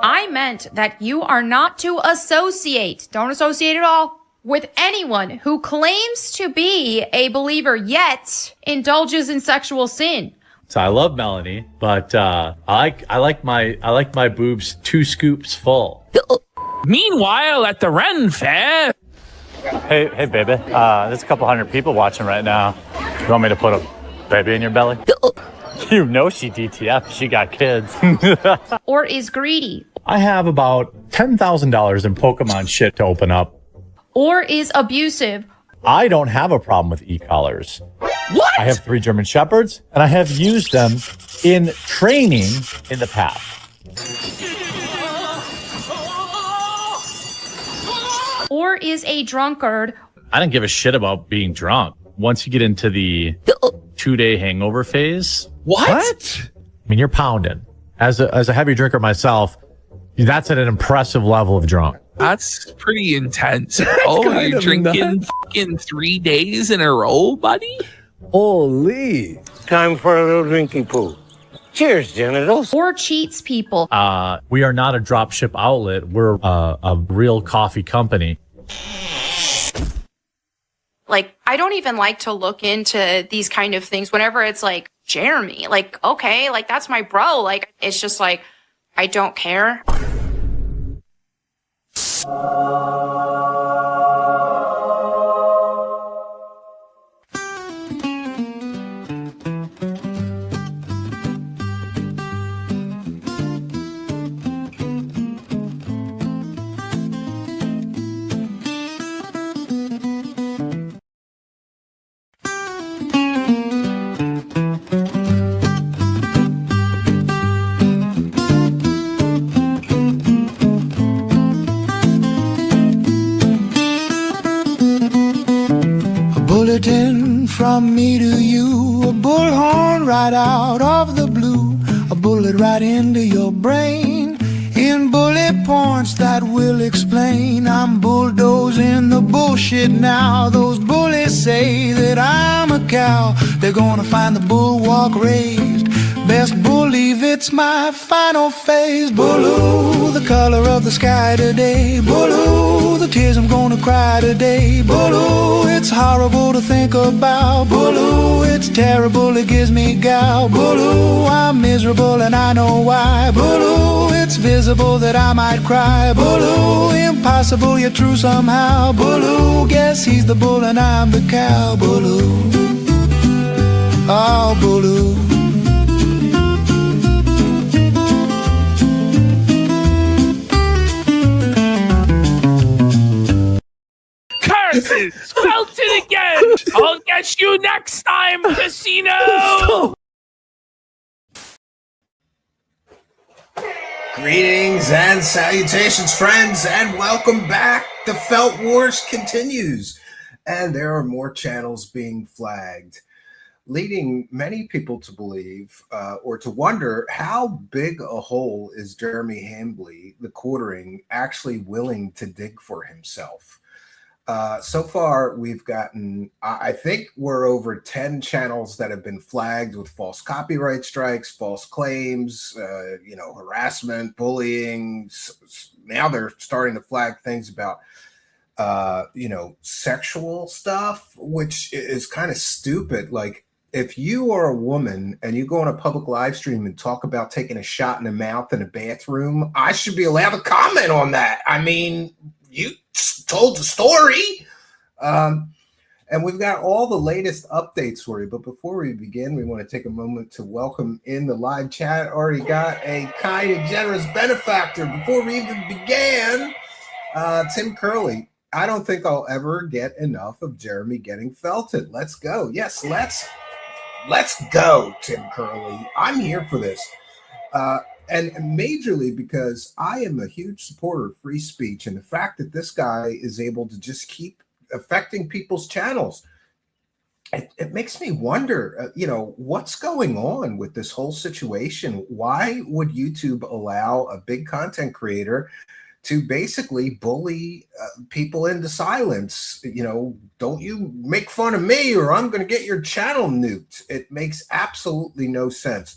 I meant that you are not to associate, don't associate at all, with anyone who claims to be a believer yet indulges in sexual sin. So I love Melanie, but I like my boobs 2 scoops full. Meanwhile, at the Ren Fair. Hey, baby. There's a couple hundred people watching right now. You want me to put a baby in your belly? You know she DTF. She got kids. Or is greedy. I have about $10,000 in Pokemon shit to open up. Or is abusive. I don't have a problem with e-collars. What? I have 3 German Shepherds, and I have used them in training in the past. Or is a drunkard. I don't give a shit about being drunk. Once you get into the 2-day hangover phase. What? I mean, you're pounding. As a heavy drinker myself, that's at an impressive level of drunk. That's pretty intense. Oh, you're drinking fucking 3 days in a row, buddy? Holy. Time for a little drinking pool. Cheers, genitals. Or cheats people. We are not a dropship outlet. We're a real coffee company. Like, I don't even like to look into these kind of things whenever it's like, Jeremy, like, okay, like, that's my bro. Like, it's just like, I don't care. Bulletin from me to you, a bullhorn right out of the blue, a bullet right into your brain, in bullet points that will explain. I'm bulldozing the bullshit now. Those bullies say that I'm a cow. They're gonna find the bulwark raised. Best believe it's my final phase. Blue, the color of the sky today. Blue, the tears I'm gonna cry today. Blue, it's horrible to think about. Blue, it's terrible, it gives me gout. Blue, I'm miserable and I know why. Blue, it's visible that I might cry. Blue, impossible yet true somehow. Blue, guess he's the bull and I'm the cow. Blue, oh Blue. Curses! Spelt it again! I'll get you next time, Casino! Greetings and salutations, friends, and welcome back. The Felt Wars continues, and there are more channels being flagged, leading many people to believe or to wonder how big a hole is Jeremy Hambley, the quartering, actually willing to dig for himself. So far, we've gotten, I think we're over 10 channels that have been flagged with false copyright strikes, false claims, harassment, bullying. Now they're starting to flag things about, sexual stuff, which is kind of stupid. Like, if you are a woman and you go on a public live stream and talk about taking a shot in the mouth in a bathroom, I should be allowed to comment on that. I mean, you told the story. And we've got all the latest updates for you. But before we begin, we want to take a moment to welcome in the live chat. Already got a kind and generous benefactor. Before we even began, Tim Curley. I don't think I'll ever get enough of Jeremy getting felted. Let's go. Yes, let's go, Tim Curley. I'm here for this. And majorly because I am a huge supporter of free speech, and the fact that this guy is able to just keep affecting people's channels, it makes me wonder, what's going on with this whole situation? Why would YouTube allow a big content creator to basically bully people into silence? Don't you make fun of me or I'm going to get your channel nuked. It makes absolutely no sense.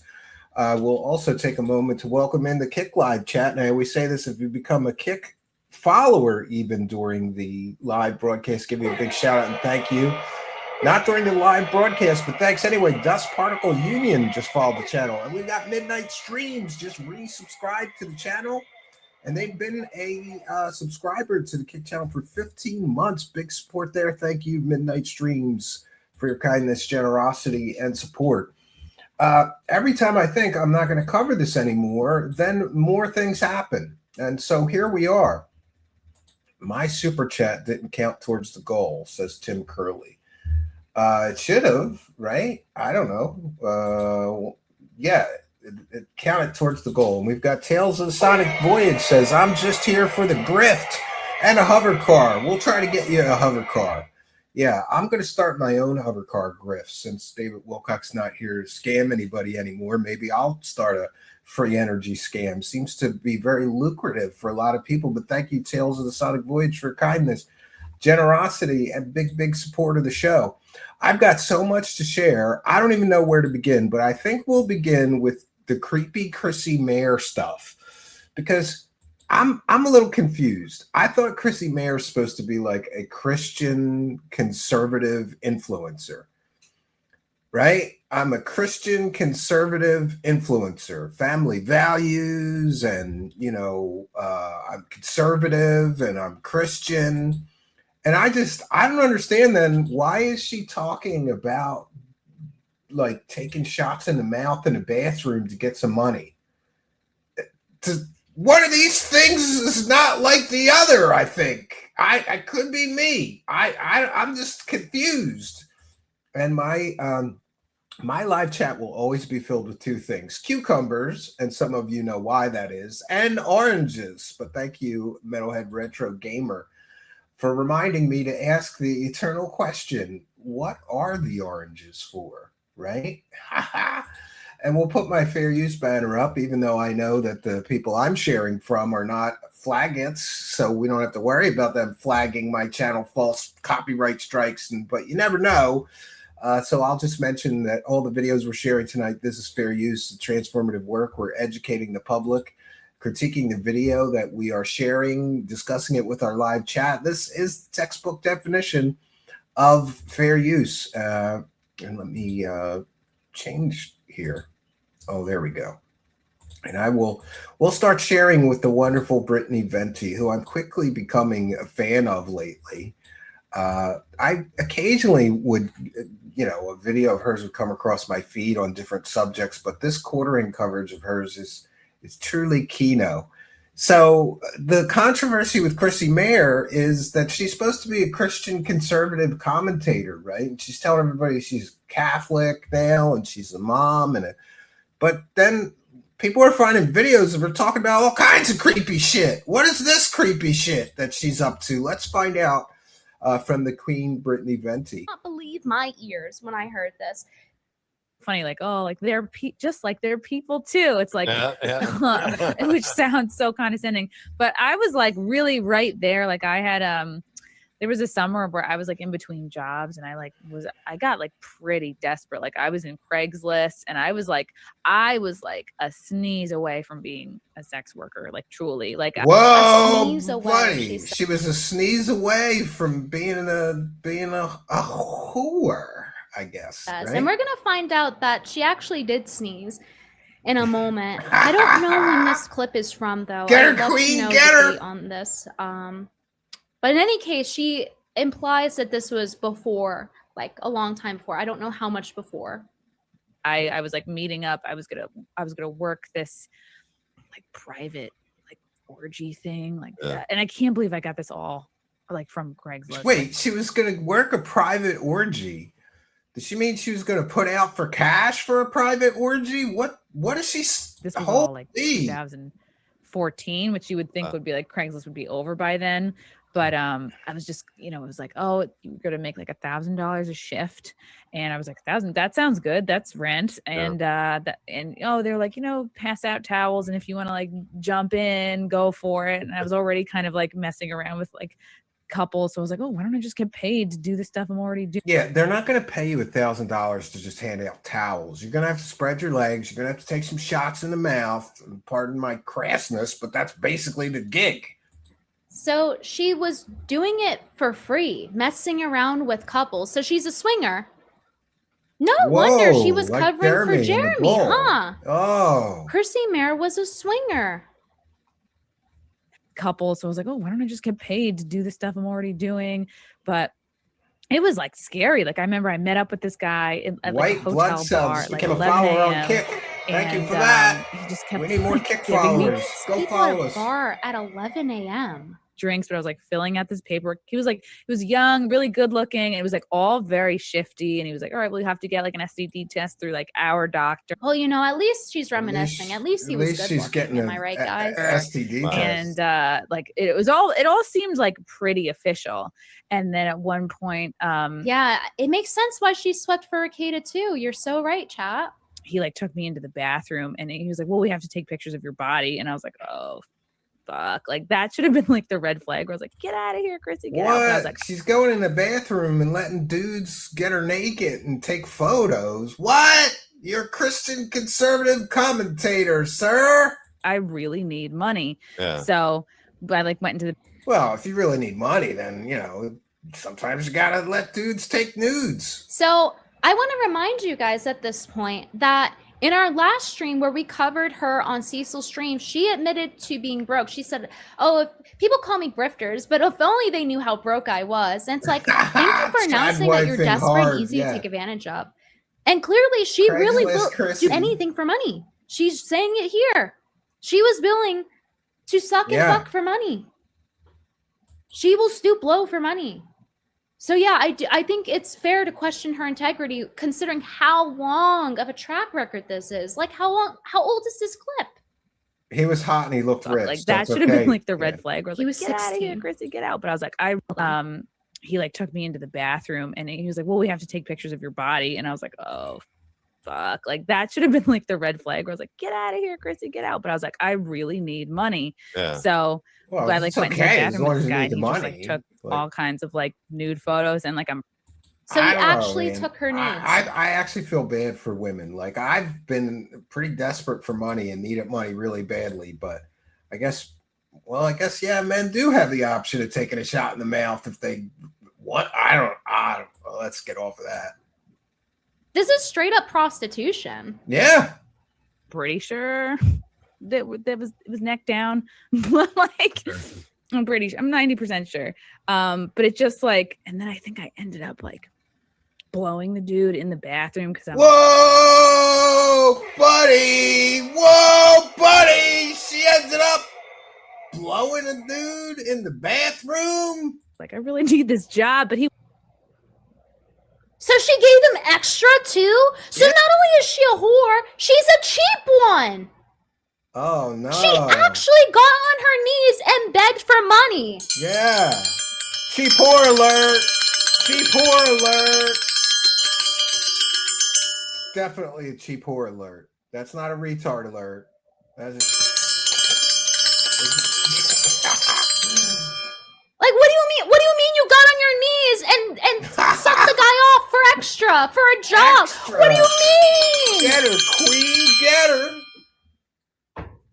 We'll also take a moment to welcome in the Kick Live chat. And I always say this, if you become a Kick follower even during the live broadcast, give you a big shout out and thank you. Not during the live broadcast, but thanks anyway. Dust Particle Union just followed the channel. And we've got Midnight Streams just resubscribed to the channel. And they've been a subscriber to the Kick channel for 15 months. Big support there. Thank you, Midnight Streams, for your kindness, generosity, and support. Every time I think I'm not going to cover this anymore, then more things happen. And so here we are. My super chat didn't count towards the goal, says Tim Curley. It should have, right? I don't know. Yeah, it counted towards the goal. And we've got Tales of the Sonic Voyage says, I'm just here for the grift and a hover car. We'll try to get you a hover car. Yeah, I'm going to start my own hover car grift since David Wilcock's not here to scam anybody anymore. Maybe I'll start a free energy scam. Seems to be very lucrative for a lot of people. But thank you, Tales of the Sonic Voyage, for kindness, generosity, and big support of the show. I've got so much to share. I don't even know where to begin, but I think we'll begin with the creepy Chrissy Mayr stuff because I'm a little confused. I thought Chrissy Mayr is supposed to be like a Christian conservative influencer, right? I'm a Christian conservative influencer, family values, and, you know, I'm conservative and I'm Christian. And I don't understand then, why is she talking about like taking shots in the mouth in a bathroom to get some money? One of these things is not like the other, I think. I could be me. I'm just confused. And my live chat will always be filled with two things: cucumbers, and some of you know why that is, and oranges. But thank you, Metalhead Retro Gamer, for reminding me to ask the eternal question, what are the oranges for, right? And we'll put my fair use banner up, even though I know that the people I'm sharing from are not flagants, so we don't have to worry about them flagging my channel false copyright strikes. But you never know. So I'll just mention that all the videos we're sharing tonight, this is fair use, transformative work. We're educating the public, critiquing the video that we are sharing, discussing it with our live chat. This is the textbook definition of fair use. And let me change here. Oh, there we go. And we'll start sharing with the wonderful Brittany Venti, who I'm quickly becoming a fan of lately. I occasionally would, you know, a video of hers would come across my feed on different subjects, but this quartering coverage of hers is truly Kino. So the controversy with Chrissy Mayr is that she's supposed to be a Christian conservative commentator, right? And she's telling everybody she's Catholic now and she's a mom but then people are finding videos of her talking about all kinds of creepy shit. What is this creepy shit that she's up to? Let's find out from the Queen Brittany Venti. I can't believe my ears when I heard this. Funny, like, oh, like they're just like they're people too. It's like, which sounds so condescending, but I was like really right there. Like I had there was a summer where I was like in between jobs and I got like pretty desperate. Like I was in Craigslist and I was like a sneeze away from being a sex worker, like truly. Like whoa, a sneeze away. Buddy, she was a sneeze away from being a whore, I guess. Yes, right? and we're gonna find out that she actually did sneeze in a moment. I don't know when this clip is from, though. Get her, Queen, get her on this. But in any case, she implies that this was before, like a long time before. I don't know how much before. I was like meeting up. I was gonna work this like private like orgy thing like that, and I can't believe I got this all like from Craigslist. Wait, she was gonna work a private orgy? Does she mean she was gonna put out for cash for a private orgy? What is she? This was all like 2014, which you would think would be like Craigslist would be over by then. But I was just, you know, it was like, oh, you're gonna make like $1,000 a shift, and I was like, 1,000. That sounds good. That's rent, and they're like, you know, pass out towels, and if you want to like jump in, go for it. And I was already kind of like messing around with like couple. So I was like, oh, why don't I just get paid to do the stuff I'm already doing? Yeah, they're not going to pay you $1,000 to just hand out towels. You're going to have to spread your legs. You're going to have to take some shots in the mouth. Pardon my crassness, but that's basically the gig. So she was doing it for free, messing around with couples. So she's a swinger. No wonder she was like covering for Jeremy, huh? Oh. Chrissy Mayr was a swinger. Couple. So I was like, oh, why don't I just get paid to do the stuff I'm already doing? But it was like scary. Like I remember I met up with this guy at like a hotel blood bar cells at like became a 11 follower on a.m. Kick. Thank you and, for that. He just kept We need more Kick giving me followers. Go People follow at a us. bar at 11 a.m. drinks, but I was like filling out this paperwork. He was young, really good looking, and it was like all very shifty. And he was like, all right, well, you have to get like an STD test through like our doctor. Well, you know, at least she's reminiscing. At least he was good she's looking. getting Am I right, guys? STD test. And like it all seemed like pretty official. And then at one point, yeah, it makes sense why she swept for Akeda too. You're so right, chat. He like took me into the bathroom and he was like, well, we have to take pictures of your body. And I was like, oh, fuck. Like that should have been like the red flag where I was like, get out of here, Chrissy, get out. But I was like, she's going in the bathroom and letting dudes get her naked and take photos. What? You're a Christian conservative commentator, sir. I really need money. Yeah. So I like went into the Well, if you really need money, then sometimes you gotta let dudes take nudes. So I want to remind you guys at this point that in our last stream where we covered her on Cecil's stream, she admitted to being broke. She said, oh, if people call me grifters, but if only they knew how broke I was. And it's like, thank you for announcing that you're desperate and easy to take advantage of. And clearly she really will do anything for money. She's saying it here. She was willing to suck and fuck for money. She will stoop low for money. So yeah, I think it's fair to question her integrity considering how long of a track record this is. Like how old is this clip? He was hot and he looked rich. Like that should have been like the red flag. Where I was He like, was get 16. out of here, Chrissy, get out. But I was like, he like took me into the bathroom and he was like, well, we have to take pictures of your body. And I was like, oh, fuck. Like that should have been like the red flag where I was like, get out of here, Chrissy, get out. But I was like, I really need money. Yeah. So I like went into the bathroom with this guy and he money. just like took all kinds of like nude photos and like So he actually took her nudes. I actually feel bad for women. Like I've been pretty desperate for money and needed money really badly, but I guess yeah, men do have the option of taking a shot in the mouth if they want. I don't well, let's get off of that. This is straight up prostitution. Yeah. Pretty sure that it was neck down. Like I'm 90% sure. But it just like, and then I think I ended up like blowing the dude in the bathroom because I'm Whoa, buddy. She ended up blowing a dude in the bathroom. Like, I really need this job, but he. So she gave him extra too? So not only is she a whore, she's a cheap one. Oh no. She actually got on her knees and begged for money. Yeah. Cheap whore alert. Cheap whore alert. Definitely a cheap whore alert. That's not a retard alert. That's Like, what do you mean? What do you mean you got on your knees and sucked the guy off for extra, for a job? Extra. What do you mean? Get her, queen, get her.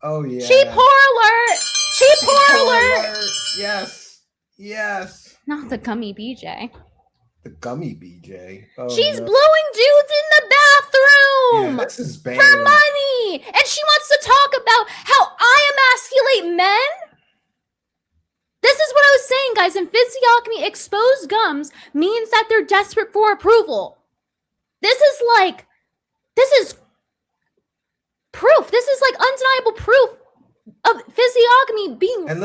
Oh yeah. Cheap whore alert. Cheap whore alert. Yes. Yes. Not the gummy BJ. The gummy BJ. Oh, She's no. blowing dudes in the bathroom Yeah, this is bad. for money. And she wants to talk about how I emasculate men. This is what I was saying, guys. In physiognomy, exposed gums means that they're desperate for approval. This is proof. This is like undeniable proof of physiognomy being. And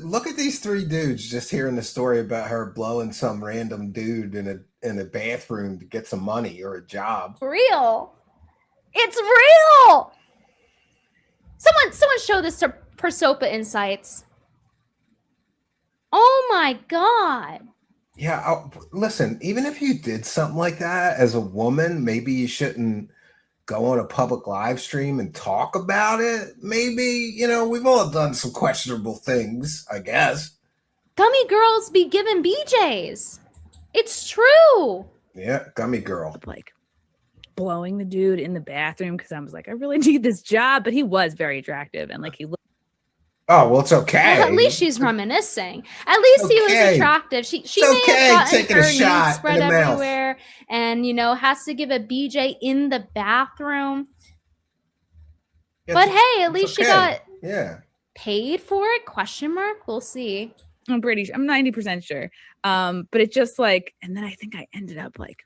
look at these three dudes just hearing the story about her blowing some random dude in a bathroom to get some money or a job. Real. It's real. Someone show this to Persopa Insights. Oh my God. Yeah, listen, even if you did something like that as a woman, maybe you shouldn't go on a public live stream and talk about it. Maybe, we've all done some questionable things, I guess. Gummy girls be given BJs. It's true. Yeah, gummy girl. Like blowing the dude in the bathroom because I was like, I really need this job, but he was very attractive and like he looked. Oh well, it's okay. Well, at least she's reminiscing. At least he was attractive. She may have gotten taking her a shot nudes spread in the mouth. everywhere, and has to give a BJ in the bathroom. Yeah, but hey, at least she got paid for it? Question mark. We'll see. I'm 90% sure. But it just like, and then I think I ended up like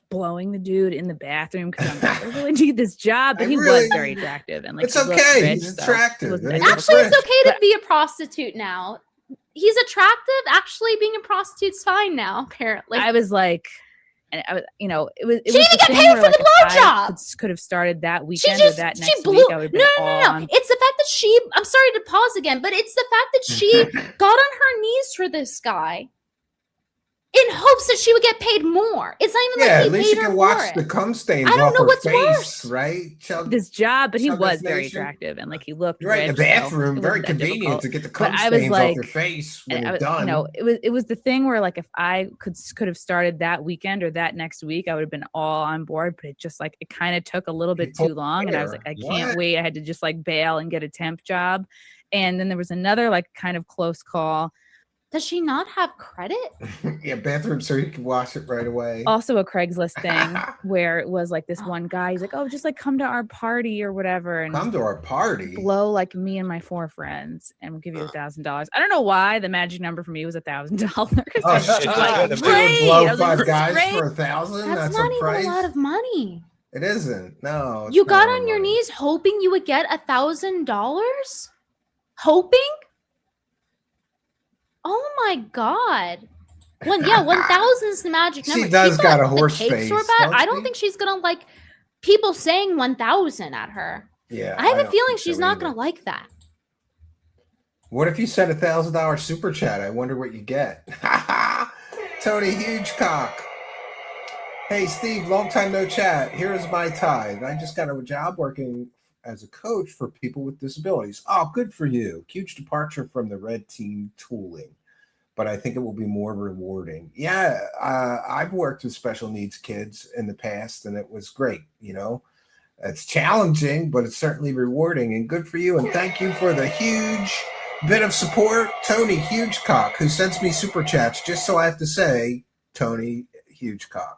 blowing the dude in the bathroom because I'm like, I really need this job, but he was very attractive and like it's okay. He's attractive. Actually, it's okay to be a prostitute now. He's attractive. Actually, being a prostitute's fine now. Apparently, I was like, and I was, it was. She didn't get paid for the blowjob. Could have started that weekend or that next week. I would have been no. It's the fact that she. I'm sorry to pause again, but it's the fact that she got on her knees for this guy. In hopes that she would get paid more. It's not even like he at least paid you her can watch for the cum stains I don't off know her what's face, worse. right? This job, but he was very attractive and like he looked right in the bathroom. So very convenient to get the cum stains off your face when you're done. It was the thing where like if I could have started that weekend or that next week, I would have been all on board. But it just like it kind of took a little bit too long, and I was like, I can't wait. I had to just like bail and get a temp job, and then there was another like kind of close call. Does she not have credit? Yeah, bathroom so you can wash it right away. Also a Craigslist thing where it was like this one guy, he's like, oh, just like come to our party or whatever. And come to our party? Blow like me and my 4 friends and we'll give you $1,000. I don't know why the magic number for me was $1,000. Blow 5 guys for 1,000? That's not even a lot of money. It isn't. No. You got on your knees hoping you would get $1,000? Hoping? Oh my God. 1,000 is the magic number. She does got a horse face. I don't think she's going to like people saying 1,000 at her. Yeah. I have a feeling she's not going to like that. What if you sent $1,000 super chat? I wonder what you get. Tony Hugecock. Hey, Steve, long time no chat. Here is my tithe. I just got a job working as a coach for people with disabilities. Oh, good for you. Huge departure from the red team tooling, but I think it will be more rewarding. Yeah, I've worked with special needs kids in the past, and it was great. It's challenging, but it's certainly rewarding, and good for you. And thank you for the huge bit of support, Tony Hugecock, who sends me super chats just so I have to say, Tony Hugecock.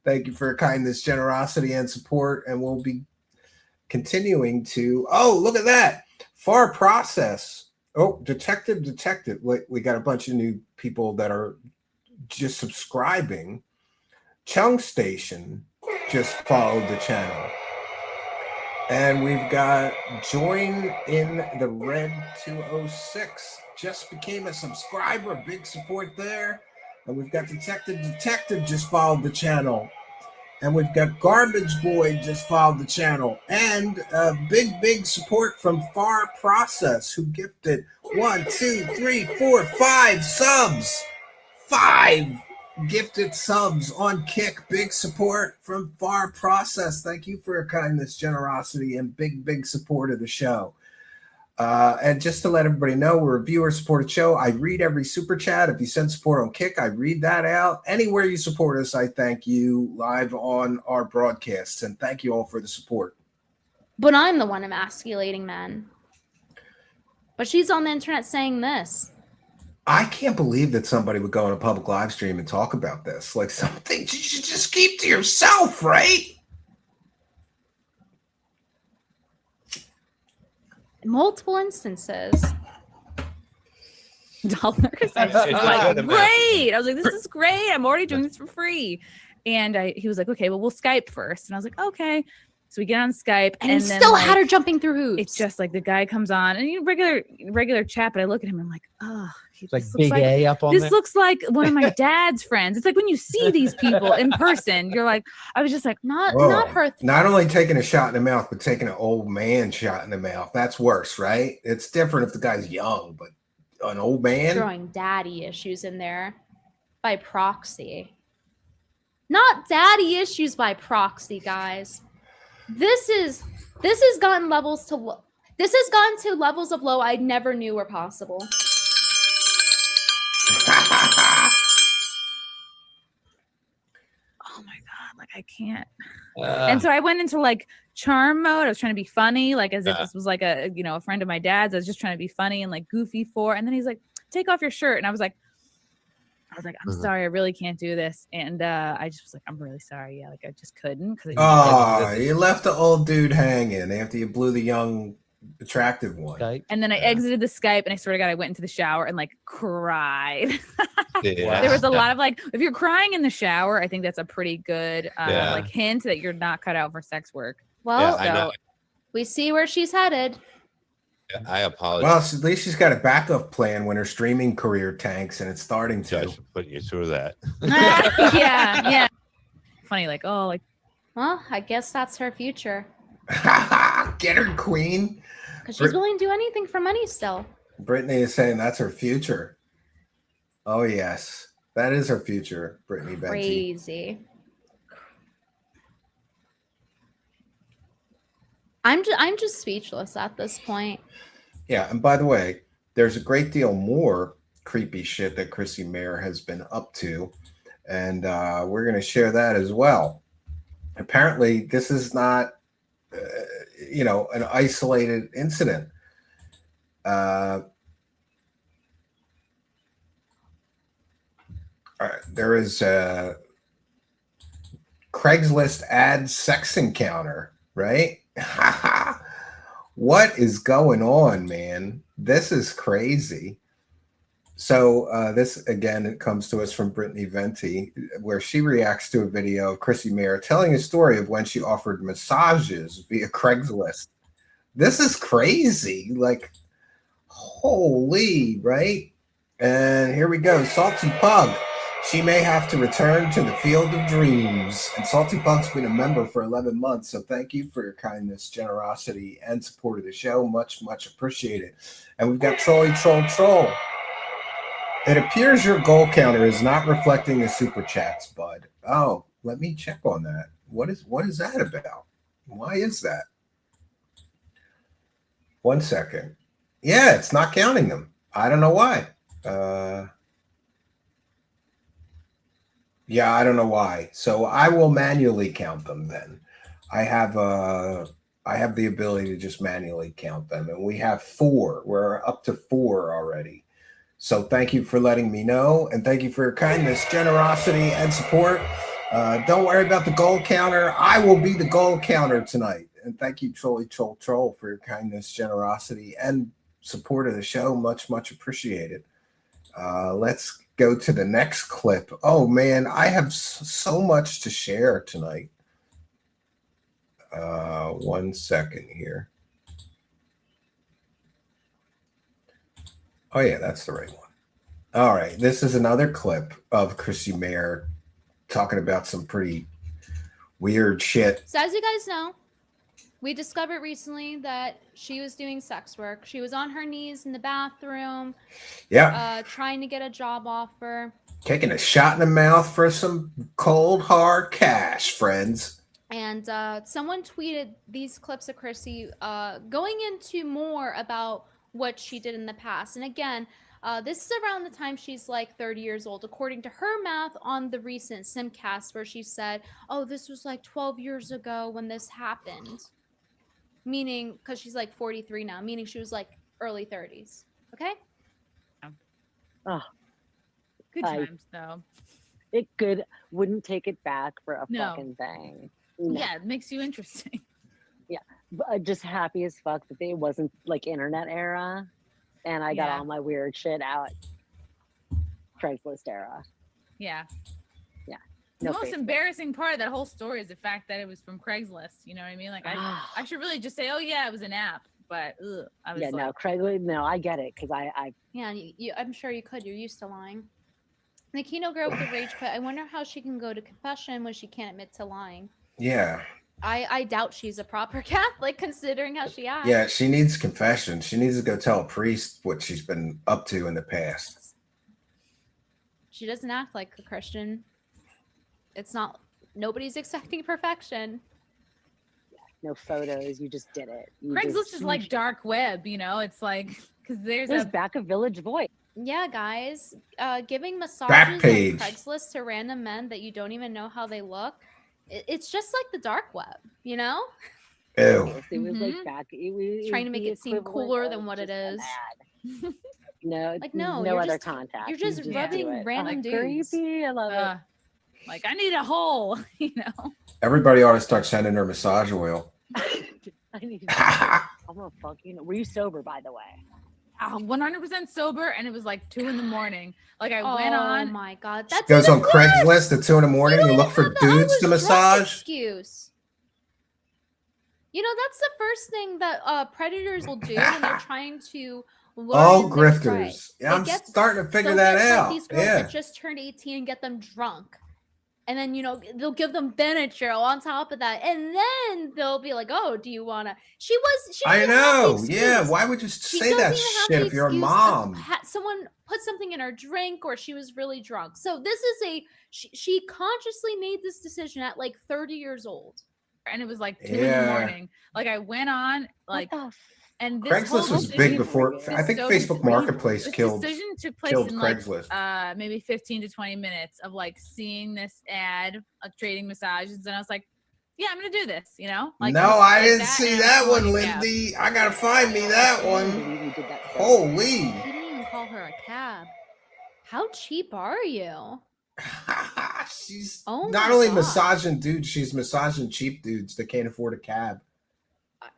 Thank you for your kindness, generosity, and support, and we'll be continuing to look at that FAR process. Detective we got a bunch of new people that are just subscribing. Chung Station just followed the channel, and we've got Join in the Red 206 just became a subscriber. Big support there. And we've got Detective just followed the channel. And we've got Garbage Boy just followed the channel. And big support from FAR Process, who gifted 1, 2, 3, 4, 5 subs. 5 gifted subs on Kick. Big support from FAR Process. Thank you for your kindness, generosity, and big support of the show. And just to let everybody know, we're a viewer-supported show. I read every super chat. If you send support on Kick, I read that out. Anywhere you support us, I thank you live on our broadcasts. And thank you all for the support. But I'm the one emasculating men. But she's on the internet saying this. I can't believe that somebody would go on a public live stream and talk about this. Like, some things you should just keep to yourself, right? Multiple instances. Dollars. I was like, great. I was like, this is great. I'm already doing this for free. And he was like, okay, well, we'll Skype first. And I was like, okay. So we get on Skype, and he still had her jumping through hoops. It's just like the guy comes on, and regular chat. But I look at him, and I'm like, oh, it's like big A up on this there. Looks like one of my dad's friends. It's like when you see these people in person, you're like, I was just like, not her. Not only taking a shot in the mouth, but taking an old man shot in the mouth. That's worse, right? It's different if the guy's young, but an old man throwing daddy issues in there by proxy. Not daddy issues by proxy, guys. This has gotten to levels of low I never knew were possible. Oh my God, like I can't. And so I went into like charm mode. I was trying to be funny, like as if this was like a friend of my dad's. I was just trying to be funny and like goofy for. And then he's like, take off your shirt. And I was like, I'm sorry, I really can't do this. And I just was like, I'm really sorry. Yeah, like I just couldn't. You left the old dude hanging after you blew the young, attractive one. And then I exited the Skype, and I swear to God, I went into the shower and like cried. Yeah. There was a lot of like, if you're crying in the shower, I think that's a pretty good like hint that you're not cut out for sex work. Well, I we see where she's headed. I apologize. Well, at least she's got a backup plan when her streaming career tanks, and it's starting to. Judge putting you through that. Yeah. Funny, like, oh, like. Well, I guess that's her future. Get her, queen. Because she's willing to do anything for money still. Brittany is saying that's her future. Oh, yes. That is her future, Brittany Venti. Crazy. I'm just speechless at this point. Yeah, and by the way, there's a great deal more creepy shit that Chrissy Mayr has been up to, and we're going to share that as well. Apparently, this is not, an isolated incident. There is a Craigslist ad sex encounter, right? What is going on, man? This is crazy. So this, again, it comes to us from Brittany Venti, where she reacts to a video of Chrissy Mayr telling a story of when she offered massages via Craigslist. This is crazy. Like, holy, right? And here we go. Salty Pug. She may have to return to the field of dreams. And Salty Pug's been a member for 11 months. So thank you for your kindness, generosity, and support of the show. Much, much appreciated. And we've got Troll. It appears your goal counter is not reflecting the super chats, bud. Oh, let me check on that. What is that about? Why is that? 1 second. Yeah, it's not counting them. I don't know why. Yeah, I don't know why. So I will manually count them then. I have the ability to just manually count them, and we have 4. We're up to 4 already. So thank you for letting me know, and thank you for your kindness, generosity, and support. Don't worry about the goal counter. I will be the goal counter tonight. And thank you, Troll, for your kindness, generosity, and support of the show. Much, much appreciated. Let's go to the next clip. Oh, man, I have so much to share tonight. 1 second here. Oh, yeah, that's the right one. All right, this is another clip of Chrissy Mayr talking about some pretty weird shit. So as you guys know, we discovered recently that she was doing sex work. She was on her knees in the bathroom. Yeah. Trying to get a job offer. Taking a shot in the mouth for some cold, hard cash, friends. And someone tweeted these clips of Chrissy going into more about what she did in the past. And again, this is around the time she's like 30 years old, according to her math on the recent Simcast, where she said, oh, this was like 12 years ago when this happened. Meaning, because she's like 43 now, meaning she was like early 30s. Okay? Oh, Good times, though. It wouldn't take it back for a fucking thing. No. Yeah, it makes you interesting. Yeah, but just happy as fuck that it wasn't like internet era, and I got all my weird shit out Craigslist era. Yeah. Yeah. The most embarrassing part of that whole story is the fact that it was from Craigslist. You know what I mean? Like I should really just say, oh yeah, it was an app. But I was no, Craigslist. No, I get it because I yeah, I'm sure you could. You're used to lying. The Kino girl with the rage quit. I wonder how she can go to confession when she can't admit to lying. Yeah. I doubt she's a proper Catholic, considering how she acts. Yeah, she needs confession. She needs to go tell a priest what she's been up to in the past. She doesn't act like a Christian. It's not. Nobody's expecting perfection. No photos. You just did it. Craigslist is like dark web, you know. It's like because there's back a Village Voice. Yeah, guys, giving Back massages on page. Craigslist to random men that you don't even know how they look. It's just like the dark web, you know? Ew. Yes, it was like back. It was Trying to make the it seem equivalent cooler of than what it just an is. ad. No, Like, no, no you're other just contact. you're just You do rubbing it. random Like, dudes. creepy. I love it. Like, I need a hole, you know? Everybody ought to start sending her massage oil. I need to. I'm gonna fucking. Were you sober, by the way? 100% sober, and it was like 2 a.m. Like I went on. Oh my god, that's Goes even on Craigslist worse! at 2 a.m. You look for dudes to drunk massage. excuse. You know, that's the first thing that predators will do when they're trying to learn All their prey. grifters. Yeah, They I'm get- starting to figure they'll that get, like, out. these girls Yeah. that just turned 18 and get them drunk. And then, you know, they'll give them Benadryl on top of that. And then they'll be like, oh, do you want to? She I didn't have the know. Yeah. excuse. Why would you She say doesn't that even have shit the if you're a excuse of mom? someone put something in her drink or she was really drunk. So this is she consciously made this decision at like 30 years old. And it was like 2 Yeah. a.m. Like I went on, like, and this Craigslist whole was decision- big before. I think so Facebook Marketplace this killed decision took place killed in Craigslist. like maybe 15 to 20 minutes of like seeing this ad of trading massages, and I was like, yeah, I'm gonna do this, you know? Like, No, and it's I like didn't that, see and that I'm one, calling a cab. Lindy. I gotta find me that one. Holy. He didn't even call her a cab. How cheap are you? She's Oh not my only God. massaging dudes, she's massaging cheap dudes that can't afford a cab.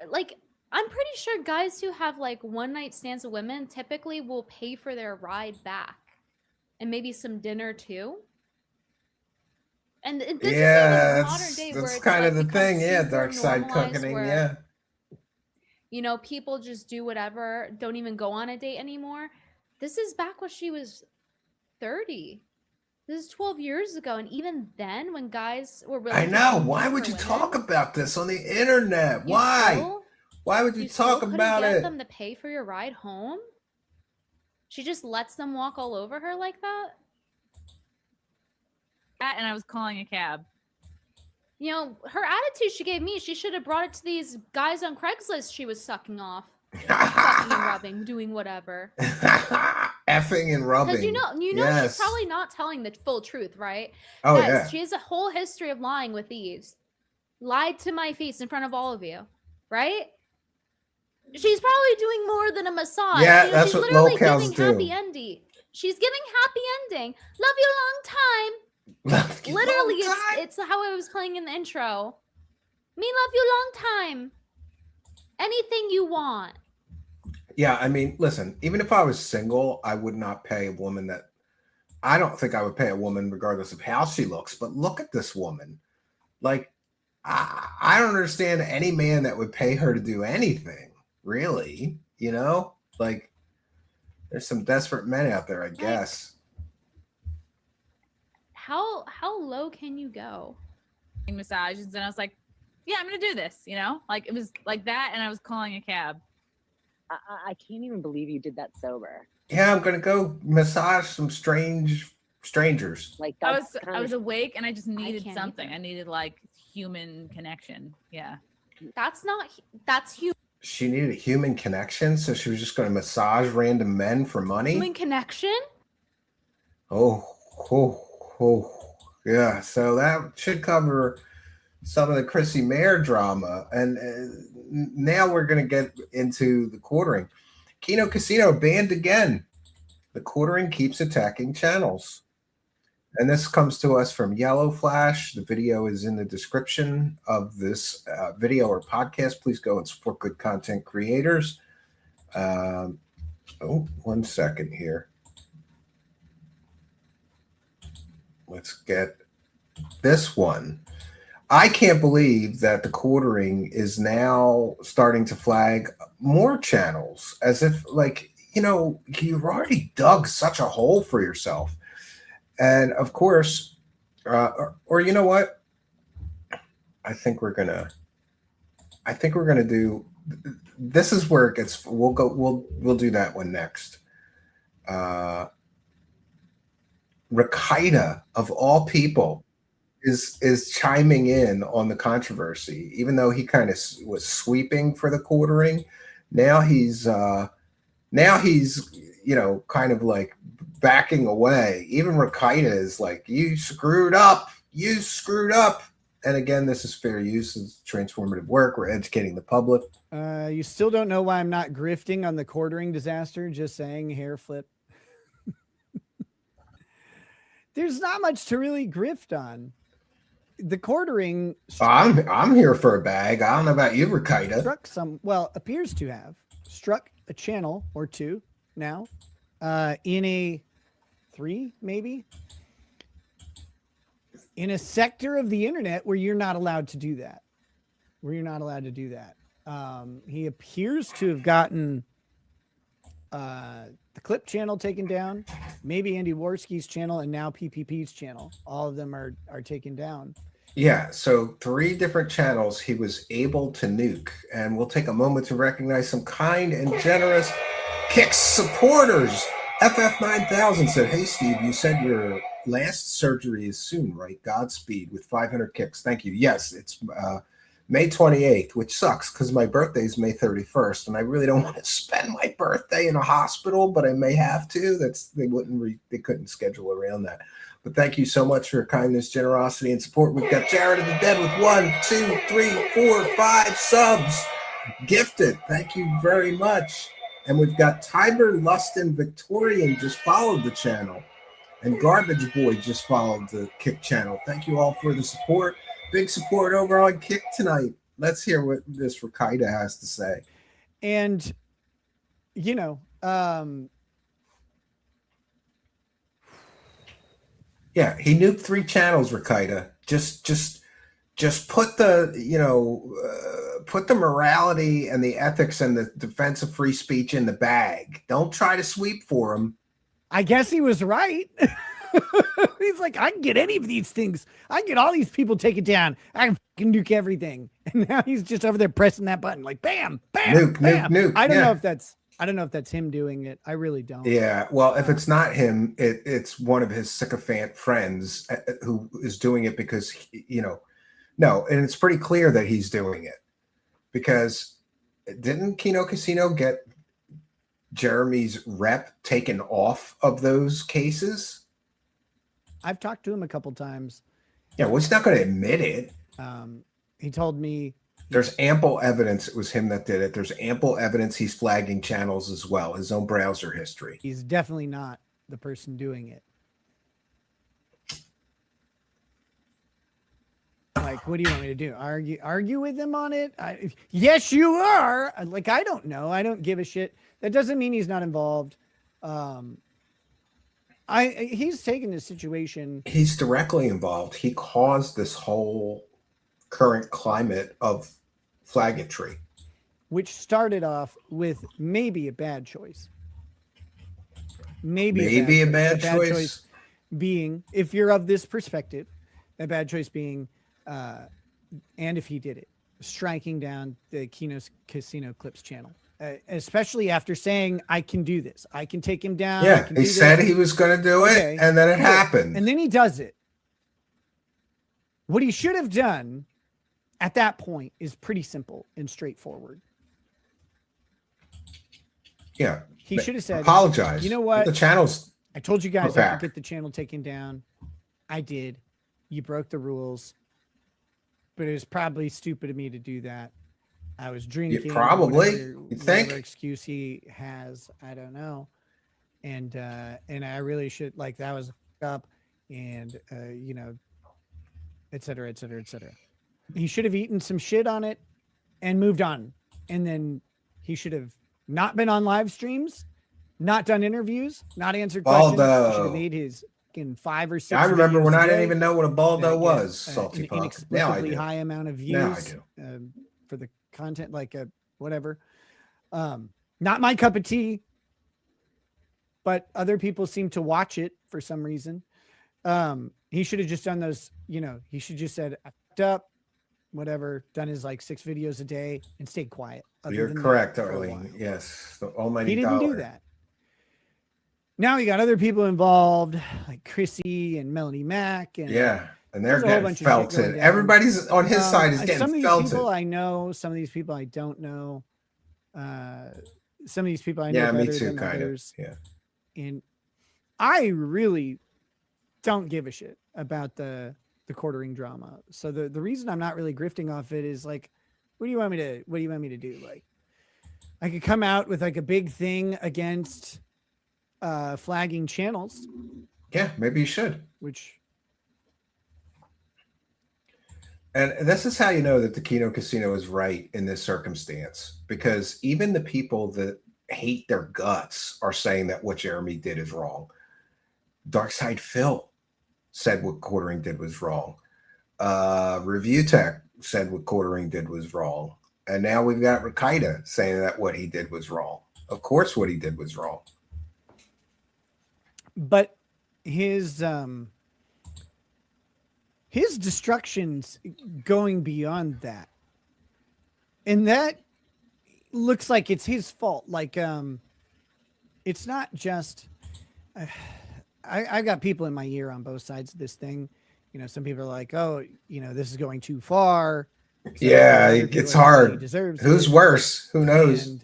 Like, I'm pretty sure guys who have like one night stands with women typically will pay for their ride back and maybe some dinner too. And this is Yeah, even modern day where that's it's kind like of the become thing. Yeah, super dark side normalized cooking. where, Yeah. you know, people just do whatever, don't even go on a date anymore. This is back when she was 30. This is 12 years ago, and even then, when guys were really I know. Why would you talk about this on the internet? Why? Why would you talk about get it? them to pay for your ride home? She just lets them walk all over her like that? And I was calling a cab. You know, her attitude she gave me, she should have brought it to these guys on Craigslist she was sucking off. Fucking and rubbing, doing whatever. Effing and rubbing. Because you know Yes. she's probably not telling the full truth, right? Oh, Guys, yeah. She has a whole history of lying with thieves. Lied to my face in front of all of you, right? She's probably doing more than a massage. Yeah, You know, that's she's what literally locals giving do. happy ending. She's giving happy ending. Love you long time. Literally, it's how I was playing in the intro. Me love you long time. Anything you want. Yeah, I mean, listen, even if I was single, I would not pay a woman that I don't think I would pay a woman regardless of how she looks. But look at this woman. Like, I don't understand any man that would pay her to do anything, really. You know? Like, there's some desperate men out there, I guess. How low can you go? Massages, and I was like, yeah, I'm gonna do this, you know? Like it was like that, and I was calling a cab. I can't even believe you did that sober. Yeah, I'm gonna go massage some strangers. Like I that's was awake, and I just needed can't something. either. I needed like human connection. Yeah. That's human. She needed a human connection, so she was just gonna massage random men for money. Human connection? Oh, yeah. So that should cover some of the Chrissy Mayr drama. And now we're going to get into the quartering. Kino Casino banned again. The quartering keeps attacking channels. And this comes to us from Yellow Flash. The video is in the description of this video or podcast. Please go and support good content creators. 1 second here. Let's get this one. I can't believe that the quartering is now starting to flag more channels as if, like, you know, you've already dug such a hole for yourself. And of course, or you know what? I think we're gonna do. This is where it gets. We'll do that one next. Rakita, of all people, is chiming in on the controversy, even though he kind of was sweeping for the quartering. Now he's kind of like backing away. Even Rakita is like, you screwed up. And again, this is fair use. It's transformative work. We're educating the public. You still don't know why I'm not grifting on the quartering disaster. Just saying, hair flip. There's not much to really grift on. The quartering. I'm here for a bag. I don't know about you, Rakita. Appears to have struck a channel or two now, in a 3, maybe. In a sector of the internet where you're not allowed to do that. He appears to have gotten the Clip channel taken down, maybe Andy Worski's channel, and now PPP's channel. All of them are taken down. Yeah, so 3 different channels he was able to nuke. And we'll take a moment to recognize some kind and generous Kick supporters. FF9000 said, hey, Steve, you said your last surgery is soon, right? Godspeed with 500 kicks. Thank you. Yes, it's May 28th, which sucks because my birthday is May 31st, and I really don't want to spend my birthday in a hospital, but I may have to. They couldn't schedule around that. But thank you so much for your kindness, generosity, and support. We've got Jared of the Dead with 1, 2, 3, 4, 5 subs gifted. Thank you very much. And we've got Tiber Lustin Victorian just followed the channel. And Garbage Boy just followed the Kick channel. Thank you all for the support. Big support over on Kick tonight. Let's hear what this Rakita has to say. And, yeah, he nuked 3 channels, Rakita. Just put the, put the morality and the ethics and the defense of free speech in the bag. Don't try to sweep for him. I guess he was right. He's like, I can get any of these things. I can get all these people taken down. I can nuke everything. And now he's just over there pressing that button, like bam, bam, bam. Nuke. I don't know if that's him doing it. I really don't. Yeah. Well, if it's not him, it's one of his sycophant friends who is doing it because, no. And it's pretty clear that he's doing it because didn't Kino Casino get Jeremy's rep taken off of those cases? I've talked to him a couple times. Yeah, well, he's not going to admit it. He told me there's ample evidence it was him that did it. There's ample evidence he's flagging channels as well, his own browser history. He's definitely not the person doing it. Like, what do you want me to do? Argue with him on it? Yes, you are. Like, I don't know. I don't give a shit. That doesn't mean he's not involved. He's taken this situation. He's directly involved. He caused this whole current climate of flaggetry, which started off with maybe a bad choice. Maybe a bad choice being, if you're of this perspective, a bad choice being, and if he did it, striking down the Kino Casino Clips channel. Especially after saying, I can do this. I can take him down. Yeah, he said he was going to do it, and then it happened. And then he does it. What he should have done at that point is pretty simple and straightforward. Yeah. He should have said, apologize. You know what? The channel's I told you guys I could get the channel taken down. I did. You broke the rules. But it was probably stupid of me to do that. I was drinking. Yeah, probably. You think? Whatever excuse he has, I don't know. And I really should, like, that was up, and et cetera, et cetera, et cetera. He should have eaten some shit on it and moved on. And then he should have not been on live streams, not done interviews, not answered questions. He should have made his in 5 or 6. I remember when I didn't even know what a baldo was. Salty an inexplicably high amount of views. Now I do. For the content, like whatever. Not my cup of tea, but other people seem to watch it for some reason. He should have just done those, he should just said, I fucked up, whatever, done his like 6 videos a day and stayed quiet. You're correct, Arlene. Yes. The almighty He didn't dollar. do that. Now you got other people involved, like Chrissy and Melanie Mack. And yeah. And they're getting felted. Everybody's on his side is getting some of these felted. People I know, some of these people I don't know. Some of these people I know better me too, than kind others. of. Yeah. And I really don't give a shit about the quartering drama. So the reason I'm not really grifting off it is like, what do you want me to do? Like, I could come out with like a big thing against flagging channels. Yeah, maybe you should. And this is how you know that the Kino Casino is right in this circumstance, because even the people that hate their guts are saying that what Jeremy did is wrong. Darkside Phil said what Quartering did was wrong. Review Tech said what Quartering did was wrong. And now we've got Rikaida saying that what he did was wrong. Of course, what he did was wrong. But his destruction's going beyond that. And that looks like it's his fault. Like, it's not just... I've got people in my ear on both sides of this thing. You know, some people are like, oh, you know, this is going too far. Yeah, it's hard. Who's worse? Who knows?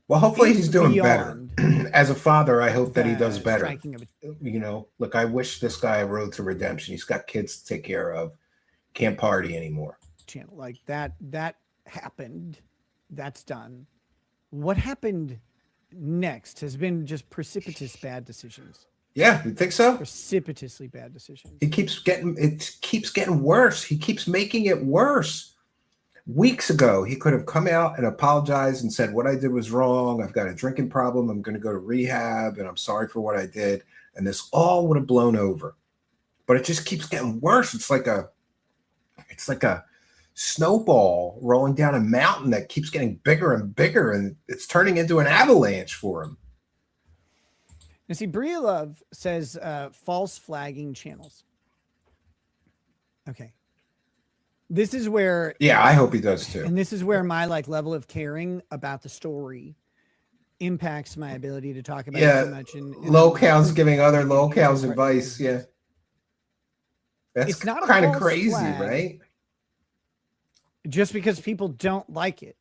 Well, hopefully he's doing better. As a father, I hope that he does better. You know, look, I wish this guy a road to redemption. He's got kids to take care of. Can't party anymore. Channel like that happened. That's done. What happened next has been just precipitous bad decisions. Yeah, you think so? Precipitously bad decisions. It keeps getting worse. He keeps making it worse. Weeks ago, he could have come out and apologized and said, what I did was wrong. I've got a drinking problem. I'm going to go to rehab and I'm sorry for what I did. And this all would have blown over. But it just keeps getting worse. It's like a snowball rolling down a mountain that keeps getting bigger and bigger, and it's turning into an avalanche for him. Now, see, Bria Love says false flagging channels. Okay. This is where... Yeah, I hope he does too. And this is where my level of caring about the story impacts my ability to talk about it too much. And locals giving other locals advice. Yeah. That's kind of crazy, right? Just because people don't like it.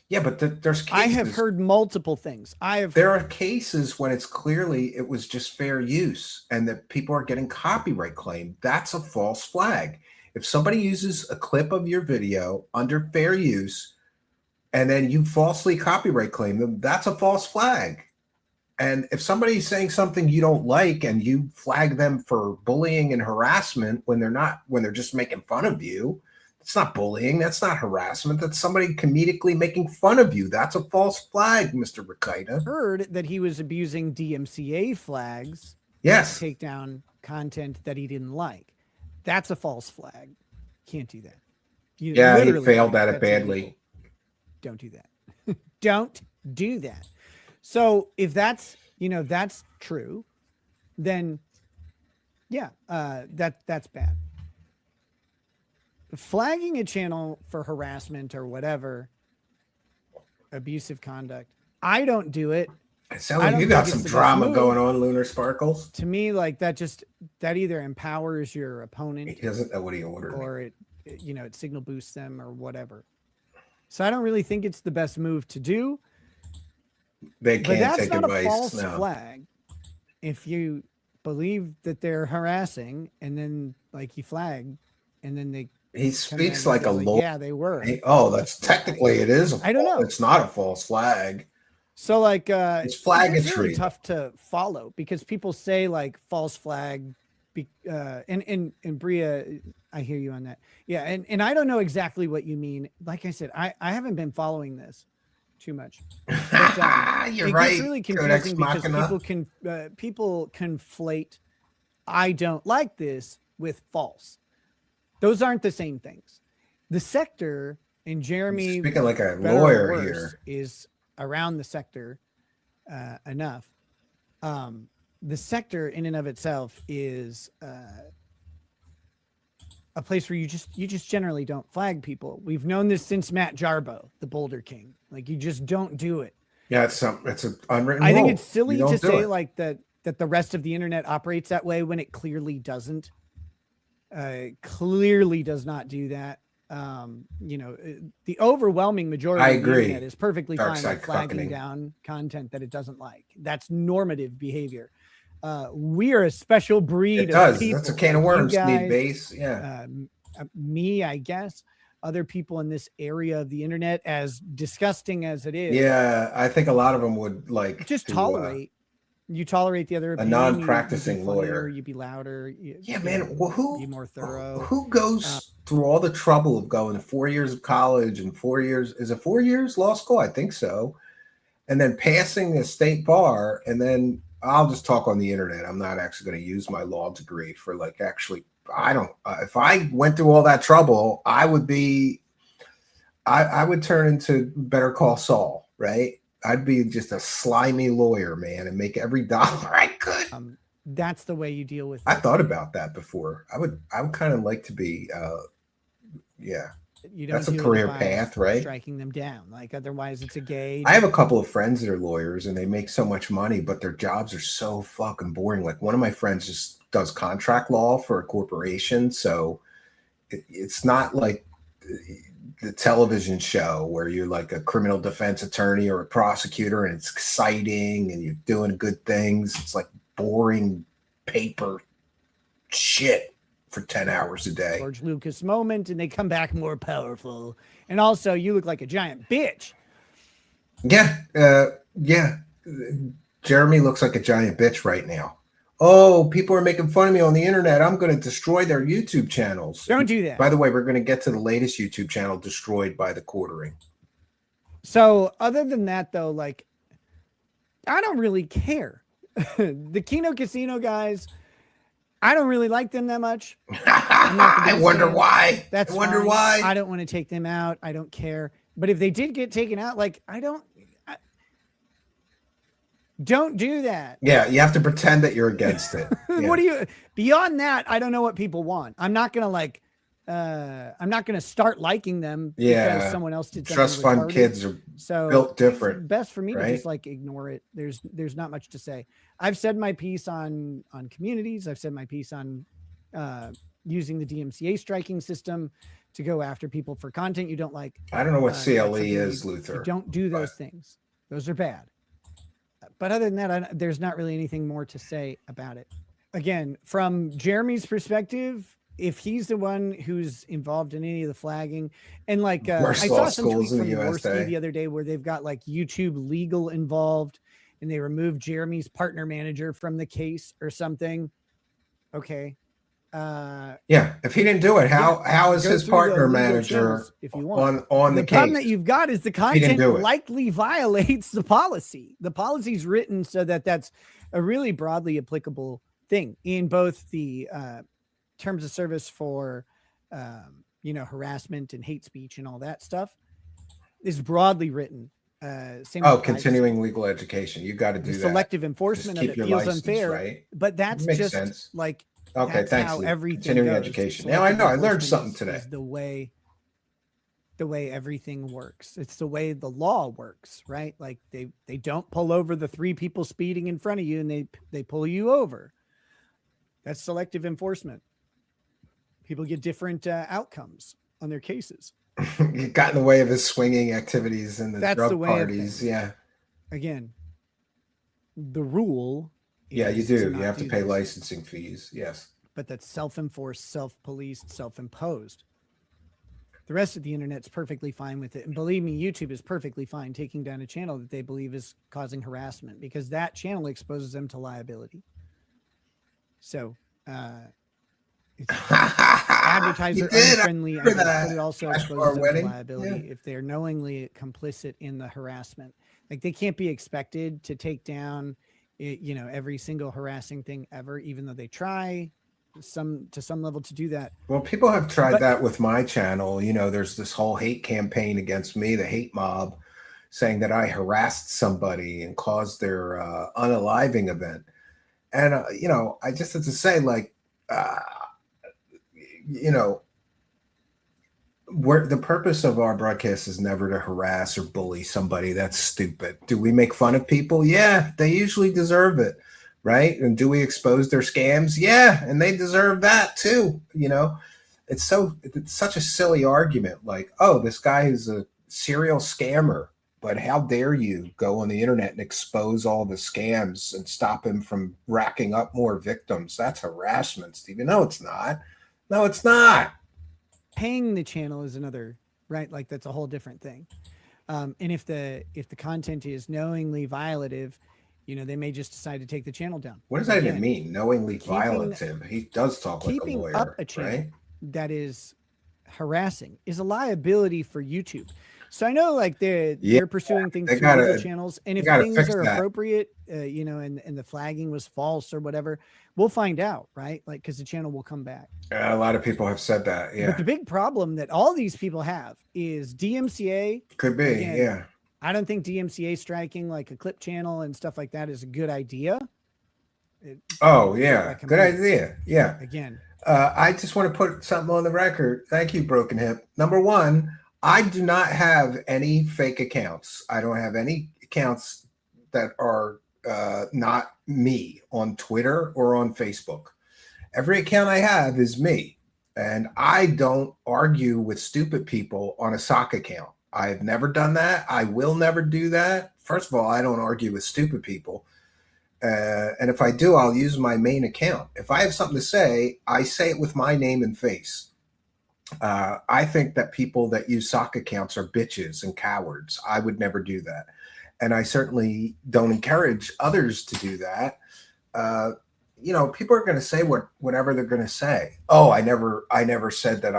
Yeah, but there's cases. I have heard multiple things. There are cases when it's clearly it was just fair use and that people are getting copyright claim. That's a false flag. If somebody uses a clip of your video under fair use and then you falsely copyright claim them, that's a false flag. And if somebody's saying something you don't like and you flag them for bullying and harassment when they're just making fun of you, it's not bullying. That's not harassment. That's somebody comedically making fun of you. That's a false flag, Mr. Rikaida. Heard that he was abusing DMCA flags. Yes. To take down content that he didn't like. That's a false flag. Can't do that. He failed at it badly. Illegal. Don't do that. Don't do that. So if that's true, then yeah, that's bad. Flagging a channel for harassment or whatever, abusive conduct, I don't do it. It sounds like you got some drama going on, Lunar Sparkles. To me, that either empowers your opponent. He doesn't know what he ordered. Or it signal boosts them or whatever. So I don't really think it's the best move to do. They can't take advice. But that's not a false flag. If you believe that they're harassing and then you flag and then he speaks like a lawyer. Yeah, they were. That's technically it is. I don't know. It's not a false flag. So it's flaggatry. It's really tough to follow because people say false flag, and Bria, I hear you on that. Yeah, and I don't know exactly what you mean. Like I said, I haven't been following this too much. But, You're right. It's really confusing because people conflate "I don't like this" with false. Those aren't the same things. The sector and Jeremy, speaking like a lawyer here, is around the sector enough. The sector in and of itself is a place where you just generally don't flag people. We've known this since Matt Jarbo, the Boulder King. You just don't do it. Yeah, it's an unwritten rule. I think it's silly to say that the rest of the internet operates that way when it clearly doesn't. Clearly does not do that. The overwhelming majority I of the agree. internet is perfectly Dark fine side with flagging fucking. down content that it doesn't like. That's normative behavior. We are a special breed It of does. people. That's a can of like you worms. Need guys, base. Yeah. Me, I guess. Other people in this area of the internet, as disgusting as it is. Yeah, I think a lot of them would like just to, tolerate. You tolerate the other a opinion. non-practicing you'd be funnier, lawyer. You'd be louder. Yeah, man. Well, be more thorough? Who goes through all the trouble of going to 4 years of college and 4 years? Is it 4 years law school? I think so. And then passing a state bar, and then I'll just talk on the internet. I'm not actually going to use my law degree for like actually. I don't. If I went through all that trouble, I would be. I would turn into Better Call Saul, right? I'd be just a slimy lawyer, man, and make every dollar I could. That's the way you deal with it. I thought about that before. I would kind of like to be, yeah. You don't That's a do it career by path, right? Striking them down, like otherwise it's a gauge. I have a couple of friends that are lawyers, and they make so much money, but their jobs are so fucking boring. Like one of my friends just does contract law for a corporation, so it's not like the television show where you're like a criminal defense attorney or a prosecutor, and it's exciting and you're doing good things. It's like boring paper shit for 10 hours a day. George Lucas moment, and they come back more powerful. And also, you look like a giant bitch. Yeah, yeah. Jeremy looks like a giant bitch right now. Oh, people are making fun of me on the internet. I'm going to destroy their YouTube channels. Don't do that. By the way, we're going to get to the latest YouTube channel destroyed by the quartering. So other than that, though, like, I don't really care. The Kino Casino guys, I don't really like them that much. I wonder why. That's I wonder fine. why. I don't want to take them out. I don't care. But if they did get taken out, like, don't do that. Yeah, you have to pretend that you're against it. Yeah. What do you, beyond that, I don't know what people want. I'm not going to like, I'm not going to start liking them because someone else did something Trust fund retarded. kids are built different. It's best for me right? to just like ignore it. There's not much to say. I've said my piece on communities. I've said my piece on using the DMCA striking system to go after people for content you don't like. I don't know what CLE is, Luther. Don't do those things. Those are bad. But other than that, there's not really anything more to say about it. Again, from Jeremy's perspective, if he's the one who's involved in any of the flagging, and like I saw some tweet from Worski the other day where they've got like YouTube legal involved, and they removed Jeremy's partner manager from the case or something. Okay. Yeah, if he didn't do it, how is his partner manager if you want on the case? The problem that you've got is the content likely violates the policy. The policy's written so that that's a really broadly applicable thing in both the terms of service for harassment and hate speech and all that stuff is broadly written. Continuing legal education. You got to do that. Selective enforcement of it feels unfair, right? But that's just sense. Like okay, thanks. How everything continuing goes. education. Now I know I learned something today. Is the way everything works. It's the way the law works, right? Like they don't pull over the 3 people speeding in front of you, and they pull you over. That's selective enforcement. People get different outcomes on their cases. You got in the way of his swinging activities and the drug parties. Yeah. Again, the rule. Yeah, you do. You have to pay licensing fees. Yes. But that's self-enforced, self-policed, self-imposed. The rest of the internet's perfectly fine with it. And believe me, YouTube is perfectly fine taking down a channel that they believe is causing harassment because that channel exposes them to liability. So, it's advertiser unfriendly, but it also exposes them to liability if they're knowingly complicit in the harassment. Like they can't be expected to take down every single harassing thing ever, even though they try to some level to do that. Well, people have tried that with my channel. There's this whole hate campaign against me, the hate mob, saying that I harassed somebody and caused their unaliving event. And, I just have to say, like, the purpose of our broadcast is never to harass or bully somebody. That's stupid. Do we make fun of people? Yeah, they usually deserve it, right? And do we expose their scams? Yeah, and they deserve that too. it's such a silly argument. Like, oh, this guy is a serial scammer, but how dare you go on the internet and expose all the scams and stop him from racking up more victims? That's harassment, Stephen. No, it's not. No, it's not. Paying the channel is another, right? Like that's a whole different thing. And if the content is knowingly violative, they may just decide to take the channel down. What does that even mean? Knowingly violative? He does talk like a lawyer, up a channel right? that is harassing is a liability for YouTube. So I know like they're pursuing things through legal channels, and if things are appropriate, and the flagging was false or whatever, we'll find out, right? Like, because the channel will come back. A lot of people have said that. Yeah. But the big problem that all these people have is DMCA. Could be. Again, yeah. I don't think DMCA striking like a clip channel and stuff like that is a good idea. Good idea. Yeah. Again, I just want to put something on the record. Thank you, Broken Hip. Number one, I do not have any fake accounts. I don't have any accounts that are not me on Twitter or on Facebook. Every account I have is me. And I don't argue with stupid people on a sock account. I've never done that. I will never do that. First of all, I don't argue with stupid people. And if I do, I'll use my main account. If I have something to say, I say it with my name and face. I think that people that use sock accounts are bitches and cowards. I would never do that. And I certainly don't encourage others to do that. People are going to say whatever they're going to say. Oh, I never said that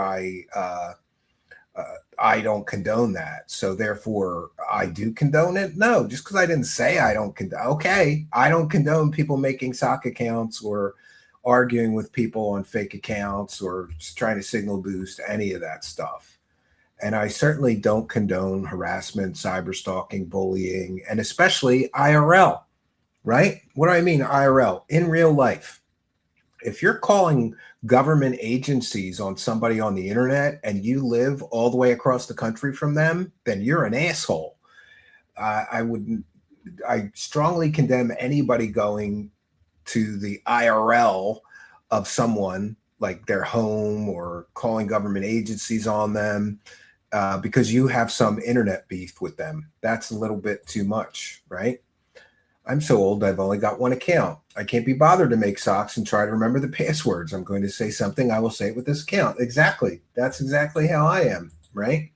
I don't condone that. So therefore I do condone it. No, just because I didn't say I don't condone. Okay. I don't condone people making sock accounts or arguing with people on fake accounts or just trying to signal boost, any of that stuff. And I certainly don't condone harassment, cyber stalking, bullying, and especially IRL, right? What do I mean IRL? In real life. If you're calling government agencies on somebody on the internet and you live all the way across the country from them, then you're an asshole. I strongly condemn anybody going to the IRL of someone, like their home, or calling government agencies on them because you have some internet beef with them. That's a little bit too much, right? I'm so old, I've only got one account. I can't be bothered to make socks and try to remember the passwords. I'm going to say something, I will say it with this account. Exactly. That's exactly how I am, right?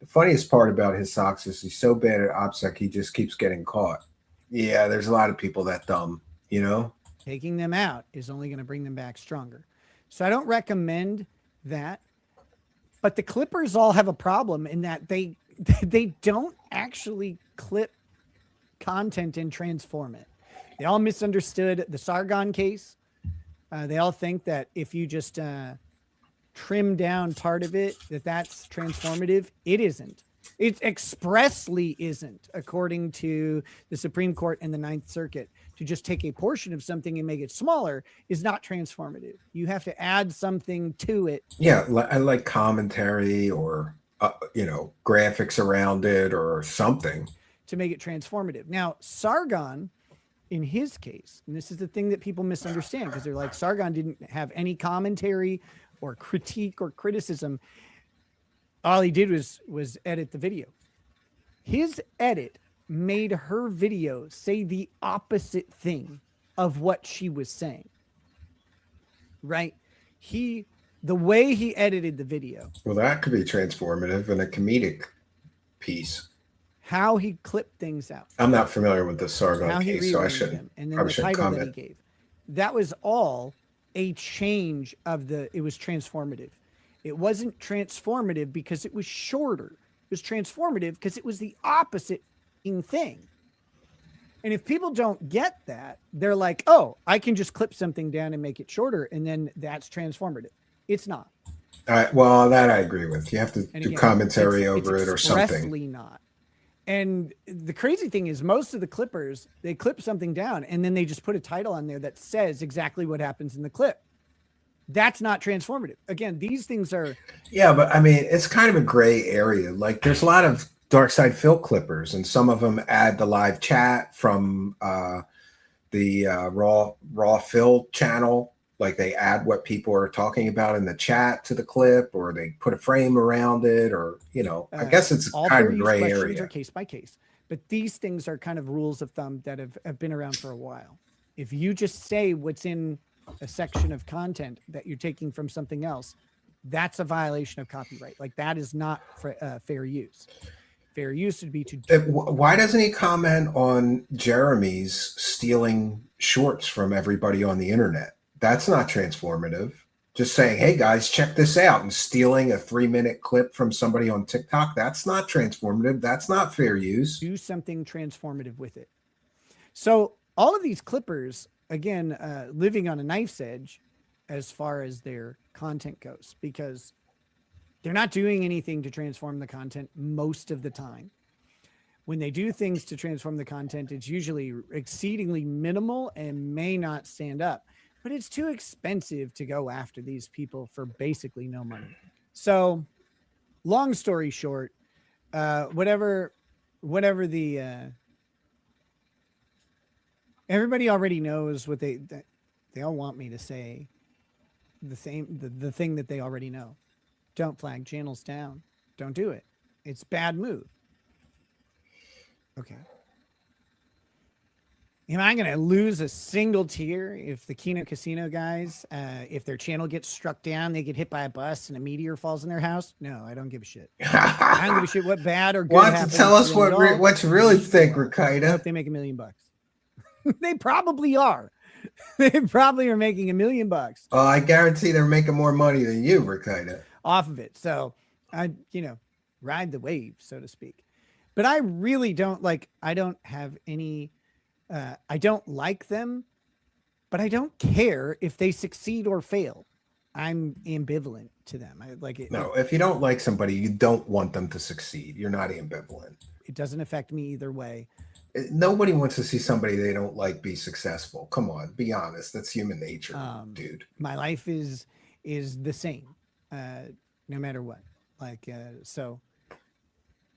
The funniest part about his socks is he's so bad at OPSEC, he just keeps getting caught. Yeah, there's a lot of people that dumb, Taking them out is only going to bring them back stronger. So I don't recommend that. But the Clippers all have a problem in that they don't actually clip content and transform it. They all misunderstood the Sargon case. They all think that if you just trim down part of it, that's transformative. It isn't. It expressly isn't, according to the Supreme Court and the Ninth Circuit. To just take a portion of something and make it smaller is not transformative. You have to add something to it. Yeah, I like commentary or graphics around it or something to make it transformative. Now, Sargon, in his case, and this is the thing that people misunderstand, because they're like, Sargon didn't have any commentary or critique or criticism. All he did was edit the video. His edit made her video say the opposite thing of what she was saying. Right? The way he edited the video. Well, that could be transformative and a comedic piece. How he clipped things out. I'm not familiar with the Sargon case, so I shouldn't. And then the title that he gave. That was all a change of it was transformative. It wasn't transformative because it was shorter. It was transformative because it was the opposite thing. And if people don't get that, they're like, oh, I can just clip something down and make it shorter, and then that's transformative. It's not. Well, that I agree with. You have to do commentary over it or something. Expressly not. And the crazy thing is most of the clippers, they clip something down and then they just put a title on there that says exactly what happens in the clip. That's not transformative. Again, these things are. Yeah, but I mean, it's kind of a gray area. Like there's a lot of Dark Side Phil clippers, and some of them add the live chat from the Raw Phil channel. Like they add what people are talking about in the chat to the clip, or they put a frame around it, or, you know, I guess it's all kind fair of use gray questions area. are case by case, but these things are kind of rules of thumb that have been around for a while. If you just say what's in a section of content that you're taking from something else, that's a violation of copyright. Like that is not fair use. Fair use would be to Why doesn't he comment on Jeremy's stealing shorts from everybody on the internet? That's not transformative. Just saying, hey guys, check this out, and stealing a 3-minute clip from somebody on TikTok, that's not transformative. That's not fair use. Do something transformative with it. So all of these clippers, again, living on a knife's edge as far as their content goes, because they're not doing anything to transform the content most of the time. When they do things to transform the content, it's usually exceedingly minimal and may not stand up. But it's too expensive to go after these people for basically no money. So, long story short, whatever the everybody already knows what they all want me to say. The thing that they already know. Don't flag channels down. Don't do it. It's bad move. Okay. Am I going to lose a single tier if the Kino Casino guys, if their channel gets struck down, they get hit by a bus and a meteor falls in their house? No, I don't give a shit. I don't give a shit what bad or good Want happens to tell us what you really think, I Rakita? hope they make $1 million. They probably are. They probably are making $1 million I guarantee they're making more money than you, Rakita. off of it. So I, ride the wave, so to speak. But I really don't I don't have any, I don't like them, but I don't care if they succeed or fail. I'm ambivalent to them. I like it. No, if you don't like somebody, you don't want them to succeed. You're not ambivalent. It doesn't affect me either way. Nobody wants to see somebody they don't like be successful. Come on, be honest. That's human nature, dude. My life is the same, no matter what. So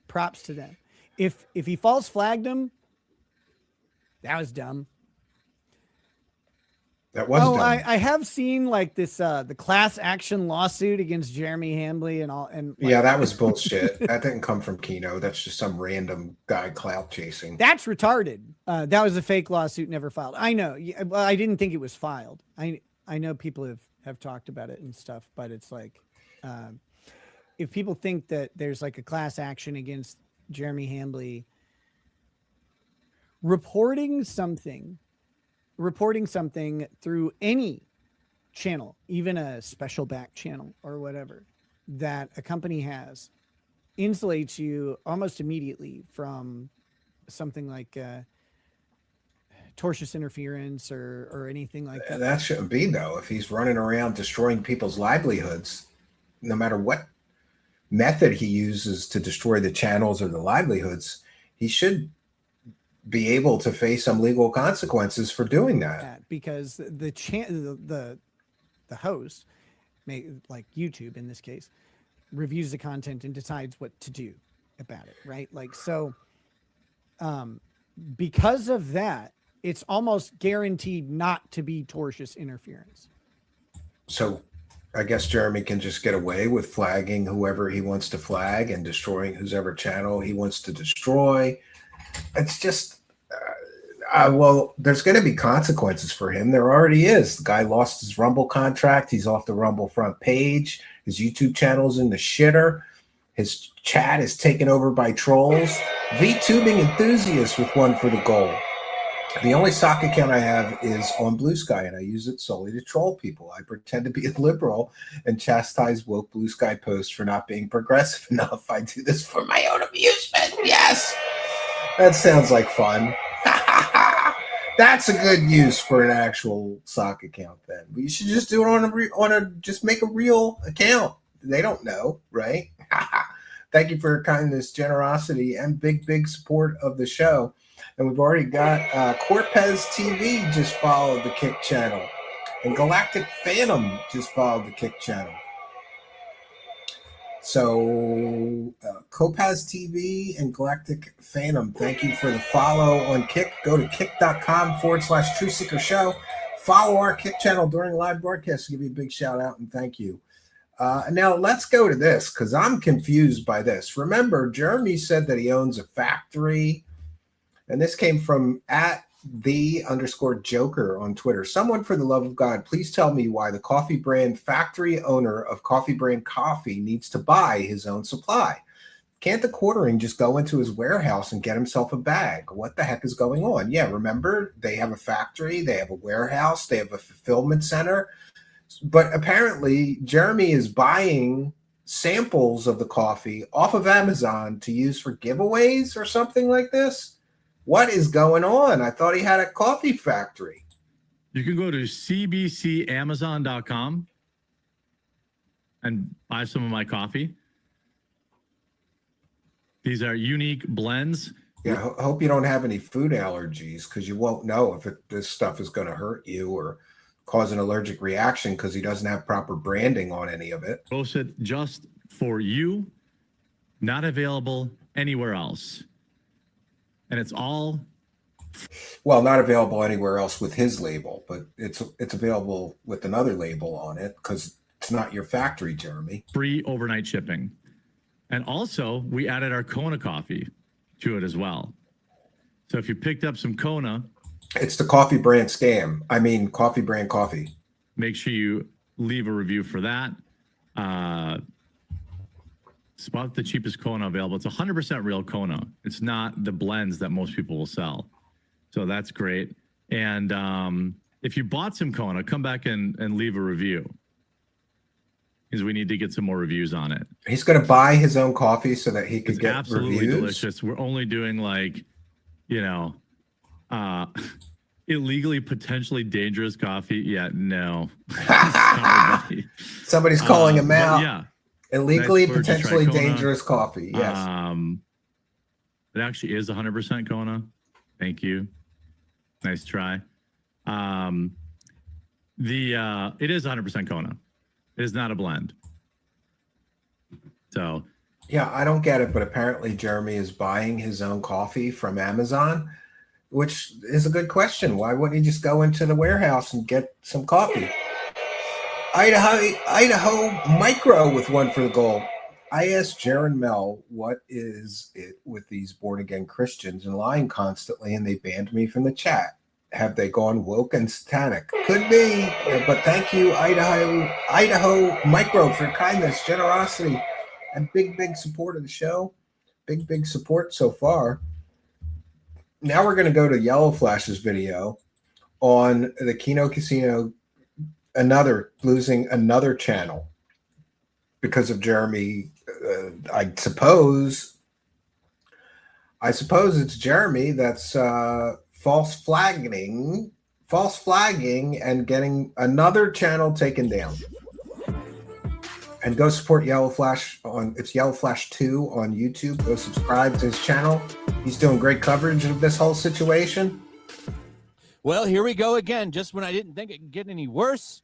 props to them. If he false flagged him, that was dumb. That was dumb. I have seen this the class action lawsuit against Jeremy Hambley and all, and yeah, that was bullshit. That didn't come from Kino. That's just some random guy clout chasing. That's retarded. That was a fake lawsuit, never filed. I know. Well, I didn't think it was filed. I know people have talked about it and stuff, but it's if people think that there's a class action against Jeremy Hambley, reporting something through any channel, even a special back channel or whatever that a company has, insulates you almost immediately from something like tortious interference or anything like that. That shouldn't be, though. If he's running around destroying people's livelihoods, no matter what method he uses to destroy the channels or the livelihoods, he should be able to face some legal consequences for doing that. Because the host, like YouTube in this case, reviews the content and decides what to do about it, right? Because of that, it's almost guaranteed not to be tortious interference. So I guess Jeremy can just get away with flagging whoever he wants to flag and destroying whoever channel he wants to destroy. It's just, well, there's going to be consequences for him. There already is. The guy lost his Rumble contract. He's off the Rumble front page. His YouTube channel's in the shitter. His chat is taken over by trolls. VTubing enthusiasts with one for the goal. The only sock account I have is on Blue Sky, and I use it solely to troll people. I pretend to be a liberal and chastise woke Blue Sky posts for not being progressive enough. I do this for my own amusement. Yes, that sounds like fun. That's a good use for an actual sock account. Then you should just do it just make a real account. They don't know, right? Thank you for your kindness, generosity, and big support of the show. And we've already got Corpez TV just followed the Kick channel. And Galactic Phantom just followed the Kick channel. So Corpez TV and Galactic Phantom, thank you for the follow on Kick. Go to kick.com/Truth Seeker Show. follow our Kick channel during live broadcasts. Give you a big shout out and thank you. Now let's go to this because I'm confused by this. Remember, Jeremy said that he owns a factory, and this came from @the_Joker on Twitter. Someone, for the love of God, please tell me why the coffee brand factory owner of Coffee Brand Coffee needs to buy his own supply. Can't the quartering just go into his warehouse and get himself a bag? What the heck is going on? Yeah, remember, they have a factory, they have a warehouse, they have a fulfillment center. But apparently, Jeremy is buying samples of the coffee off of Amazon to use for giveaways or something like this. What is going on? I thought he had a coffee factory. You can go to cbcamazon.com and buy some of my coffee. These are unique blends. Yeah, I hope you don't have any food allergies because you won't know if this stuff is going to hurt you or cause an allergic reaction because he doesn't have proper branding on any of it. Roasted just for you, not available anywhere else. And it's all... Well, not available anywhere else with his label, but it's available with another label on it because it's not your factory, Jeremy. Free overnight shipping. And also, we added our Kona coffee to it as well. So if you picked up some Kona... It's the coffee brand scam. I mean, coffee brand coffee. Make sure you leave a review for that. It's about the cheapest Kona available. It's 100% real Kona. It's not the blends that most people will sell. So that's great. And if you bought some Kona, come back and leave a review. Because we need to get some more reviews on it. He's going to buy his own coffee so that he could get absolutely reviews. Delicious. We're only doing illegally potentially dangerous coffee. Yeah, no. Somebody's calling him out. Yeah. Illegally potentially dangerous coffee. Yes. It actually is 100% Kona. Thank you. Nice try. It is 100% Kona. It is not a blend. So, yeah, I don't get it, but apparently Jeremy is buying his own coffee from Amazon, which is a good question. Why wouldn't he just go into the warehouse and get some coffee? Idaho Micro with one for the goal. I asked Jaron Mel, what is it with these born-again Christians and lying constantly, and they banned me from the chat. Have they gone woke and satanic? Could be, but thank you, Idaho Micro, for kindness, generosity, and big support of the show. Big support so far. Now we're going to go to Yellow Flash's video on the Kino Casino, losing another channel because of Jeremy. I suppose it's Jeremy that's false flagging and getting another channel taken down. And go support Yellow Flash it's Yellow Flash 2 on YouTube. Go subscribe to his channel. He's doing great coverage of this whole situation. Well, here we go again. Just when I didn't think it could get any worse,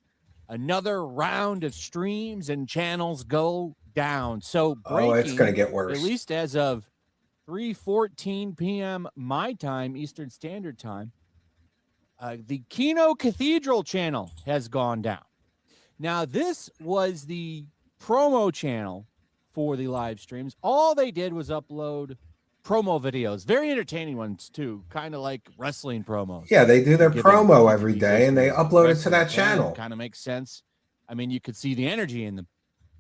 another round of streams and channels go down. So it's going to get worse. At least as of 3:14 p.m. my time, Eastern Standard Time, the Kino Cathedral channel has gone down. Now, this was the promo channel for the live streams. All they did was upload promo videos, very entertaining ones too, kind of like wrestling promos. Yeah, they do their promo every day and they upload it to that channel. Kind of makes sense. I mean, you could see the energy in them.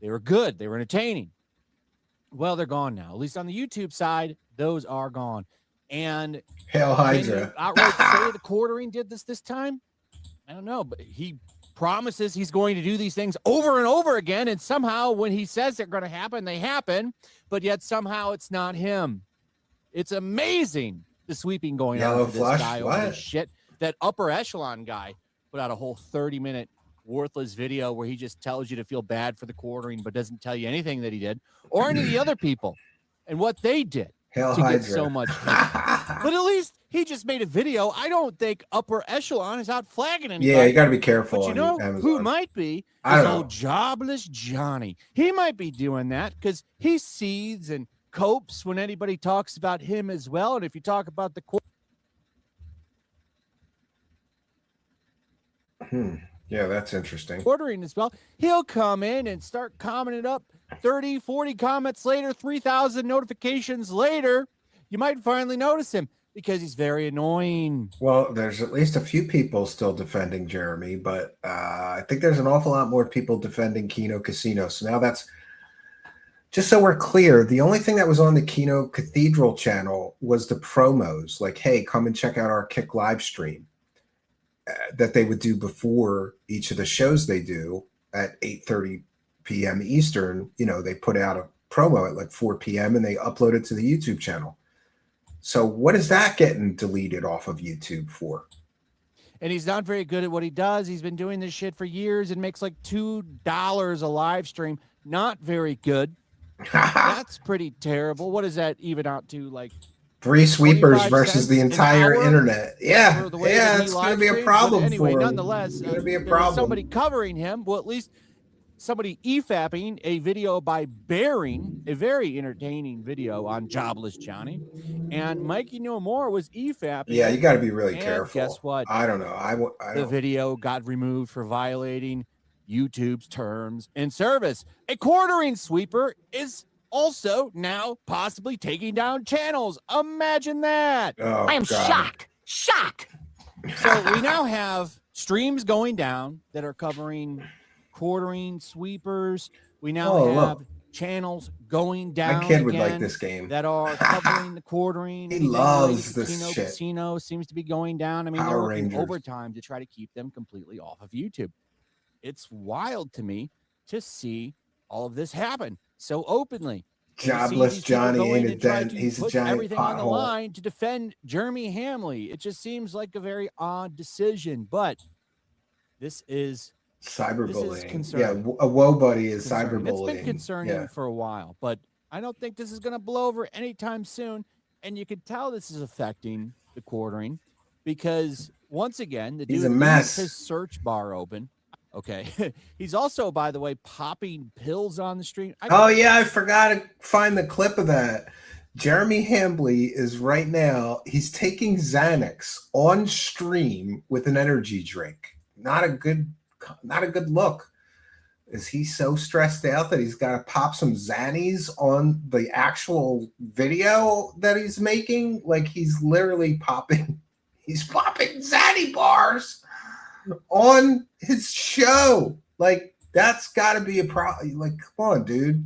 They were good. They were entertaining. Well, they're gone now. At least on the YouTube side, those are gone. And Hail Hydra. Outright say the quartering did this time? I don't know, but he promises he's going to do these things over and over again, and somehow when he says they're going to happen, they happen, but yet somehow it's not him. It's amazing the sweeping going on for this guy over this shit. That upper echelon guy put out a whole 30-minute worthless video where he just tells you to feel bad for the quartering but doesn't tell you anything that he did or any of the other people and what they did to get so much hate. But at least he just made a video. I don't think upper echelon is out flagging anybody. Yeah, you got to be careful. But you know who might be? Is old jobless Johnny. He might be doing that because he seethes and copes when anybody talks about him as well. And if you talk about the Yeah, that's interesting. Ordering as well. He'll come in and start commenting up 30, 40 comments later, 3,000 notifications later. You might finally notice him because he's very annoying. Well, there's at least a few people still defending Jeremy, but I think there's an awful lot more people defending Kino Casino. So now that's just so we're clear. The only thing that was on the Kino Cathedral channel was the promos, like, hey, come and check out our Kick live stream that they would do before each of the shows they do at 8:30 p.m. Eastern. You know, they put out a promo at like 4 p.m. and they upload it to the YouTube channel. So what is that getting deleted off of YouTube for? And he's not very good at what he does. He's been doing this shit for years and makes like $2 a live stream. Not very good. That's pretty terrible. What does that even out to? Like 3 sweepers versus the entire internet. Yeah, yeah, it's going to be a problem anyway, for him. Nonetheless, it's going to be a problem. Somebody covering him. Well, at least somebody EFAPing a video by Bearing, a very entertaining video on Jobless Johnny. And Mikey No More was EFAPing. Yeah, you got to be really careful. Guess what? I don't know. The video got removed for violating YouTube's terms and service. A quartering sweeper is also now possibly taking down channels. Imagine that. I am shocked. So we now have streams going down that are covering quartering sweepers. We now have channels going down. My kid would like this game. That are covering the quartering. He loves this Kino shit. Casino seems to be going down. I mean, Power they're working Rangers. overtime to try to keep them completely off of YouTube. It's wild to me to see all of this happen so openly. Jobless Johnny ain't a dent. He's a giant everything on the pothole. line to defend Jeremy Hamley. It just seems like a very odd decision, but this is Cyberbullying. concerning. Yeah, a woe buddy is concerning. cyberbullying. It's been concerning Yeah. for a while, but I don't think this is going to blow over anytime soon. And you can tell this is affecting the quartering because once again, the He's dude a mess. leaves his search bar open. Okay. He's also, by the way, popping pills on the stream. Oh yeah, I forgot to find the clip of that. Jeremy Hambley is right now, he's taking Xanax on stream with an energy drink. Not a good look. Is he so stressed out that he's got to pop some Xannies on the actual video that he's making? Like he's literally popping Xanny bars on his show. Like that's got to be a problem. Like, come on, dude.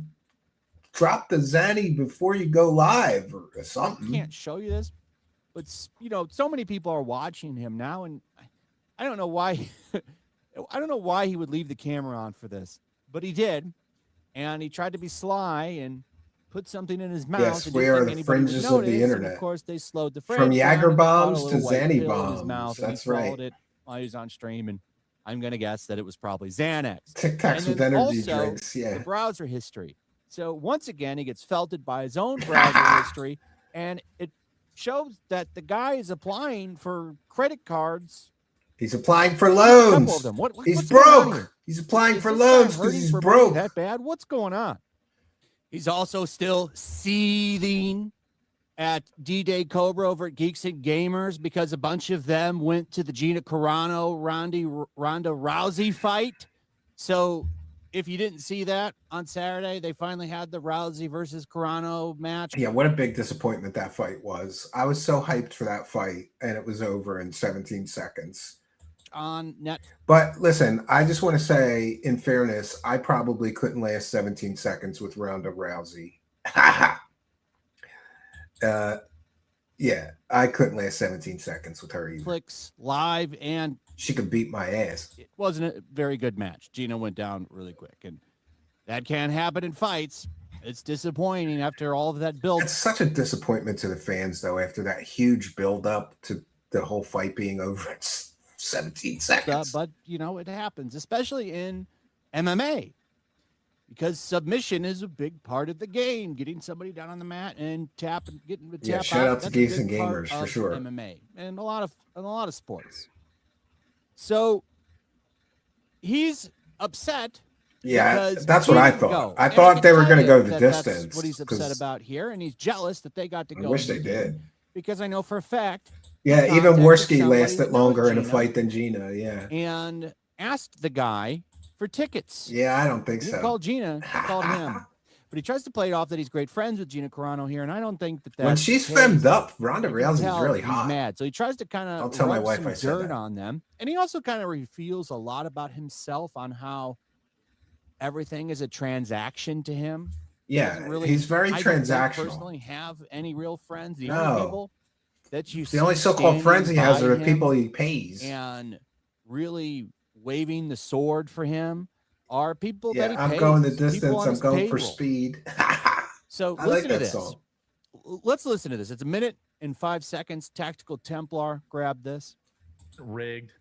Drop the Xanny before you go live or something. I can't show you this, but so many people are watching him now, and I don't know why. I don't know why he would leave the camera on for this, but he did, and he tried to be sly and put something in his mouth. Yes, and we didn't are think the anybody would fringes of notice, the and internet. of course, they slowed the From frames down, Jager and he caught a bombs to little white Xanny pill in his bombs. mouth, and he That's right. swallowed it while he was on stream, and I'm gonna guess that it was probably Xanax. Tic Tacs And with then energy also, drinks. Yeah. the browser history. So once again, he gets felted by his own browser history, and it shows that the guy is applying for credit cards. He's applying for A loans. couple of them. He's what's going on broke. here? He's applying Is for this guy loans because hurting he's for money broke. that bad? What's going on? He's also still seething at D-Day Cobra over at Geeks and Gamers because a bunch of them went to the Gina Carano Ronda Rousey fight. So if you didn't see that on Saturday, they finally had the Rousey versus Carano match. Yeah, what a big disappointment that fight was. I was so hyped for that fight, and it was over in 17 seconds. On net. But listen, I just want to say, in fairness, I probably couldn't last 17 seconds with Ronda Rousey. Yeah, I couldn't last 17 seconds with her either. Clicks live, and she could beat my ass. It wasn't a very good match. Gina went down really quick, and that can't happen in fights. It's disappointing after all of that build. It's such a disappointment to the fans, though, after that huge build up to the whole fight being over in 17 seconds. But it happens, especially in MMA, because submission is a big part of the game. Getting somebody down on the mat and getting the tap shout out to that's a Geeks big and part Gamers for of sure. MMA and a lot of sports. So he's upset. Yeah, because that's he what I didn't thought. go. I And thought can they were tell going to you go the that distance. That's what he's upset 'cause about here, and he's jealous that they got to I go. wish they did. because I know for a fact. Yeah, he even contacted Worski somebody lasted who knows longer in a Gina fight than Gina. Yeah. and asked the guy for tickets. Yeah, I don't think He didn't so. call Gina, he called him. But he tries to play it off that he's great friends with Gina Carano here, and I don't think that that's When she's the case. femmed up, Ronda You can Rousey's tell really he's hot. mad. So he tries to kind Don't of tell my rub wife some I said dirt that. on them. And he also kind of reveals a lot about himself on how everything is a transaction to him. Yeah, he's very I don't transactional. personally have any real friends. The No. only people that you The only see so-called friends he standing has are by the people him he pays. and really waving the sword for him are people that he Yeah, I'm pays. going the people distance. on I'm his going for payroll. speed. So I like listen to that this. song. Let's listen to this. It's a minute and 5 seconds. Tactical Templar, grab this. Rigged.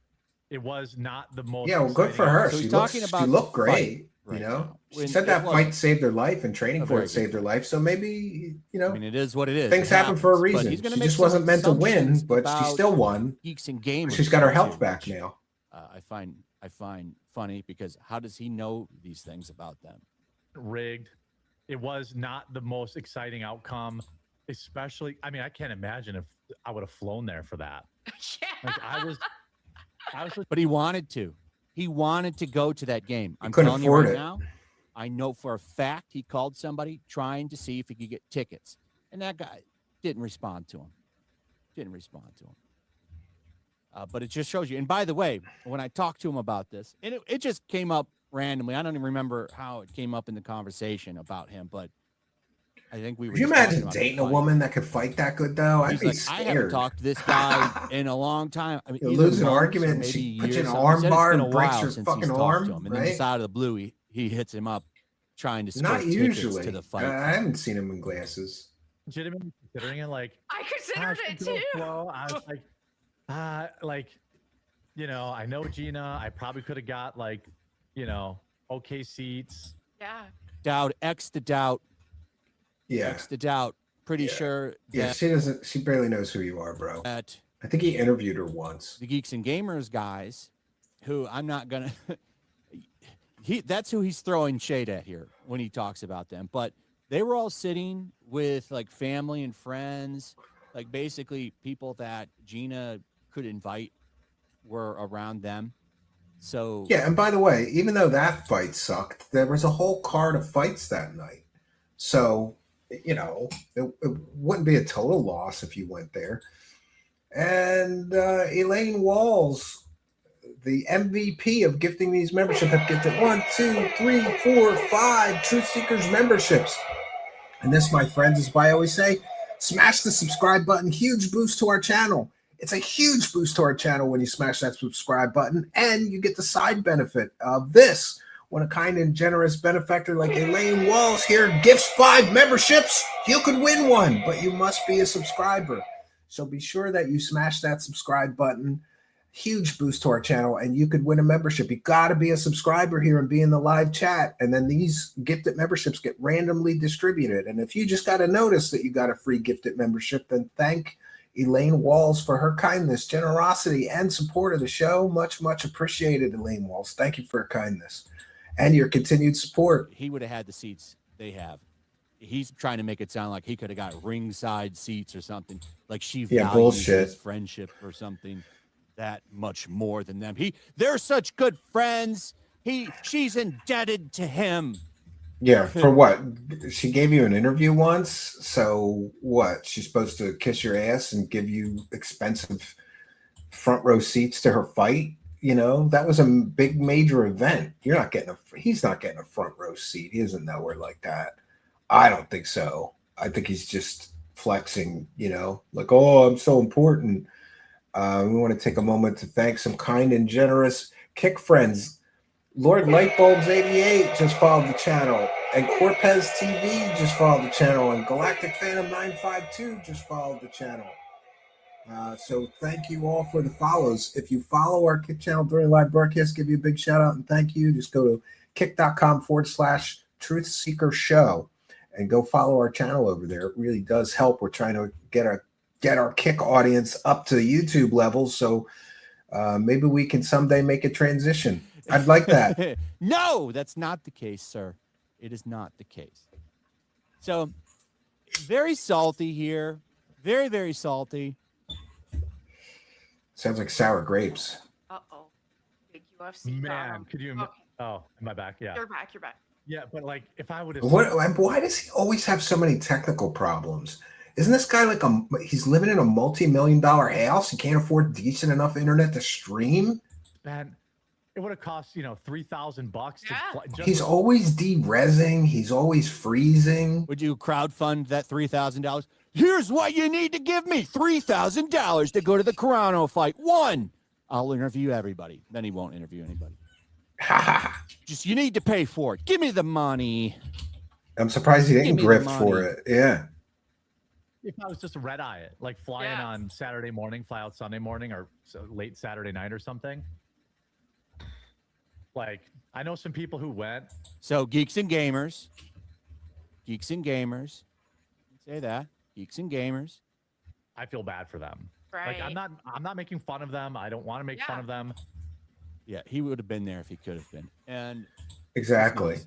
It was not the most. Yeah, well, good for her. So She he's looks, talking she about looked the fight great. right You know, now. she When said it that wasn't fight saved her life and training a for very it good saved her life. So maybe, you know, I mean, it is what it is. things It happen for a happens. But reason. he's gonna She make just some wasn't meant to win, assumptions but she about still won. Geeks and gamers. She's got her too, health back which, now. I find funny because how does he know these things about them? Rigged. It was not the most exciting outcome, especially. I mean, I can't imagine if I would have flown there for that. Like I was. But he wanted to. He wanted to go to that game. I'm couldn't telling you afford right it. now. I know for a fact he called somebody trying to see if he could get tickets, and that guy didn't respond to him. But it just shows you. And by the way, when I talked to him about this, and it just came up randomly. I don't even remember how it came up in the conversation about him, but I think we were. Could you just talking imagine about the dating a fight. woman that could fight that good, though? I'd He's be like, scared. I haven't talked to this guy in a long time. I mean, You'll either lose an months argument or and maybe she puts you in years, an something. He arm said it's bar been a and breaks while your since fucking he's talked arm, to him. And then right? just out of the blue, he hits him up trying to Not score tickets usually. to the fight. I haven't seen him in glasses. Legitimately considering it, like I considered I it should go too. slow. I was like, you know, I know Gina. I probably could have got like, you know, okay seats. Yeah. Doubt, X to doubt. Yeah. X to doubt. Pretty sure Yeah, that she doesn't. She barely knows who you are, bro. I think he interviewed her once. the Geeks and Gamers guys, who I'm not gonna. That's who he's throwing shade at here when he talks about them. But they were all sitting with like family and friends, like basically people that Gina could invite were around them. So Yeah, and by the way, even though that fight sucked, there was a whole card of fights that night. So, you know, it wouldn't be a total loss if you went there. And Elaine Walls, the MVP of gifting these memberships, have gifted 1, 2, 3, 4, 5 Truth Seekers memberships. And this, my friends, is why I always say, smash the subscribe button. Huge boost to our channel. It's a huge boost to our channel when you smash that subscribe button, and you get the side benefit of this. When a kind and generous benefactor like Elaine Walls here gifts 5 memberships, you could win one, but you must be a subscriber. So be sure that you smash that subscribe button. Huge boost to our channel, and you could win a membership. You got to be a subscriber here and be in the live chat, and then these gifted memberships get randomly distributed. And if you just got to notice that you got a free gifted membership, then thank Elaine Walls for her kindness, generosity, and support of the show. Much, much appreciated, Elaine Walls. Thank you for your kindness and your continued support. he would have had the seats they have. He's trying to make it sound like he could have got ringside seats or something. Like she values bullshit. his friendship or something that much more than them. They're such good friends. She's indebted to him. Yeah, for what? She gave you an interview once, so what? She's supposed to kiss your ass and give you expensive front row seats to her fight? You know, that was a big major event. He's not getting a front row seat. He isn't nowhere like that. I don't think so. I think he's just flexing, you know, like, oh, I'm so important. We want to take a moment to thank some kind and generous Kick friends. Lord Lightbulbs 88 just followed the channel, and Corpez TV just followed the channel, and Galactic Phantom 952 just followed the channel. So thank you all for the follows. If you follow our Kick channel during live broadcast, give you a big shout out and thank you. Just go to kick.com/Truth Seeker Show and go follow our channel over there. It really does help. We're trying to get our Kick audience up to YouTube levels, so maybe we can someday make a transition. I'd like that. No, that's not the case, sir. It is not the case. So very salty here. Very, very salty. Sounds like sour grapes. Uh-oh. Big UFC. Man, could you? Oh, am I back? Yeah. You're back. You're back. Yeah, but like, if I would have. Why does he always have so many technical problems? Isn't this guy like he's living in a multi-million-dollar house? He can't afford decent enough internet to stream? Man, it would have cost, $3,000 He's always de-resing. He's always freezing. Would you crowdfund that $3,000? Here's what you need to give me: $3,000 to go to the Carano fight. 1, I'll interview everybody. Then he won't interview anybody. Just, you need to pay for it. Give me the money. I'm surprised he didn't grift for it. Yeah. If I was just a red eye it, like fly in on Saturday morning, fly out Sunday morning, or late Saturday night or something. Like, I know some people who went. So Geeks and Gamers. Say that. Geeks and Gamers. I feel bad for them. Right. Like, I'm not making fun of them. I don't want to make fun of them. Yeah, he would have been there if he could have been. And exactly.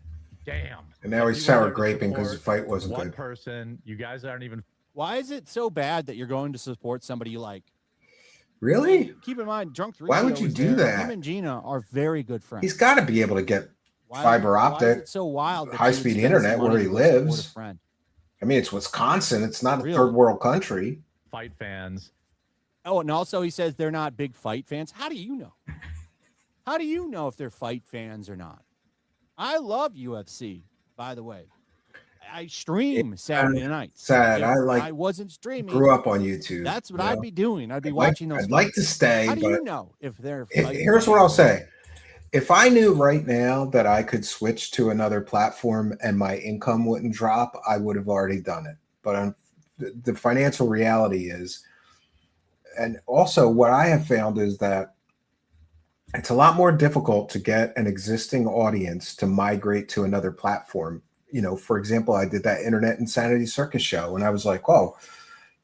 Damn. And now he's sour graping because the fight wasn't one good. person. You guys aren't even. Why is it so bad that you're going to support somebody you like? Really? Keep in mind, Drunk 3. Why would you do that? Him and Gina are very good friends. He's got to be able to get fiber Why optic, is it so wild that high-speed you would spend internet some where money he to support a lives. friend? I mean, it's Wisconsin. It's not a Really? third world country. Fight fans. Oh, and also he says they're not big fight fans. How do you know? How do you know if they're fight fans or not? I love UFC, by the way. I stream Saturday nights. Sad. If I wasn't streaming. Grew up on YouTube. That's what I'd be doing. I'd be I'd watching like, those. I'd like fights. to stay. How do but you know if they're? Here's what I'll say. If I knew right now that I could switch to another platform and my income wouldn't drop, I would have already done it. But the financial reality is, and also what I have found is that it's a lot more difficult to get an existing audience to migrate to another platform. For example, I did that Internet Insanity Circus show, and I was like, oh,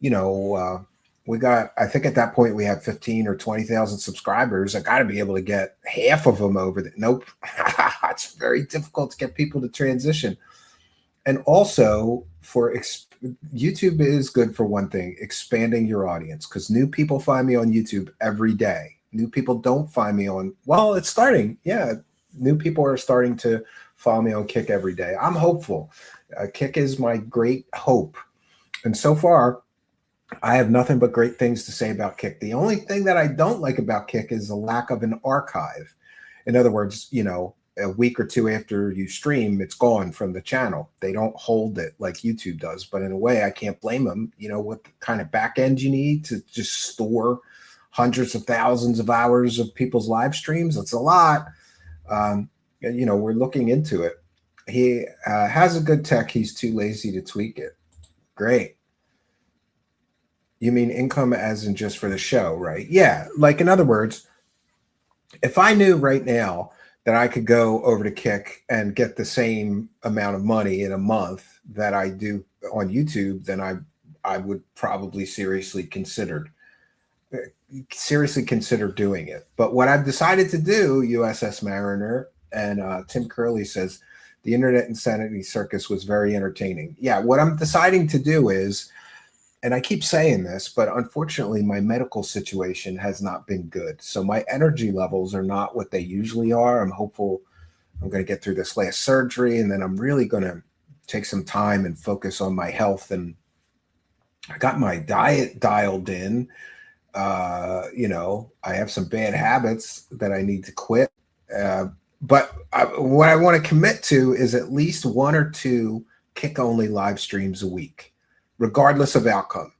we got, I think at that point we had 15 or 20,000 subscribers. I got to be able to get half of them over there. Nope. It's very difficult to get people to transition. And also YouTube is good for one thing, expanding your audience, because new people find me on YouTube every day. New people don't find me it's starting. Yeah. New people are starting to follow me on Kick every day. I'm hopeful. Kick is my great hope. And so far, I have nothing but great things to say about Kick. The only thing that I don't like about Kick is the lack of an archive. In other words, a week or two after you stream, it's gone from the channel. They don't hold it like YouTube does. But in a way, I can't blame them. What kind of back end you need to just store hundreds of thousands of hours of people's live streams? It's a lot. We're looking into it. He has a good tech. He's too lazy to tweak it. Great. You mean income as in just for the show, right? Yeah. Like, in other words, if I knew right now that I could go over to Kick and get the same amount of money in a month that I do on YouTube, then I would probably seriously consider doing it. But what I've decided to do, USS Mariner and Tim Curley says, the Internet Insanity Circus was very entertaining. Yeah, what I'm deciding to do is, and I keep saying this, but unfortunately my medical situation has not been good. So my energy levels are not what they usually are. I'm hopeful I'm going to get through this last surgery, and then I'm really going to take some time and focus on my health. And I got my diet dialed in. I have some bad habits that I need to quit. But what I want to commit to is at least 1 or 2 Kick-only live streams a week, regardless of outcome.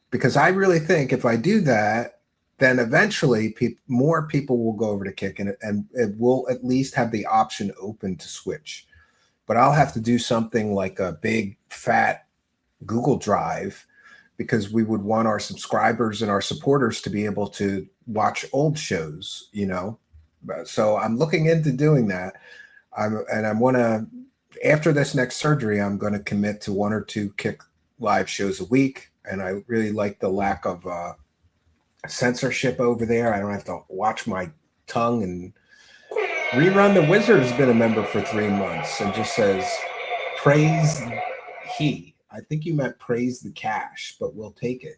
Because I really think if I do that, then eventually more people will go over to Kick, and it will at least have the option open to switch. But I'll have to do something like a big, fat Google Drive, because we would want our subscribers and our supporters to be able to watch old shows, So I'm looking into doing that. After this next surgery, I'm going to commit to 1 or 2 Kick live shows a week. And I really like the lack of censorship over there. I don't have to watch my tongue. And Rerun the Wizard has been a member for 3 months and just says, praise he. I think you meant praise the cash, but we'll take it.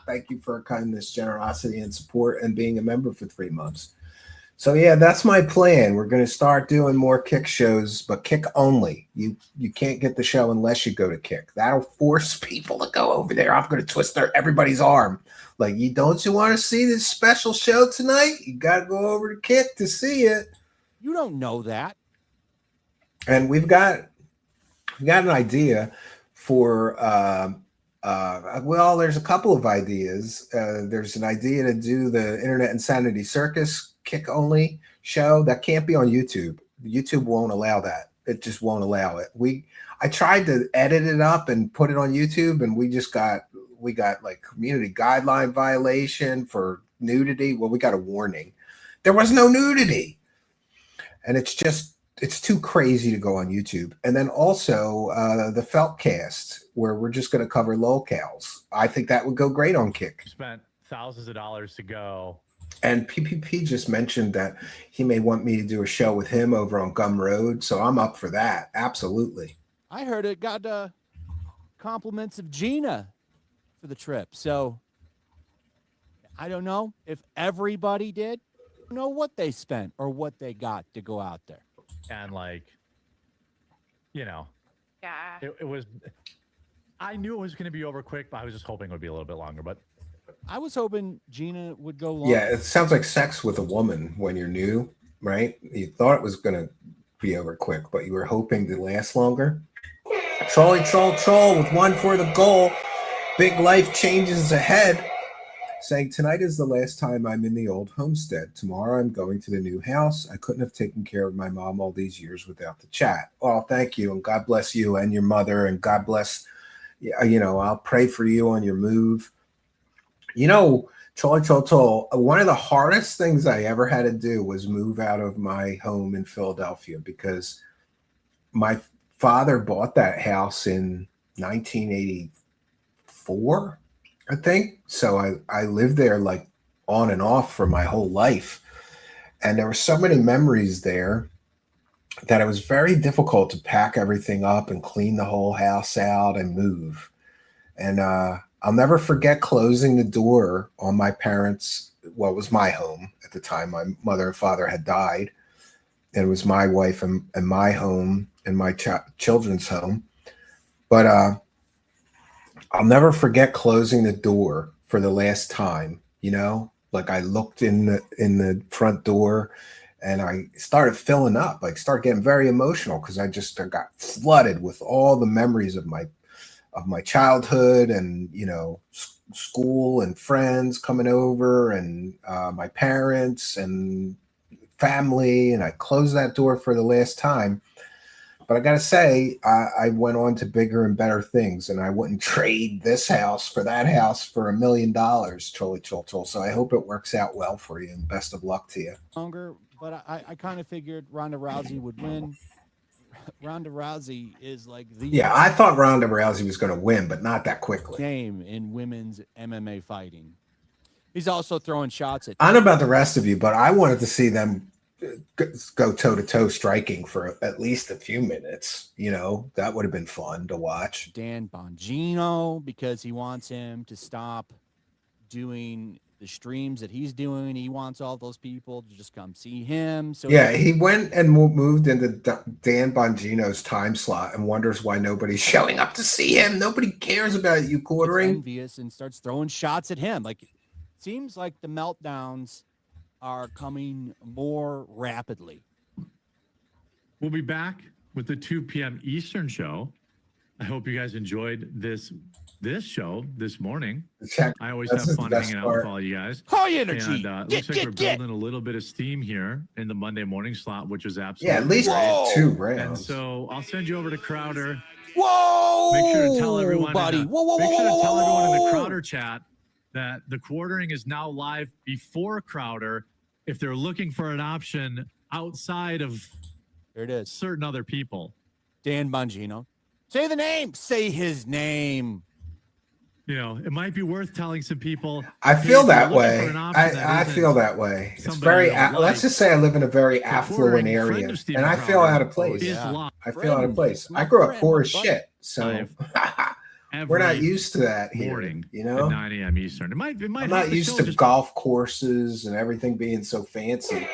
Thank you for kindness, generosity, and support, and being a member for 3 months. So yeah, that's my plan. We're going to start doing more Kick shows, but Kick only. You can't get the show unless you go to Kick. That'll force people to go over there. I'm going to twist everybody's arm. Like, don't you want to see this special show tonight? You got to go over to Kick to see it. You don't know that. And we've got an idea for well, there's a couple of ideas. There's an idea to do the Internet Insanity Circus Kick only show that can't be on YouTube. YouTube won't allow that. It just won't allow it. I tried to edit it up and put it on YouTube, and we got like community guideline violation for nudity. Well, we got a warning. There was no nudity, and it's too crazy to go on YouTube. And then also the Feltcast, where we're just going to cover locales. I think that would go great on Kick. Spent thousands of dollars to go. And PPP just mentioned that he may want me to do a show with him over on Gum Road. So I'm up for that. Absolutely. I heard it got compliments of Gina for the trip. So I don't know if everybody did. I don't know what they spent or what they got to go out there. And like, Yeah. it was, I knew it was going to be over quick, but I was just hoping it would be a little bit longer. But I was hoping Gina would go longer. Yeah, it sounds like sex with a woman when you're new, right? You thought it was going to be over quick, but you were hoping to last longer. Troll with one for the goal. Big life changes ahead. Saying, tonight is the last time I'm in the old homestead. Tomorrow I'm going to the new house. I couldn't have taken care of my mom all these years without the chat. Well, thank you, and God bless you and your mother, and God bless, I'll pray for you on your move. Troll, one of the hardest things I ever had to do was move out of my home in Philadelphia, because my father bought that house in 1984, I think. So I lived there like on and off for my whole life. And there were so many memories there that it was very difficult to pack everything up and clean the whole house out and move. And I'll never forget closing the door on my parents', well, it was my home at the time. My mother and father had died. And it was my wife and my home and my children's home. But I'll never forget closing the door for the last time, like I looked in the front door and I started filling up, like started getting very emotional, because I got flooded with all the memories of my childhood and, school and friends coming over and my parents and family. And I closed that door for the last time. But I got to say, I went on to bigger and better things, and I wouldn't trade this house for that house for $1 million, Troll. So I hope it works out well for you, and best of luck to you. Longer, but I kind of figured Ronda Rousey would win. Ronda Rousey is like the I thought Ronda Rousey was going to win, but not that quickly. Name in women's MMA fighting. He's also throwing shots at. I don't know about the rest of you, but I wanted to see them go toe-to-toe striking for at least a few minutes. That would have been fun to watch. Dan Bongino, because he wants him to stop doing the streams that he's doing. He wants all those people to just come see him. So yeah, he went and moved into Dan Bongino's time slot and wonders why nobody's showing up to see him. Nobody cares about you quartering. Envious and starts throwing shots at him. Like, it seems like the meltdowns are coming more rapidly. We'll be back with the 2 p.m. Eastern show. I hope you guys enjoyed this show this morning. I always have fun hanging out with all you guys. High energy. And looks like we're building a little bit of steam here in the Monday morning slot, which is absolutely at least great. 2 rounds. And so I'll send you over to Crowder. Whoa! Make sure to tell everyone. Buddy. Make sure to tell everyone in the Crowder chat that the quartering is now live before Crowder. If they're looking for an option outside of there it is, certain other people. Dan Bongino. Say the name. Say his name. It might be worth telling some people. I feel that way. I feel that way. It's very, let's just say I live in a very affluent area, and I feel out of place. I feel out of place. I grew up poor as shit. So We're not used to that here, morning, you know? at 9 a.m. Eastern. It might. I'm help not the used show to just- golf courses and everything being so fancy.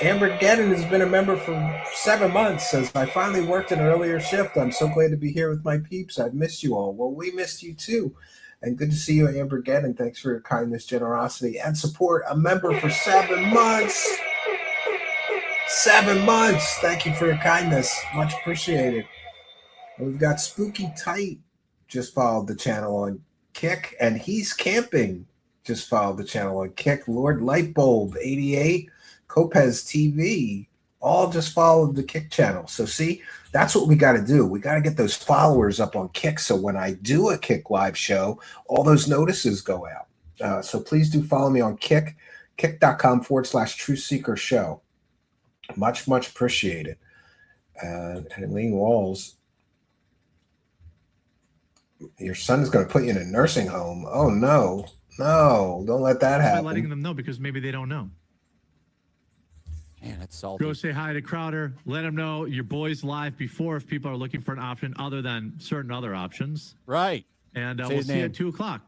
Amber Gedden has been a member for 7 months. Says, I finally worked an earlier shift. I'm so glad to be here with my peeps. I've missed you all. Well, we missed you too. And good to see you, Amber Gedden. Thanks for your kindness, generosity, and support. A member for 7 months. 7 months. Thank you for your kindness. Much appreciated. We've got Spooky Tight just followed the channel on Kick, and He's Camping just followed the channel on Kick. Lord Lightbulb 88, Copez TV, all just followed the Kick channel. So see, that's what we got to do. We got to get those followers up on Kick, so when I do a Kick live show, all those notices go out. So please do follow me on Kick, kick.com/Truth Seeker Show. Much appreciated. And Lean Walls, your son is going to put you in a nursing home. Oh, no, don't let that By happen. letting them know, because maybe they don't know. Man, that's salty. Go say hi to Crowder. Let him know your boy's live before if people are looking for an option other than certain other options. Right. And Say we'll his see you name. at 2 o'clock.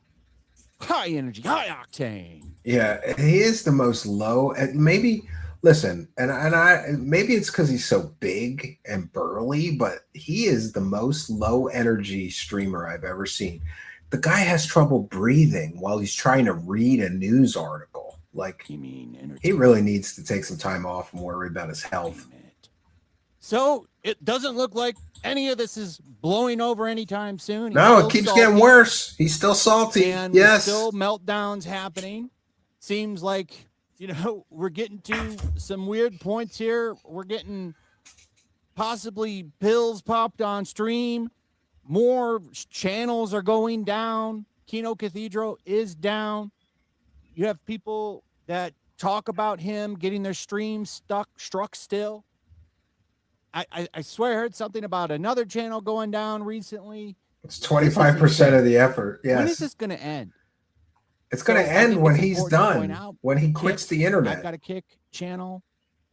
High energy, high octane. Yeah, he is the most low. And maybe, listen, and I maybe it's because he's so big and burly, but he is the most low energy streamer I've ever seen. The guy has trouble breathing while he's trying to read a news article. Like, he really needs to take some time off and worry about his health. So it doesn't look like any of this is blowing over anytime soon. He's No, still it keeps salty, getting worse. He's still salty. and Yes. still meltdowns happening. Seems like, we're getting to some weird points here. We're getting possibly pills popped on stream. More channels are going down. Kino Cathedral is down. You have people that talk about him getting their streams struck still. I swear I heard something about another channel going down recently. It's 25% of the effort. When is Yes. this going to end? It's going So to I end think when it's he's important to point done, out, when he quits the I've internet. got a Kick channel.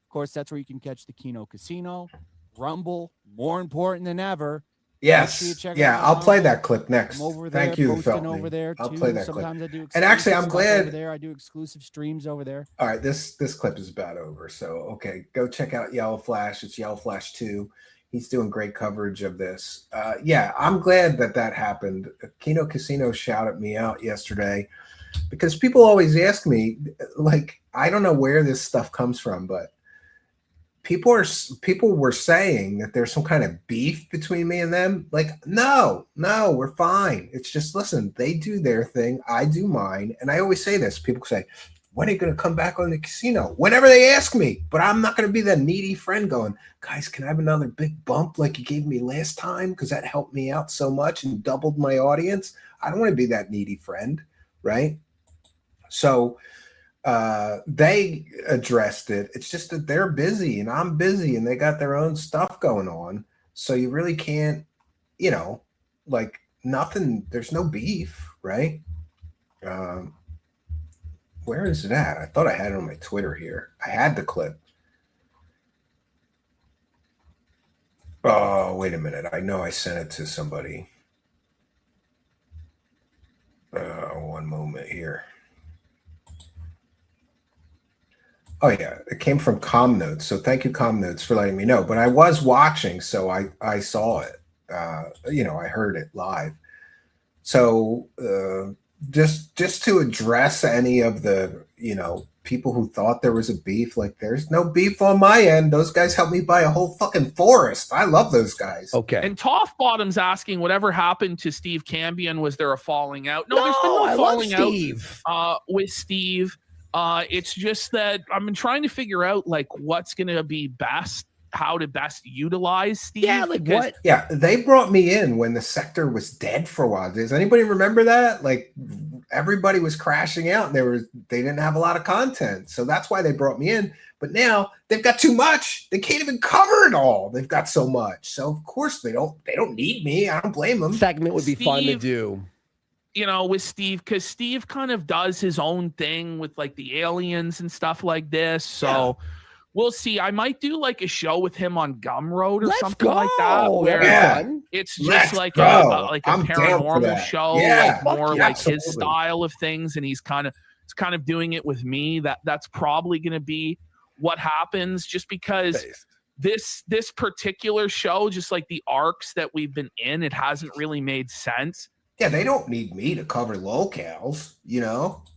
Of course, that's where you can catch the Kino Casino, Rumble, more important than ever. Make sure you Yes. check Yeah, it I'll out. play that clip next. I'm over there, Thank you, posting Feltman. over there I'll too. play that clip. Sometimes I do And actually, I'm exclusive stuff over glad. there. I do exclusive streams over there. All right, this clip is about over. So, okay, go check out Yellow Flash. It's Yellow Flash 2. He's doing great coverage of this. Yeah, I'm glad that happened. Kino Casino shouted me out yesterday because people always ask me, like, I don't know where this stuff comes from, but people were saying that there's some kind of beef between me and them. Like, no, we're fine. It's just, listen, they do their thing, I do mine. And I always say this. People say, when are you going to come back on the casino? Whenever they ask me. But I'm not going to be that needy friend going, guys, can I have another big bump like you gave me last time? Because that helped me out so much and doubled my audience. I don't want to be that needy friend, right? So they addressed it. It's just that they're busy and I'm busy and they got their own stuff going on. So you really can't, like, nothing, there's no beef, right? Where is it at? I thought I had it on my Twitter here. I had the clip. Oh, wait a minute. I know I sent it to somebody. One moment here. Oh, yeah. It came from ComNotes. So thank you, ComNotes, for letting me know. But I was watching, so I saw it. I heard it live. So just to address any of the, people who thought there was a beef, like, there's no beef on my end. Those guys helped me buy a whole fucking forest. I love those guys. Okay. And Toff Bottom's asking, whatever happened to Steve Cambion? Was there a falling out? No, there's been no I falling love Steve. out with Steve. It's just that I've been trying to figure out, like, what's going to be best, how to best utilize Steve. Yeah, like what? Yeah, they brought me in when the sector was dead for a while. Does anybody remember that? Like, everybody was crashing out and they didn't have a lot of content. So that's why they brought me in. But now they've got too much. They can't even cover it all. They've got so much. So of course they don't need me. I don't blame them. Segment would be fun to do. With Steve, because Steve kind of does his own thing with, like, the aliens and stuff like this. So we'll see. I might do like a show with him on Gumroad or Let's something like go. that. Where Yeah. it's Let's just like go. a I'm down for paranormal that. show, Yeah. like more like his Absolutely. style of things, and he's kind of doing it with me. That's probably going to be what happens, just because this particular show, just like the arcs that we've been in, it hasn't really made sense. Yeah, they don't need me to cover locales,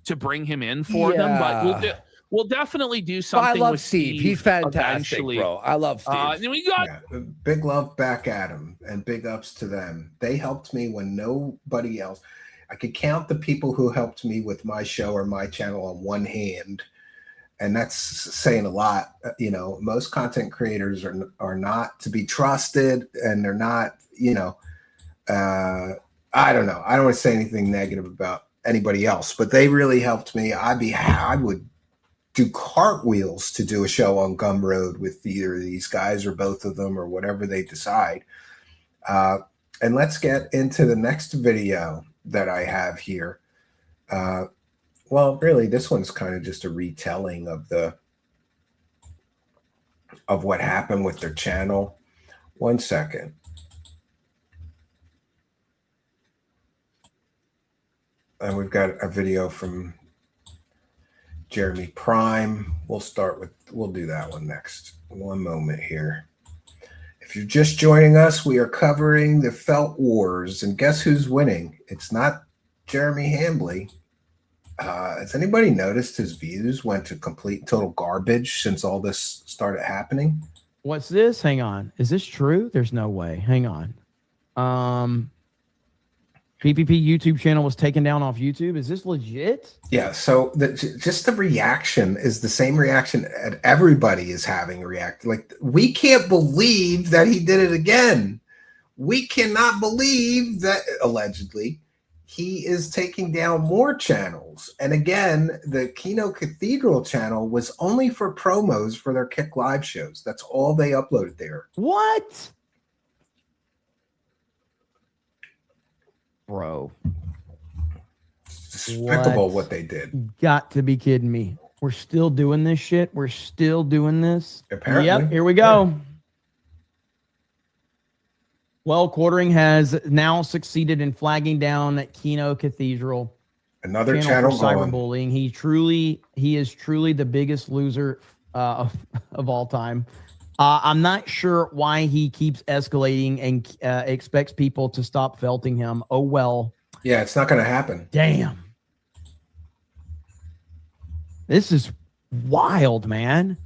to bring him in for them, but we'll definitely do something. I love with Steve. He's fantastic, eventually. bro. I love Steve. And we got big love back at him, and big ups to them. They helped me when nobody else. I could count the people who helped me with my show or my channel on one hand, and that's saying a lot. Most content creators are not to be trusted, and they're not. I don't know. I don't want to say anything negative about anybody else, but they really helped me. I would do cartwheels to do a show on Gumroad with either of these guys or both of them or whatever they decide. And let's get into the next video that I have here. Well, really, this one's kind of just a retelling of what happened with their channel. One second. And we've got a video from Jeremy Prime. We'll do that one next. One moment here. If you're just joining us, we are covering the Felt Wars. And guess who's winning? It's not Jeremy Hambley. Has anybody noticed his views went to complete total garbage since all this started happening? What's this? Hang on. Is this true? There's no way. Hang on. PPP YouTube channel was taken down off YouTube. Is this legit? Yeah. So just the reaction is the same reaction that everybody is having react. Like, we can't believe that he did it again. We cannot believe that allegedly he is taking down more channels. And again, the Kino Cathedral channel was only for promos for their Kick Live shows. That's all they uploaded there. What? Bro. It's despicable what they did. You got to be kidding me. We're still doing this shit. We're still doing this. Apparently. Yep, here we go. Well, Quartering has now succeeded in flagging down Kino Cathedral. Another channel for cyberbullying. He is truly the biggest loser of all time. I'm not sure why he keeps escalating and expects people to stop felting him. Oh, well. Yeah, it's not going to happen. Damn. This is wild, man.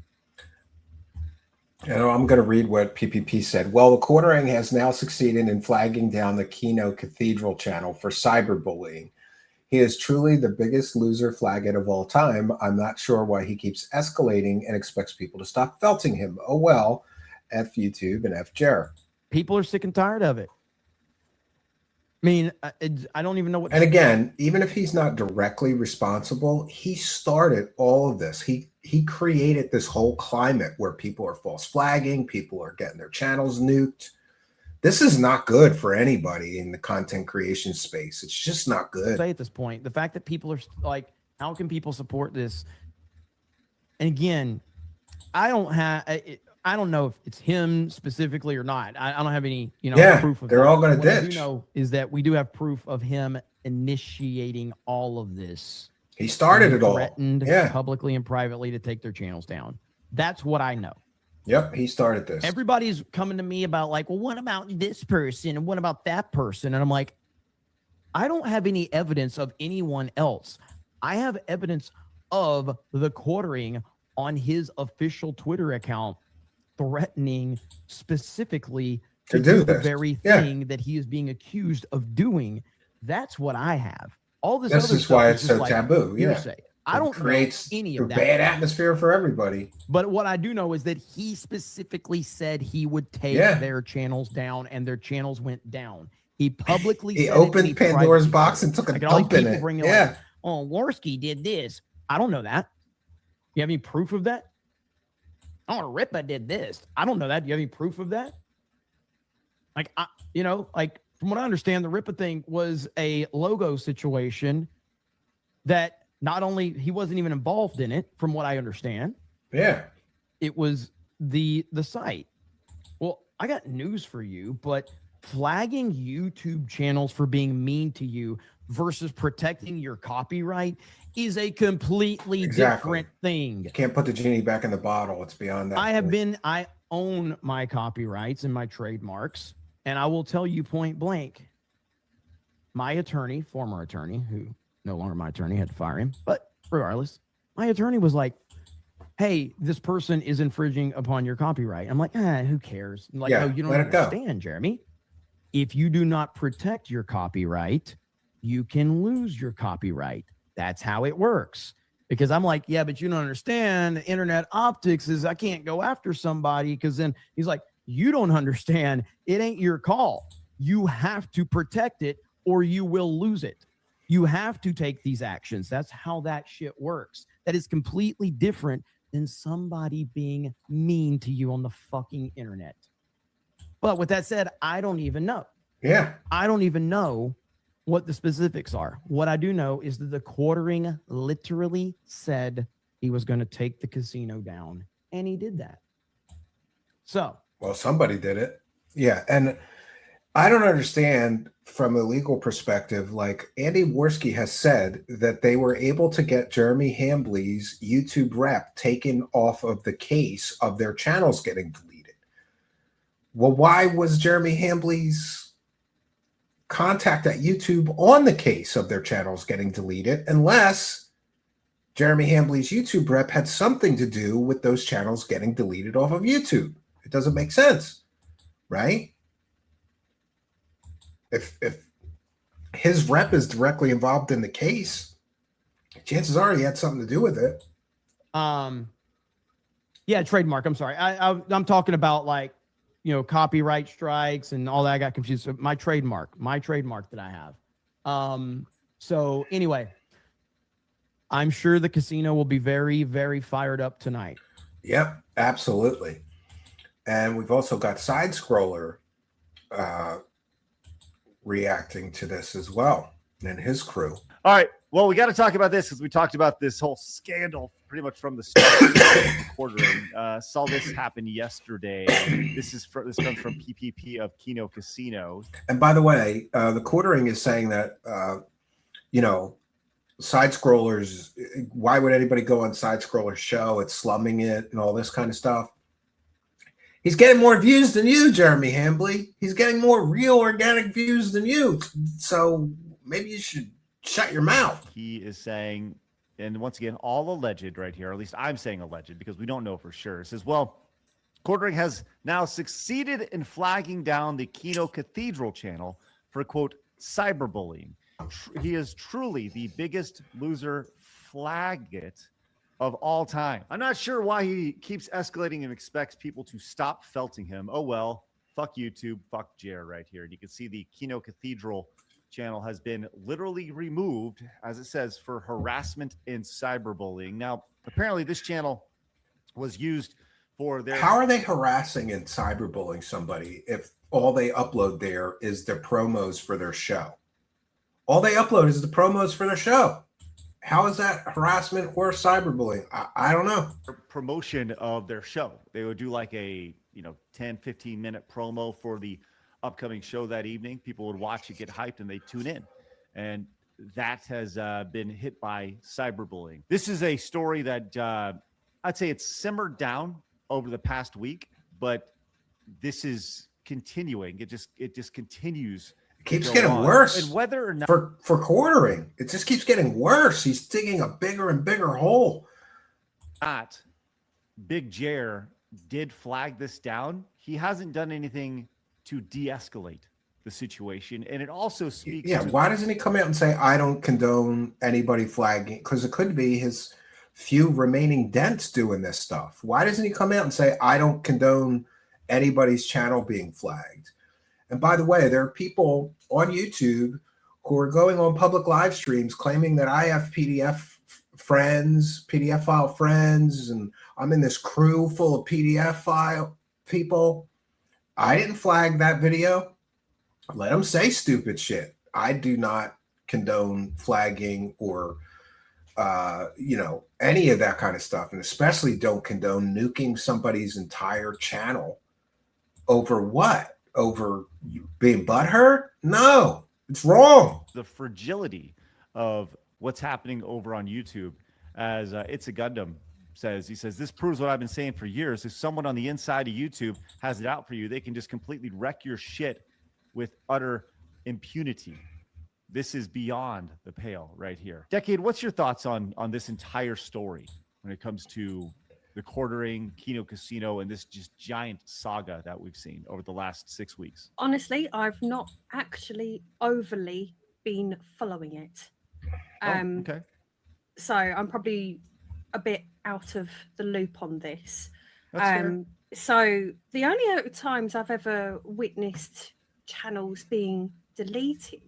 I'm going to read what PPP said. Well, the Quartering has now succeeded in flagging down the Kino Cathedral channel for cyberbullying. He is truly the biggest loser flagghead of all time. I'm not sure why he keeps escalating and expects people to stop felting him. Oh, well, F YouTube and F Jer. People are sick and tired of it. I mean, I don't even know what. And again, even if he's not directly responsible, he started all of this. He created this whole climate where people are false flagging, people are getting their channels nuked. This is not good for anybody in the content creation space. It's just not good. Say at this point, the fact that people are like, how can people support this? And again, I don't know if it's him specifically or not. I don't have any, proof of they're that. all going to ditch. What I do know is that we do have proof of him initiating all of this. He started it all. Threatened publicly and privately to take their channels down. That's what I know. Yep, he started this. Everybody's coming to me about like, well, what about this person and what about that person? And I'm like, I don't have any evidence of anyone else. I have evidence of the Quartering on his official Twitter account threatening specifically to do the very thing that he is being accused of doing. That's what I have. All this This other is stuff why is it's just so like taboo. hearsay. I don't creates know any a of that. bad atmosphere for everybody. But what I do know is that he specifically said he would take their channels down, and their channels went down. He publicly He said opened Pandora's box and took a dump in it. Like, oh, Worski did this. I don't know that. You have any proof of that? Oh, Ripa did this. I don't know that. Do you have any proof of that? Like, from what I understand, the Ripa thing was a logo situation that not only he wasn't even involved in it, from what I understand. Yeah. It was the site. Well, I got news for you, but flagging YouTube channels for being mean to you versus protecting your copyright is a completely different thing. You can't put the genie back in the bottle. It's beyond that. I own my copyrights and my trademarks, and I will tell you point blank, my attorney, former attorney, who no longer my attorney, had to fire him, but regardless, my attorney was like, hey, this person is infringing upon your copyright. I'm like, who cares? I'm like, no, you don't understand, Jeremy. If you do not protect your copyright, you can lose your copyright. That's how it works. Because I'm like, yeah, but you don't understand. Internet optics is I can't go after somebody because then he's like, you don't understand. It ain't your call. You have to protect it or you will lose it. You have to take these actions. That's how that shit works. That is completely different than somebody being mean to you on the fucking internet. But with that said, I don't even know. Yeah. I don't even know what the specifics are. What I do know is that the quartering literally said he was going to take the casino down, and he did that. So, well, somebody did it. Yeah. And I don't understand from a legal perspective, like Andy Worski has said that they were able to get Jeremy Hambley's YouTube rep taken off of the case of their channels getting deleted. Well, why was Jeremy Hambley's contact at YouTube on the case of their channels getting deleted unless Jeremy Hambley's YouTube rep had something to do with those channels getting deleted off of YouTube? It doesn't make sense, right? If his rep is directly involved in the case, chances are he had something to do with it. Yeah, trademark. I'm sorry. I'm talking about like, copyright strikes and all that. I got confused. So my trademark that I have. So anyway, I'm sure the casino will be very, very fired up tonight. Yep, absolutely. And we've also got Side Scroller reacting to this as well, and his crew. All right. Well, we got to talk about this because we talked about this whole scandal pretty much from the start of the quartering. Saw this happen yesterday. This comes from PPP of Kino Casino. And by the way, the quartering is saying that Side Scrollers. Why would anybody go on Side Scroller's show? It's slumming it and all this kind of stuff. He's getting more views than you, Jeremy Hambley. He's getting more real organic views than you. So maybe you should shut your mouth. He is saying, and once again, all alleged right here, or at least I'm saying alleged because we don't know for sure. It says, well, quartering has now succeeded in flagging down the Kino Cathedral channel for, quote, cyberbullying. He is truly the biggest loser flaggit of all time. I'm not sure why he keeps escalating and expects people to stop felting him. Oh, well, fuck YouTube, fuck Jer right here. And you can see the Kino Cathedral channel has been literally removed, as it says, for harassment and cyberbullying. Now, apparently this channel was used for their... How are they harassing and cyberbullying somebody if all they upload there is their promos for their show? All they upload is the promos for their show. How is that harassment or cyberbullying? I don't know. Promotion of their show. They would do like a 10, 15-minute promo for the upcoming show that evening. People would watch it, get hyped, and they tune in. And that has been hit by cyberbullying. This is a story that I'd say it's simmered down over the past week, but this is continuing. It just continues. It keeps getting worse. And whether or not for quartering, it just keeps getting worse. He's digging a bigger and bigger hole. Big Jer did flag this down. He hasn't done anything to de-escalate the situation, and it also speaks. Yeah, why doesn't he come out and say, "I don't condone anybody flagging"? Because it could be his few remaining dents doing this stuff. Why doesn't he come out and say, "I don't condone anybody's channel being flagged"? And by the way, there are people on YouTube who are going on public live streams claiming that I have PDF file friends, and I'm in this crew full of PDF file people. I didn't flag that video. Let them say stupid shit. I do not condone flagging or any of that kind of stuff, and especially don't condone nuking somebody's entire channel over what? Over being butthurt? No, it's wrong. The fragility of what's happening over on YouTube, as It's a Gundam says, he says, this proves what I've been saying for years. If someone on the inside of YouTube has it out for you, they can just completely wreck your shit with utter impunity. This is beyond the pale right here. Decade, what's your thoughts on this entire story when it comes to the quartering, Kino Casino, and this just giant saga that we've seen over the last 6 weeks? Honestly, I've not actually overly been following it. Okay. So I'm probably a bit out of the loop on this. That's fair. So the only times I've ever witnessed channels being deleted,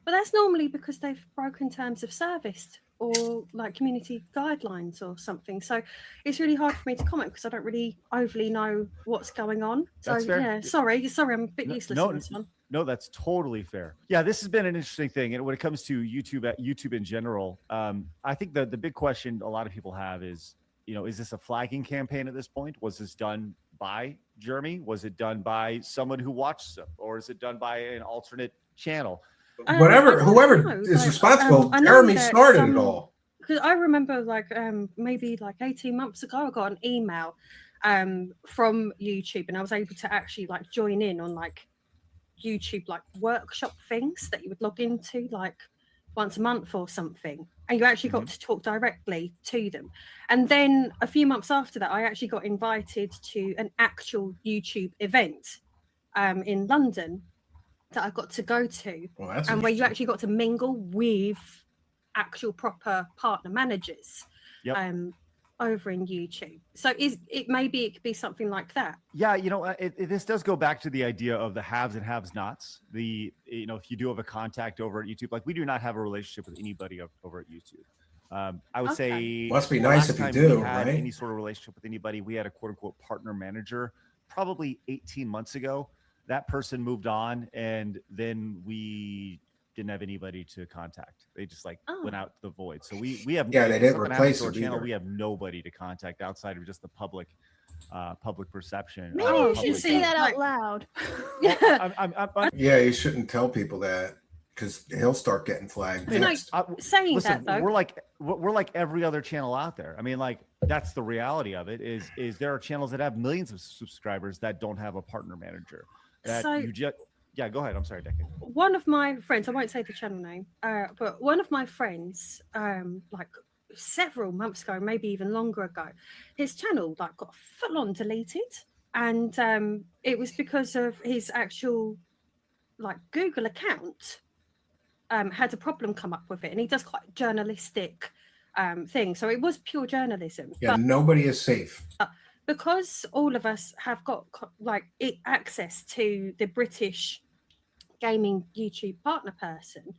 but that's normally because they've broken terms of service or like community guidelines or something. So it's really hard for me to comment because I don't really overly know what's going on. So That's fair. yeah, sorry, I'm a bit useless on this one. No, that's totally fair. Yeah, this has been an interesting thing. And when it comes to YouTube in general, I think the big question a lot of people have is, is this a flagging campaign at this point? Was this done by Jeremy? Was it done by someone who watched them? Or is it done by an alternate channel? Whoever is responsible, Jeremy started it all. Because I remember maybe 18 months ago, I got an email from YouTube, and I was able to actually join in on YouTube workshop things that you would log into once a month or something, and you actually got to talk directly to them. And then a few months after that, I actually got invited to an actual YouTube event in London that I got to go to, and where you actually got to mingle with actual proper partner managers. Yep. Over in YouTube. So maybe it could be something like that. Yeah, this does go back to the idea of the haves and haves nots. If you do have a contact over at YouTube, we do not have a relationship with anybody over at YouTube. I would say must be nice if you do, had right? Any sort of relationship with anybody. We had a quote unquote partner manager probably 18 months ago. That person moved on, and then we didn't have anybody to contact. They just went out to the void. So we have they didn't replace our it channel. either. We have nobody to contact outside of just the public perception. Maybe you should say that out loud. Yeah, you shouldn't tell people that because he'll start getting flagged. Saying Listen, that though, we're like every other channel out there. I mean, that's the reality of it. Is there are channels that have millions of subscribers that don't have a partner manager. Yeah, go ahead. I'm sorry, Decade. One of my friends, I won't say the channel name, but one of my friends, several months ago, maybe even longer ago, his channel got full on deleted, and it was because of his actual Google account had a problem come up with it, and he does quite journalistic thing, so it was pure journalism. Yeah, but nobody is safe. because all of us have got access to the British gaming YouTube partner person,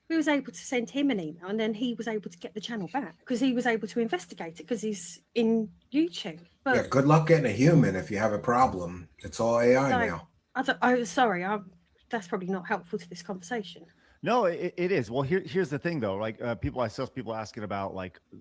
we was able to send him an email, and then he was able to get the channel back because he was able to investigate it because he's in YouTube. But yeah, good luck getting a human if you have a problem. It's all AI now. That's probably not helpful to this conversation. No, it is. Well, here's the thing though. I saw people asking about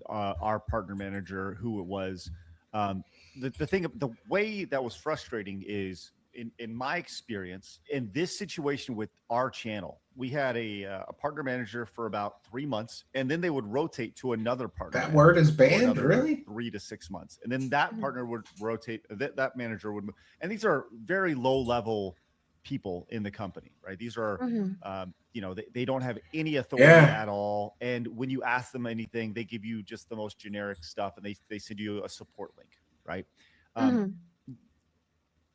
our partner manager, who it was. The way that was frustrating is in my experience in this situation with our channel, we had a partner manager for about 3 months, and then they would rotate to another partner. That word is banned, really? 3 to 6 months, and then that partner would rotate. That manager would move, and these are very low level people in the company, right? These are, they don't have any authority at all. And when you ask them anything, they give you just the most generic stuff, and they send you a support link, right?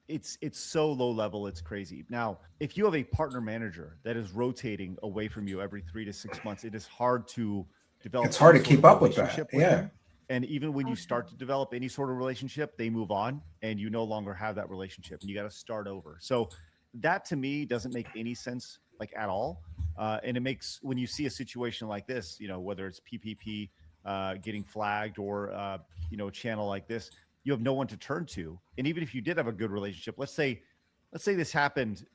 It's so low level, it's crazy. Now, if you have a partner manager that is rotating away from you every 3 to 6 months, it is hard to develop. It's hard to keep up with that. Them. And even when you start to develop any sort of relationship, they move on, and you no longer have that relationship, and you got to start over. So that to me doesn't make any sense, at all. And it makes, when you see a situation like this, whether it's PPP getting flagged or a channel like this, you have no one to turn to. And even if you did have a good relationship, let's say this happened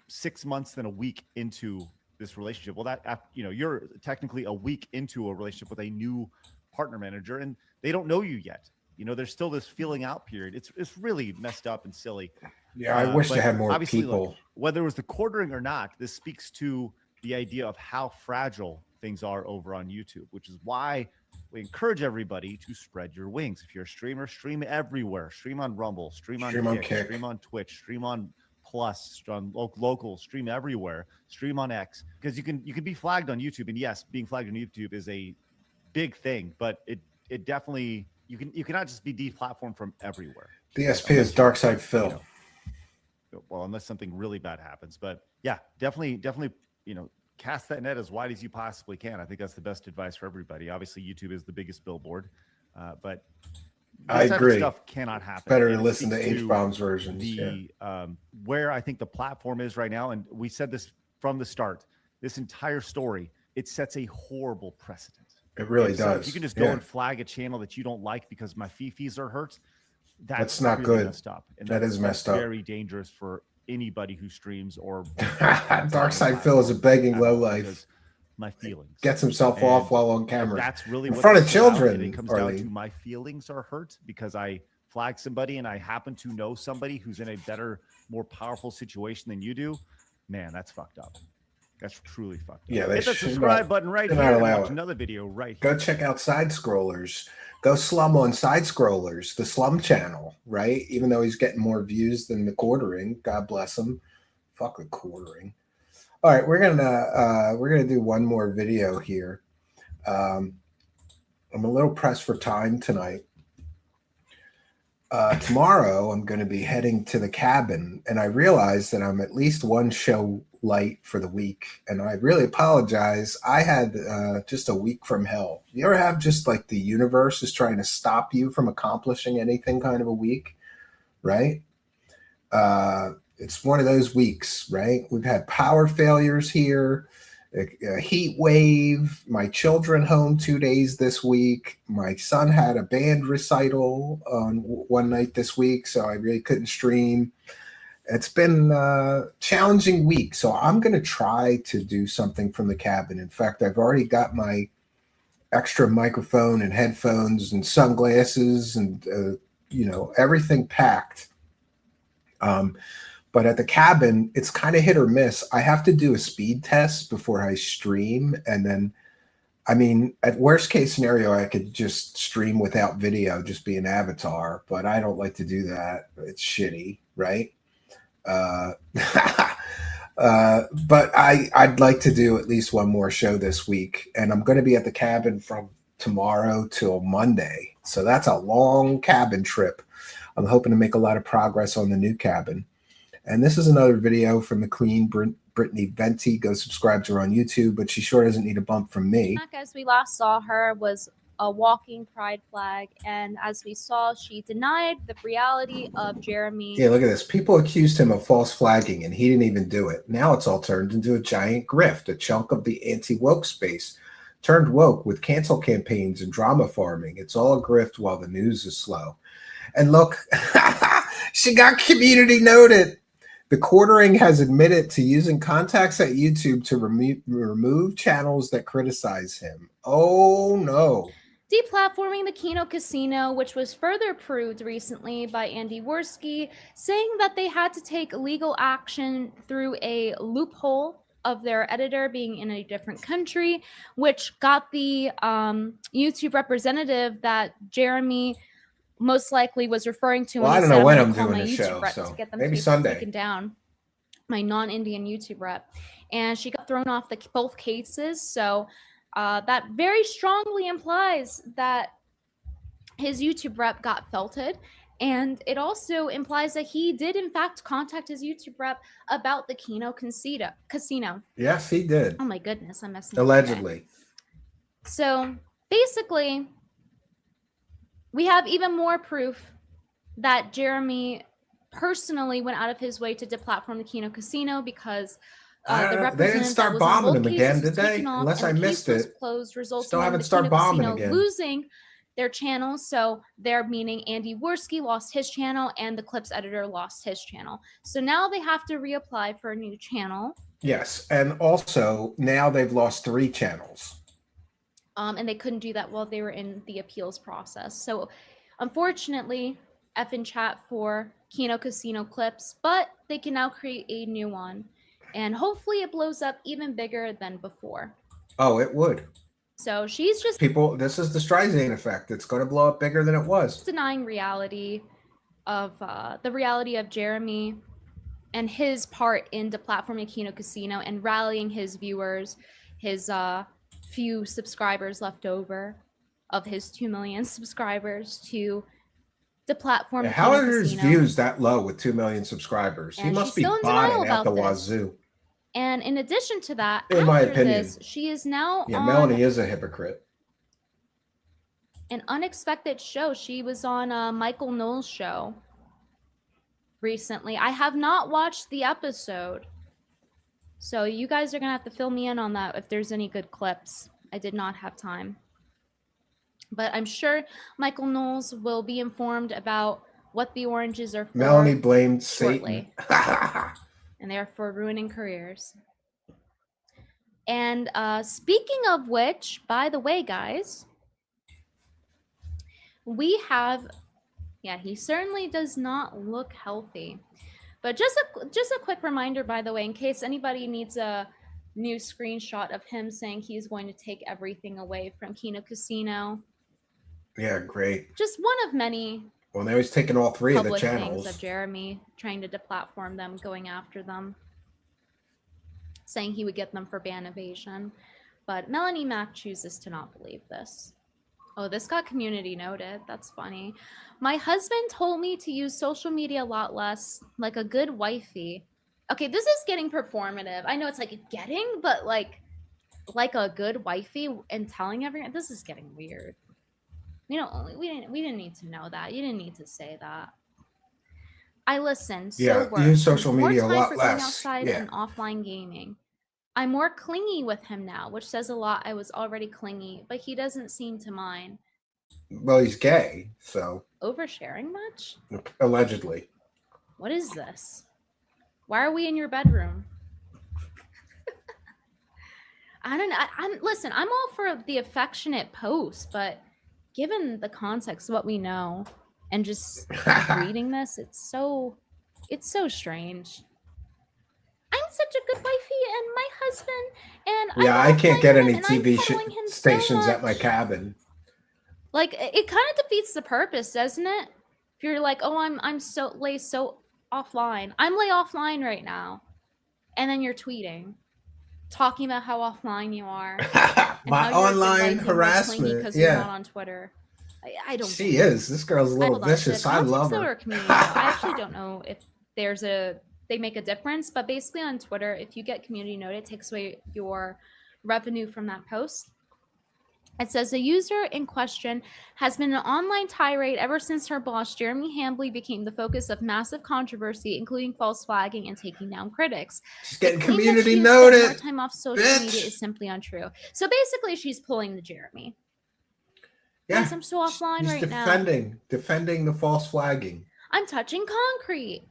6 months then a week into this relationship. Well, you're technically a week into a relationship with a new partner manager, and they don't know you yet. There's still this feeling out period. It's really messed up and silly. Yeah, I wish they had more obviously, people. Look, whether it was the quartering or not, this speaks to the idea of how fragile things are over on YouTube, which is why we encourage everybody to spread your wings. If you're a streamer, stream everywhere. Stream on Rumble, stream on Kick, stream on Twitch, stream on Plus, on local, stream everywhere, stream on X, because you can be flagged on YouTube. And yes, being flagged on YouTube is a big thing, but it definitely you cannot just be deplatformed from everywhere. DSP is Dark Side Phil. Well, unless something really bad happens, but yeah, definitely, cast that net as wide as you possibly can. I think that's the best advice for everybody. Obviously, YouTube is the biggest billboard, but I agree. Stuff cannot happen. It's better to listen to H-Bomb's versions. Where I think the platform is right now, and we said this from the start, this entire story, it sets a horrible precedent. It really does. If you can just go and flag a channel that you don't like because my fees are hurt, that's not really good. Messed up. And that is messed up. Very dangerous for anybody who streams or Dark Side Phil is a begging lowlife. My feelings gets himself off while on camera. That's really in what front of children. It comes down to my feelings are hurt because I flagged somebody and I happen to know somebody who's in a better, more powerful situation than you do. Man, that's fucked up. That's truly fucked up. Yeah, they hit the should subscribe button right here. And watch another video right here. Go check out Side Scrollers. Go slum on Side Scrollers, the slum channel, right? Even though he's getting more views than the quartering. God bless him. Fuck the quartering. All right, we're gonna do one more video here. I'm a little pressed for time tonight. Tomorrow I'm going to be heading to the cabin, and I realize that I'm at least one show light for the week, and I really apologize. I had just a week from hell. You ever have just like the universe is trying to stop you from accomplishing anything kind of a week, right? It's one of those weeks, right? We've had power failures here, a heat wave, my children home 2 days this week. My son had a band recital on one night this week, so I really couldn't stream. It's been a challenging week, so I'm going to try to do something from the cabin. In fact, I've already got my extra microphone and headphones and sunglasses and, everything packed. But at the cabin, it's kind of hit or miss. I have to do a speed test before I stream. And then, at worst case scenario, I could just stream without video, just be an avatar. But I don't like to do that. It's shitty, right? But I'd like to do at least one more show this week. And I'm going to be at the cabin from tomorrow till Monday. So that's a long cabin trip. I'm hoping to make a lot of progress on the new cabin. And this is another video from the Queen, Brittany Venti. Go subscribe to her on YouTube, but she sure doesn't need a bump from me. As we last saw her was a walking pride flag, and as we saw, she denied the reality of Jeremy. Yeah, look at this. People accused him of false flagging, and he didn't even do it. Now it's all turned into a giant grift, a chunk of the anti-woke space turned woke with cancel campaigns and drama farming. It's all a grift while the news is slow. And look, she got community noted. The quartering has admitted to using contacts at YouTube to remove channels that criticize him. Oh, no. Deplatforming the Kino Casino, which was further proved recently by Andy Worski, saying that they had to take legal action through a loophole of their editor being in a different country, which got the YouTube representative that Jeremy most likely was referring to. Well, I don't know when I'm doing the show, so to get them maybe to be Sunday. taken down. My non-Indian YouTube rep, and she got thrown off both cases. So that very strongly implies that his YouTube rep got felted, and it also implies that he did in fact contact his YouTube rep about the Kino Casino. Yes, he did. Oh my goodness, I'm messing. Allegedly. So basically, we have even more proof that Jeremy personally went out of his way to deplatform the Kino Casino because the they didn't start bombing him again, did they? Unless I missed it. Closed, Still haven't started bombing again. Losing their channels, so they're meaning Andy Worski lost his channel and the clips editor lost his channel. So now they have to reapply for a new channel, Yes, and also now they've lost 3 channels. And they couldn't do that while they were in the appeals process. So unfortunately, F in chat for Kino Casino clips, but they can now create a new one. And hopefully it blows up even bigger than before. Oh, it would. So she's just People, this is the Streisand effect. It's going to blow up bigger than it was. denying reality of the reality of Jeremy and his part in deplatforming Kino Casino and rallying his viewers, his few subscribers left over of his 2 million subscribers to deplatform Yeah, how Kino are his Casino. views that low with 2 million subscribers? He And must she's be still in denial botting out the about this. wazoo. And in addition to that, In my after opinion. this, she is now Yeah, on Melanie is a hypocrite. an unexpected show. She was on Michael Knowles' show recently. I have not watched the episode, so you guys are gonna have to fill me in on that if there's any good clips. I did not have time, but I'm sure Michael Knowles will be informed about what the oranges are for. Melanie blamed shortly. Satan. And they're for ruining careers. And speaking of which, by the way, guys, we have, yeah, he certainly does not look healthy. But just a quick reminder, by the way, in case anybody needs a new screenshot of him saying he's going to take everything away from Kino Casino. Yeah, great. Just one of many Well, now he's taking all 3 of the public things channels. of Jeremy trying to deplatform them, going after them, saying he would get them for ban evasion. But Melanie Mack chooses to not believe this. Oh, this got community noted. That's funny. My husband told me to use social media a lot less, like a good wifey. Okay, this is getting performative. I know it's like getting, but like a good wifey and telling everyone. This is getting weird. We didn't need to know that. You didn't need to say that. I listened. Yeah, So use social more media a time lot for going less. outside Yeah. and offline gaming. I'm more clingy with him now, which says a lot. I was already clingy, but he doesn't seem to mind. Well, he's gay, so Oversharing much? allegedly. What is this? Why are we in your bedroom? I don't know. Listen, I'm all for the affectionate post, but given the context of what we know and just reading this, it's so strange. I'm such a good wifey and my husband and Yeah, I can't get any and I'm TV cuddling him so stations at my much. cabin. Like it kind of defeats the purpose, doesn't it? If you're like, oh, I'm so offline. I'm lay offline right now, and then you're tweeting, talking about how offline you are. My online harassment. Because you're not Yeah, on Twitter. I don't. she is. This girl's a little Hold on, vicious. I love her. I actually don't know if they make a difference, but basically on Twitter, if you get community noted, it takes away your revenue from that post. It says the user in question has been an online tirade ever since her boss, Jeremy Hambley, became the focus of massive controversy, including false flagging and taking down critics. She's getting The claim that community she has spent noted. more time off social Bitch. media is simply untrue. So basically, she's pulling the Jeremy. Yeah, Yes, I'm so offline he's right now. defending the false flagging. I'm touching concrete.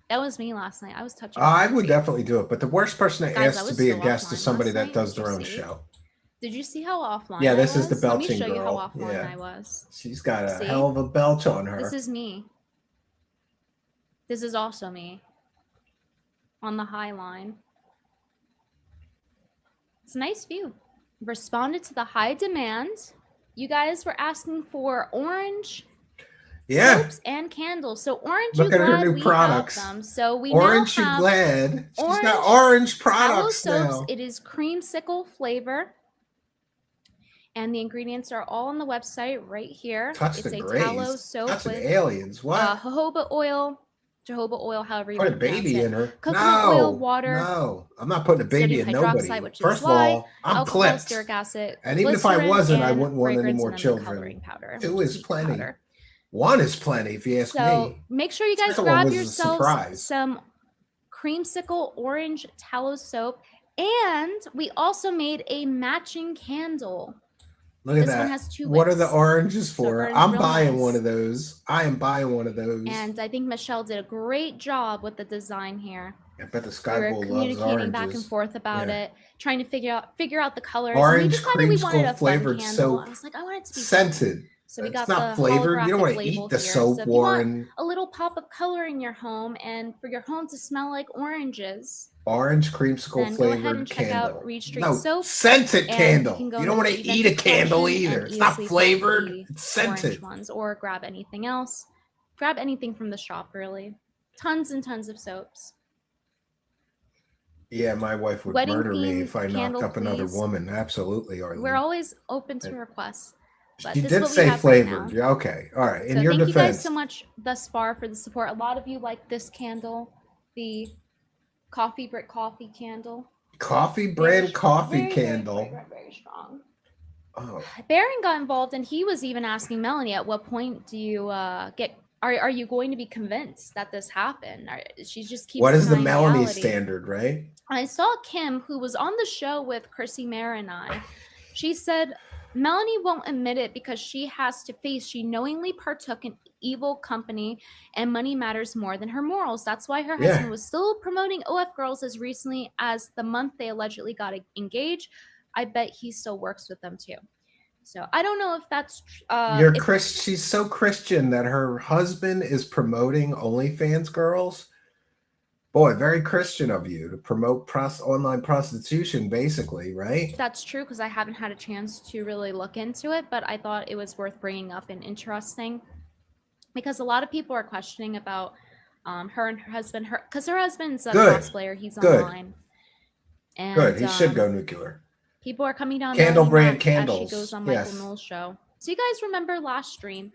That was me last night. I was touching. I would definitely do it, but the worst person to Guys, I ask to was be a so guest is offline somebody last that night. does Did their you own see? show. Did you see how offline? Yeah, I this is the was? Let me belching show you how girl. offline Yeah. I was. She's got a See? hell of a belch on her. This is me. This is also me. On the high line. It's a nice view. Responded to the high demand. You guys were asking for orange Yeah. soaps and candles. So orange, Look you at her glad new we products. have them. So we Orange, now you have glad? She's got orange tallow products soaps. now. It is creamsicle flavor. And the ingredients are all on the website right here. Touch it's the a grace. tallow soap Touch the with aliens. What? jojoba oil, however you Put a want to pronounce baby it. in her. Coconut oil, water, No, I'm not putting a baby sodium in hydroxide, nobody. which First is of why, all, I'm alcohol, clipped. stearic acid, And even if I glycerin, wasn't, I and wouldn't want any fragrance, more and then the children. coloring powder, Two which is is plenty. powder. One is plenty, if you ask So me. make sure you guys Second one grab was a yourselves surprise. some creamsicle orange tallow soap. And we also made a matching candle. Look at This that. one has two What are wicks. the oranges So it for? burns I'm real buying nice. one of those. I am buying one of those. And I think Michelle did a great job with the design here. I bet the We Sky were Bull loves communicating back and oranges. forth about Yeah. it, trying to figure out the colors. And we Orange decided we wanted a creamsicle fun flavored candle. soap, I was like, I want it to be scented. fun. So we It's got not the flavored. You don't holographic want to label eat the here. soap, So if you want Warren. a little pop of color in your home and for your home to smell like oranges, Orange creamsicle then go ahead flavored and check candle. out Reed Street No, Soap. scented and candle. can go You don't into want the to eat a evented candle section either. and It's not easily find flavored. the It's orange scented. ones, or grab anything else. Grab anything from the shop, really. Tons and tons of soaps. Yeah, my wife would Wedding murder me themed if I knocked candle, up another please. woman. Absolutely, Arlene. We're always open to requests. But She this is did what we say have right flavored. now. Yeah, okay. All right. In So your thank you guys defense, so much thus far for the support. A lot of you like this candle, the coffee brick coffee candle. coffee brand coffee Very, candle. very strong. Oh, Baron got involved, and he was even asking Melanie, at what point do you get? Are you going to be convinced that this happened? She just keeps. what is the denying Melanie reality. standard, right? I saw Kim, who was on the show with Chrissy Mayr and I. She said Melanie won't admit it because she has to face she knowingly partook in evil company, and money matters more than her morals. That's why her Yeah. husband was still promoting OF Girls as recently as the month they allegedly got engaged. I bet he still works with them too. So I don't know if that's You're if- She's so Christian that her husband is promoting OnlyFans girls. Boy, very Christian of you to promote online prostitution, basically, right? that's true, because I haven't had a chance to really look into it, but I thought it was worth bringing up and interesting, because a lot of people are questioning about her and her husband. Because her husband's a Good. cosplayer, he's Good. online. And, Good. He should go nuclear. People are coming down Candle Melanie brand Mack candles. as she goes on Yes. Michael Knowles' show. So you guys remember last stream,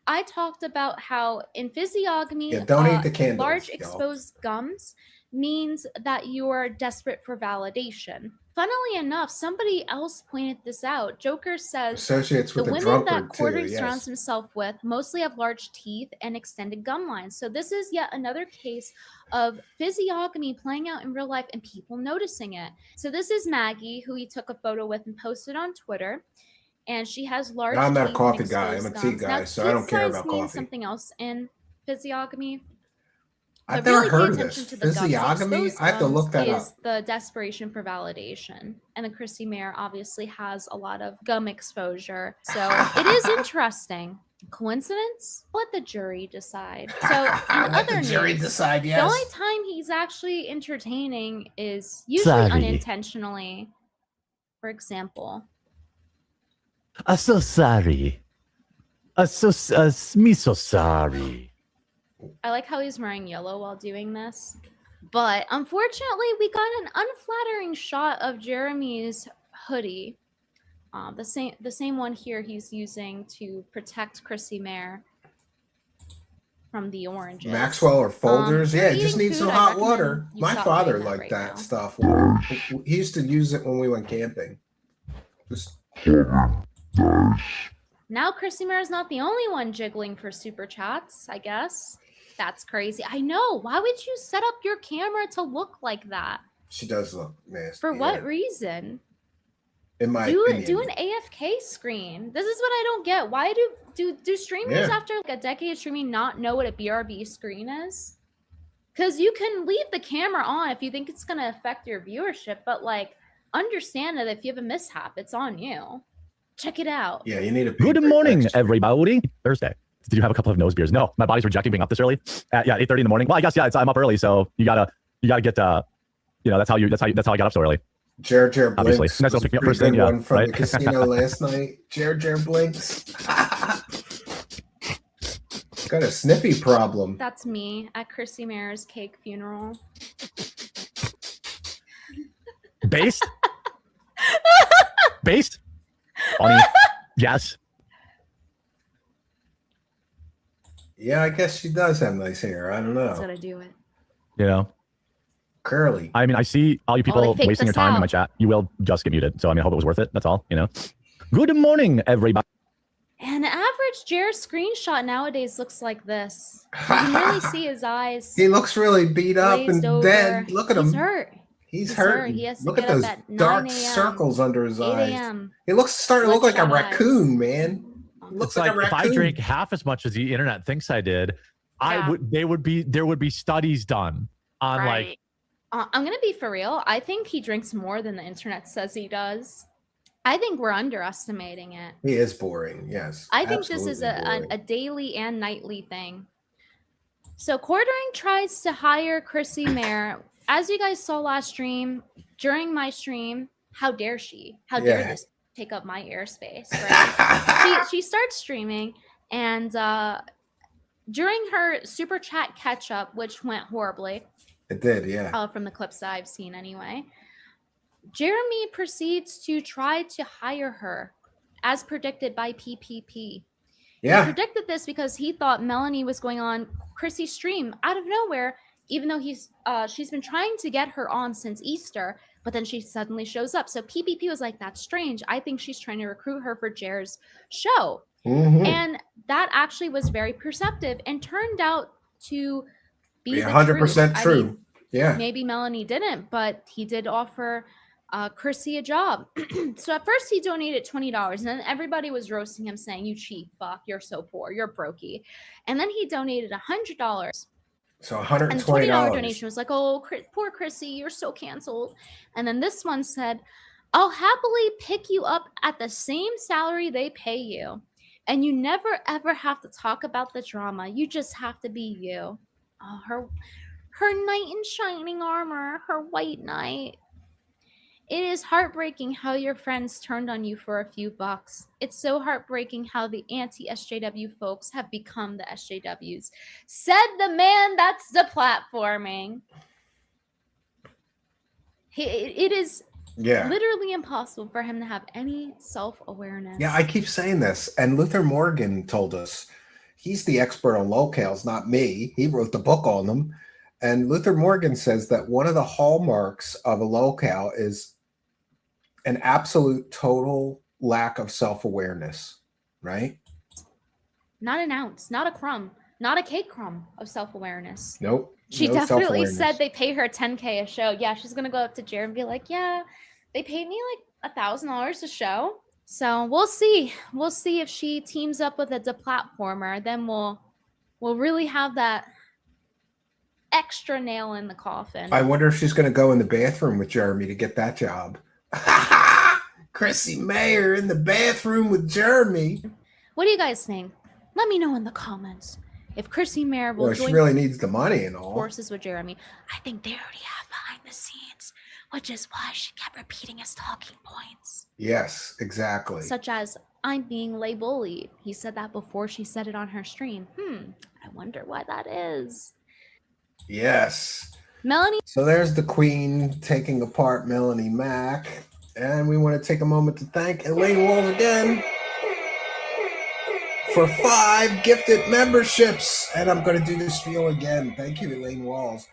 I talked about how in physiognomy, Yeah, don't eat the candles, large y'all. exposed gums means that you are desperate for validation. Funnily enough, somebody else pointed this out. Joker says Associates with the a women drunkard, that Quartering too, surrounds yes. himself with mostly have large teeth and extended gum lines. So this is yet another case of physiognomy playing out in real life and people noticing it. So this is Maggie, who he took a photo with and posted on Twitter. And she has large I'm not a teeth and coffee guy. I'm a exposed tea gums. guy, Now, so I don't teeth care size about means coffee. something else in physiognomy. I've But never really pay heard of attention this. to the gums. The Physiognomy? exposed I have to gums look that is up. the desperation for validation. And then Chrissy Mayr obviously has a lot of gum exposure. So it is interesting. Coincidence? Let the jury decide. So in Let the other jury news, decide, the yes. only time he's actually entertaining is usually Sorry. unintentionally. For example, I'm so sorry. Me so sorry. I like how he's wearing yellow while doing this. But unfortunately, we got an unflattering shot of Jeremy's hoodie. The same one here he's using to protect Chrissy Mayr from the oranges. Maxwell or folders? Yeah, if it you're just eating needs some food, I hot recommend water. you My stop father doing that liked right that now. stuff. He used to use it when we went camping. Just Now Chrissy Mayr is not the only one jiggling for super chats, I guess. That's crazy. I know. Why would you set up your camera to look like that? she does look nasty. For yeah. what reason? In my Do opinion. an AFK screen. This is what I don't get. Why do streamers Yeah. after like a decade of streaming not know what a BRB screen is? Because you can leave the camera on if you think it's gonna affect your viewership, but like understand that if you have a mishap, it's on you. Check it out. Yeah, you need a Good morning, everybody. Thursday. Did you have a couple of nose beers? No, my body's rejecting being up this early. At 8:30 in the morning. Well, I guess I'm up early, so you gotta get that's how I got up so early. Jared Obviously. Blinks Nice was to a pick me up pretty first thing, good yeah, one from right? the casino last night. Jared Blinks. Got a snippy problem. That's me at Chrissy Mayr's cake funeral. Based? Based? Funny. Yes. Yeah, I guess she does have nice hair. I don't That's know. how to do it. You know. Curly. I mean, I see all you they people faked wasting your us time in out. my chat. You will just get muted. So I mean, I hope it was worth it. That's all. Good morning, everybody. An average Jer screenshot nowadays looks like this. You can really see his eyes. He looks really beat up and glazed over. dead. Look at him. He's hurt. He's hurt. hurting. He has to Look get at up those at 9 dark a.m., circles under his 8 eyes. a.m. He looks starting to look like a Bloodshot eyes. raccoon, man. He looks It's like, like a if I raccoon. drank half as much as the internet thinks I did, there would be studies done on Right. like I'm gonna be for real. I think he drinks more than the internet says he does. I think we're underestimating it. He is boring. Yes. I think this is absolutely a daily and nightly thing. So Quartering tries to hire Chrissy Mayr. As you guys saw last stream, during my stream, how dare she? How dare this take up my airspace, right? she starts streaming, and during her super chat catch up, which went horribly. It did, yeah. From the clips that I've seen anyway. Jeremy proceeds to try to hire her, as predicted by PPP. Yeah. He predicted this because he thought Melanie was going on Chrissy's stream out of nowhere, even though she's been trying to get her on since Easter, but then she suddenly shows up. So PPP was like, that's strange. I think she's trying to recruit her for Jer's show. Mhm. And that actually was very perceptive and turned out to be 100% true. I mean, yeah. Maybe Melanie didn't, but he did offer Chrissy a job. So at first he donated $20, and then everybody was roasting him, saying, "You cheap fuck, you're so poor, you're brokey." And then he donated $100. So $120. And the $20 donation was like, "Oh, poor Chrissy, you're so canceled." And then this one said, "I'll happily pick you up at the same salary they pay you. And you never ever have to talk about the drama. You just have to be you." Oh, her knight in shining armor, her white knight. It is heartbreaking how your friends turned on you for a few bucks. It's so heartbreaking how the anti-SJW folks have become the SJWs. Said the man that's deplatforming. It is literally impossible for him to have any self-awareness. Yeah, I keep saying this. And Luther Morgan told us he's the expert on locales, not me. He wrote the book on them. And Luther Morgan says that one of the hallmarks of a locale is an absolute total lack of self-awareness, right? Not an ounce, not a crumb, not a cake crumb of self-awareness. Nope. She no definitely self-awareness. said they pay her $10K a show. Yeah, she's gonna go up to Jared and be like, "Yeah, they paid me like $1,000 a show." So we'll see. We'll see if she teams up with a deplatformer. Then we'll really have that extra nail in the coffin. I wonder if she's going to go in the bathroom with Jeremy to get that job. Chrissy Mayr in the bathroom with Jeremy. What do you guys think? Let me know in the comments. If Chrissy Mayr will Well, join she really needs the money and all. forces with Jeremy. I think they already have behind the scenes, which is why she kept repeating his talking points. Yes, exactly. Such as, "I'm being lay-bullied." He said that before she said it on her stream. I wonder why that is. Yes. Melanie. So there's the queen taking apart Melanie Mack. And we want to take a moment to thank Elaine Walls again for 5 gifted memberships. And I'm going to do this spiel again. Thank you, Elaine Walls.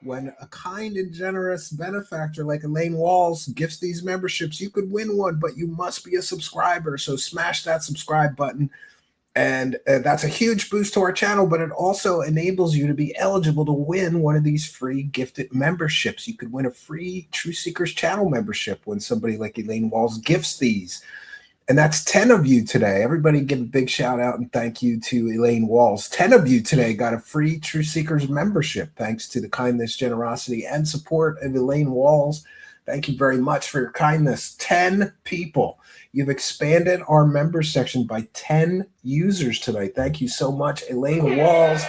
When a kind and generous benefactor like Elaine Walls gifts these memberships, you could win one, but you must be a subscriber. So smash that subscribe button. And that's a huge boost to our channel, but it also enables you to be eligible to win one of these free gifted memberships. You could win a free True Seekers channel membership when somebody like Elaine Walls gifts these. And that's 10 of you today. Everybody give a big shout out and thank you to Elaine Walls. 10 of you today got a free True Seekers membership thanks to the kindness, generosity, and support of Elaine Walls. Thank you very much for your kindness. 10 people. You've expanded our member section by 10 users tonight. Thank you so much, Elaine Walls.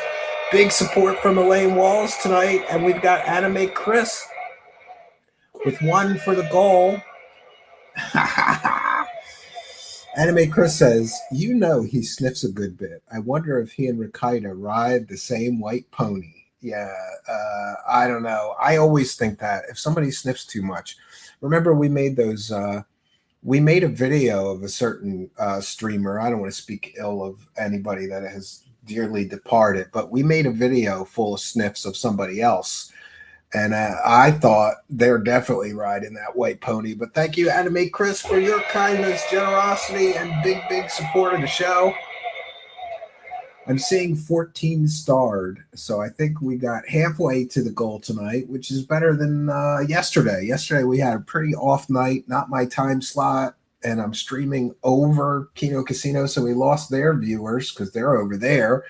Big support from Elaine Walls tonight. And we've got Anime Chris with 1 for the goal. Anime Chris says, "You know he sniffs a good bit. I wonder if he and Rikita ride the same white pony." Yeah, I don't know. I always think that if somebody sniffs too much. Remember we made those... we made a video of a certain streamer. I don't want to speak ill of anybody that has dearly departed, but we made a video full of sniffs of somebody else. And I thought they're definitely riding that white pony. But thank you, Anime Chris, for your kindness, generosity, and big support of the show. I'm seeing 14 starred, so I think we got halfway to the goal tonight, which is better than yesterday. Yesterday we had a pretty off night, not my time slot, and I'm streaming over Kino Casino, so we lost their viewers because they're over there.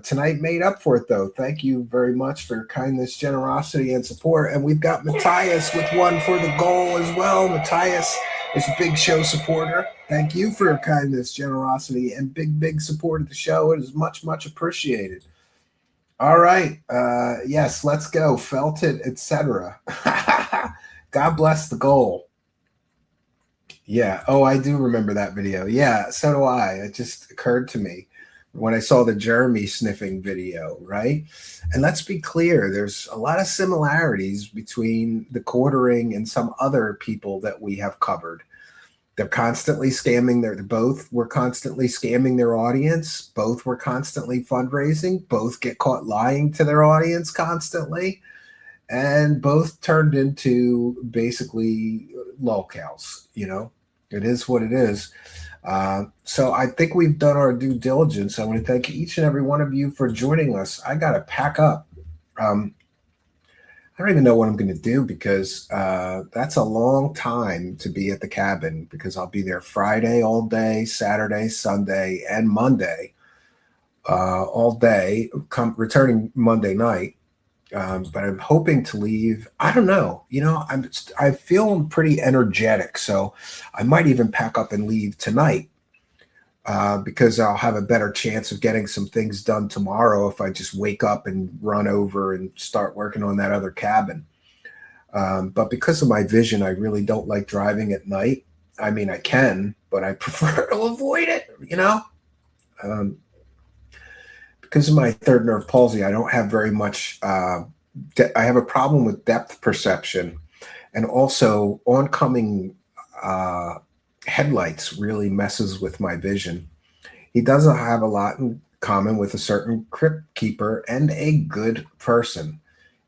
Tonight made up for it, though. Thank you very much for your kindness, generosity, and support. And we've got Matthias with one for the goal as well. Matthias is a big show supporter. Thank you for your kindness, generosity, and big support of the show. It is much appreciated. All right. Yes, let's go. Felt it, etc. God bless the goal. Yeah. Oh, I do remember that video. Yeah, so do I. It just occurred to me when I saw the Jeremy sniffing video, right? And let's be clear, there's a lot of similarities between the quartering and some other people that we have covered. They're constantly scamming both were constantly scamming their audience. Both were constantly fundraising. Both get caught lying to their audience constantly. And both turned into basically lolcows, you know? It is what it is. So I think we've done our due diligence. I want to thank each and every one of you for joining us. I got to pack up. I don't even know what I'm going to do because that's a long time to be at the cabin because I'll be there Friday all day, Saturday, Sunday, and Monday all day, returning Monday night. But I'm hoping to leave. I don't know. You know, I feel pretty energetic, so I might even pack up and leave tonight because I'll have a better chance of getting some things done tomorrow if I just wake up and run over and start working on that other cabin. But because of my vision, I really don't like driving at night. I mean, I can, but I prefer to avoid it, you know? Because of my third nerve palsy, I don't have very much, I have a problem with depth perception. And also oncoming headlights really messes with my vision. He doesn't have a lot in common with a certain crypt keeper and a good person.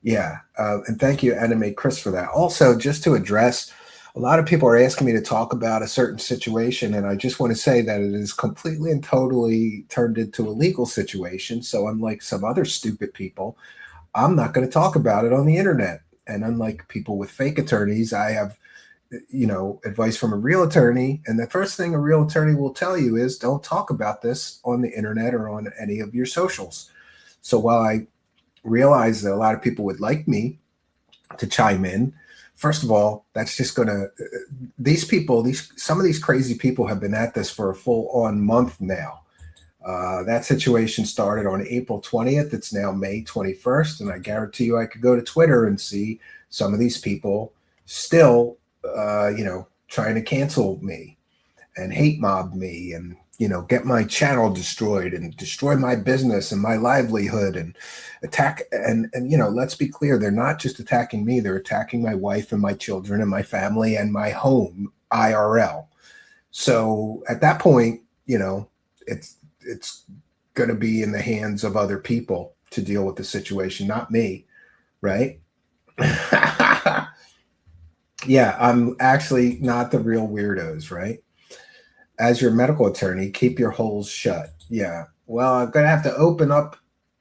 Yeah. And thank you, Anime Chris, for that. Also, just to address, a lot of people are asking me to talk about a certain situation, and I just want to say that it is completely and totally turned into a legal situation. So unlike some other stupid people, I'm not going to talk about it on the internet. And unlike people with fake attorneys, I have, you know, advice from a real attorney. And the first thing a real attorney will tell you is don't talk about this on the internet or on any of your socials. So while I realize that a lot of people would like me to chime in, first of all, that's just going to, some of these crazy people have been at this for a full on month now. That situation started on April 20th. It's now May 21st. And I guarantee you I could go to Twitter and see some of these people still, you know, trying to cancel me and hate mob me and, you know, get my channel destroyed and destroy my business and my livelihood and attack. And you know, let's be clear. They're not just attacking me. They're attacking my wife and my children and my family and my home IRL. So at that point, you know, it's going to be in the hands of other people to deal with the situation, not me. Right. Yeah. I'm actually not the real weirdos. Right. As your medical attorney, keep your holes shut. Yeah. Well, I'm going to have to open up.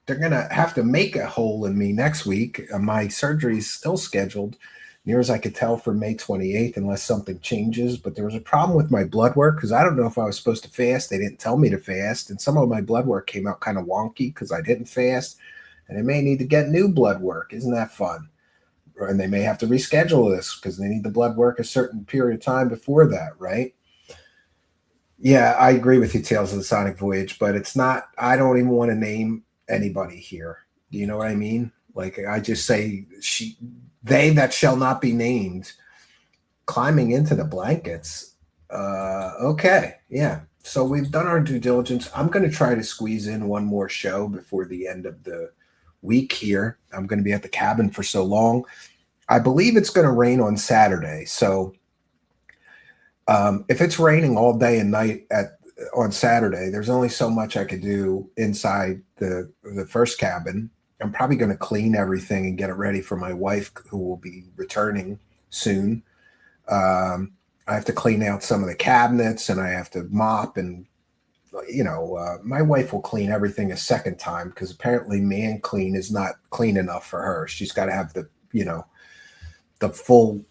They're going to have to make a hole in me next week. My surgery is still scheduled, near as I could tell, for May 28th, unless something changes. But there was a problem with my blood work because I don't know if I was supposed to fast. They didn't tell me to fast. And some of my blood work came out kind of wonky because I didn't fast. And I may need to get new blood work. Isn't that fun? And they may have to reschedule this because they need the blood work a certain period of time before that, right? Yeah, I agree with you, Tales of the Sonic Voyage, but it's not, I don't even want to name anybody here. Do you know what I mean? Like, I just say, they that shall not be named, climbing into the blankets. Okay, yeah. So we've done our due diligence. I'm going to try to squeeze in one more show before the end of the week here. I'm going to be at the cabin for so long. I believe it's going to rain on Saturday, so if it's raining all day and night on Saturday, there's only so much I could do inside the first cabin. I'm probably going to clean everything and get it ready for my wife, who will be returning soon. I have to clean out some of the cabinets and I have to mop and, you know, my wife will clean everything a second time because apparently man clean is not clean enough for her. She's got to have the, you know, the full,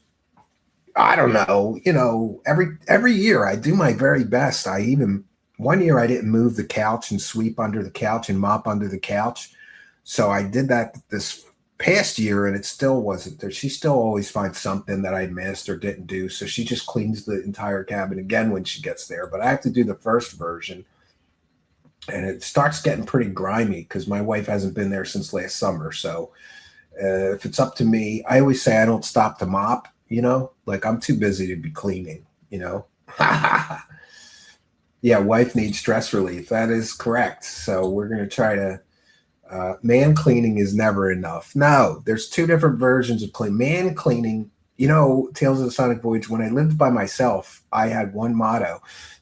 I don't know, you know, every year I do my very best. I even one year I didn't move the couch and sweep under the couch and mop under the couch. So I did that this past year and it still wasn't there. She still always finds something that I missed or didn't do. So she just cleans the entire cabin again when she gets there. But I have to do the first version. And it starts getting pretty grimy because my wife hasn't been there since last summer. So if it's up to me, I always say I don't stop to mop, you know, like I'm too busy to be cleaning, you know. Yeah, wife needs stress relief. That is correct. So we're going to try to, man cleaning is never enough. No, there's two different versions of clean. Man cleaning, you know, Tales of the Sonic Voyage, when I lived by myself, I had one motto,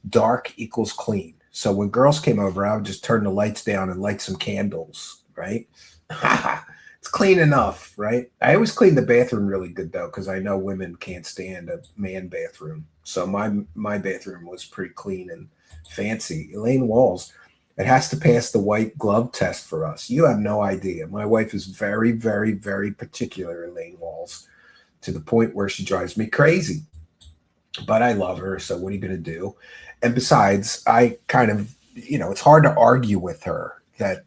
dark equals clean. So when girls came over, I would just turn the lights down and light some candles, right? It's clean enough, right? I always clean the bathroom really good though, because I know women can't stand a man bathroom. So my bathroom was pretty clean and fancy. Elaine Walls, it has to pass the white glove test for us. You have no idea. My wife is very, very, very particular, Elaine Walls, to the point where she drives me crazy. But I love her, so what are you going to do? And besides, I kind of, you know, it's hard to argue with her that,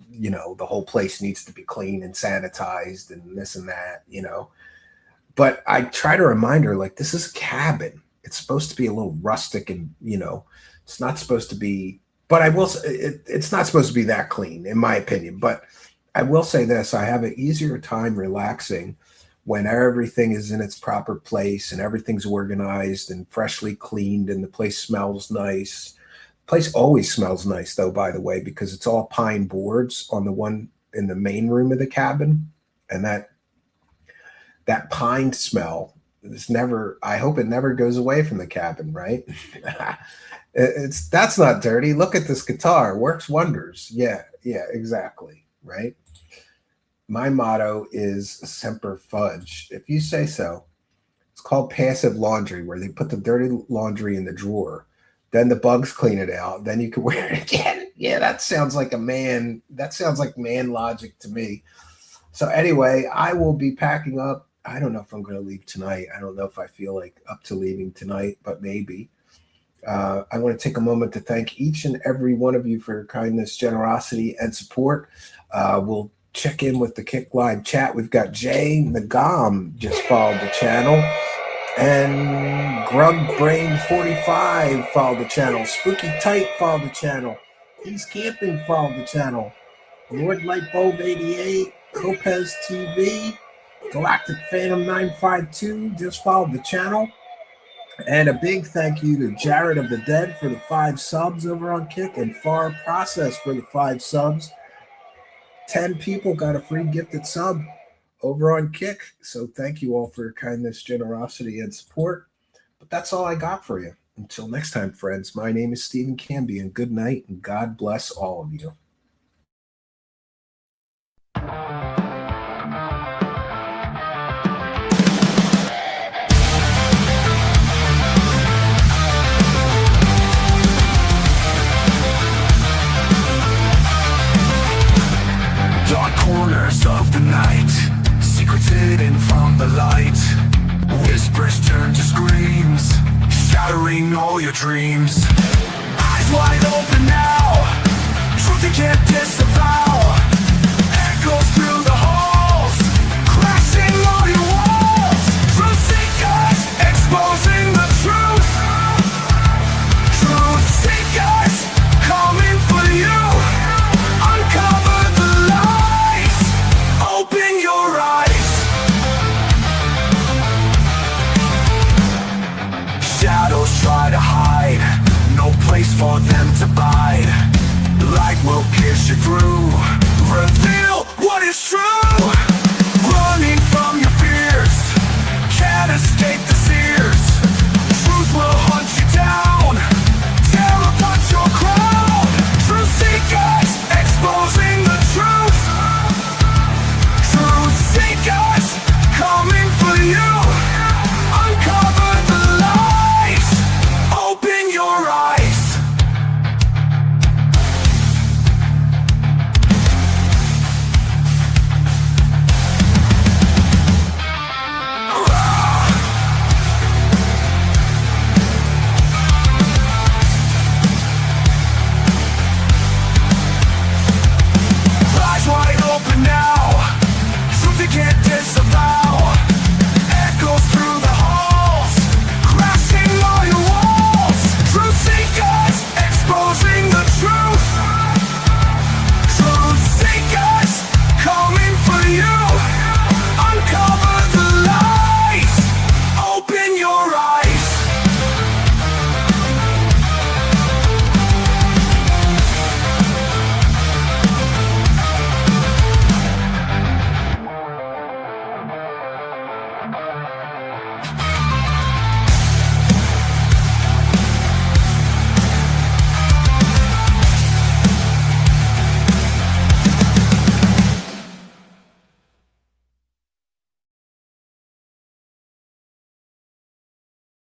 you know, the whole place needs to be clean and sanitized and this and that, you know. But I try to remind her, like, this is a cabin. It's supposed to be a little rustic and, you know, it's not supposed to be, but I will say it's not supposed to be that clean, in my opinion. But I will say this, I have an easier time relaxing when everything is in its proper place and everything's organized and freshly cleaned and the place smells nice. The place always smells nice, though, by the way, because it's all pine boards on the one in the main room of the cabin. And that pine smell is never, I hope it never goes away from the cabin, right? That's not dirty. Look at this guitar. Works wonders. Yeah, exactly, right? My motto is Semper Fudge. If you say so. It's called passive laundry, where they put the dirty laundry in the drawer. Then the bugs clean it out. Then you can wear it again. Yeah, that sounds like man logic to me. So anyway, I will be packing up. I don't know if I'm going to leave tonight. I don't know if I feel like up to leaving tonight, but maybe. I want to take a moment to thank each and every one of you for your kindness, generosity, and support. We'll check in with the Kick Live chat. We've got Jay Nagam just followed the channel. And Grub Brain 45 followed the channel. Spooky Tight followed the channel. He's Camping followed the channel. Lord Lightbulb 88, Copez TV, Galactic Phantom 952 just followed the channel. And a big thank you to Jared of the Dead for the 5 subs over on Kick and Far Process for the 5 subs. 10 people got a free gifted sub over on Kick. So thank you all for your kindness, generosity, and support. But that's all I got for you. Until next time, friends, my name is Stephen Canby, and good night, and God bless all of you. Dark corners of the night, secrets hidden from the light. Whispers turn to screams, shattering all your dreams. Eyes wide open now, truth you can't disavow. Echoes through the halls, crashing all your walls. Truth seekers, exposing the truth. Truth seekers, coming for you. Uncover the lies, open your eyes. Shadows try to hide, no place for them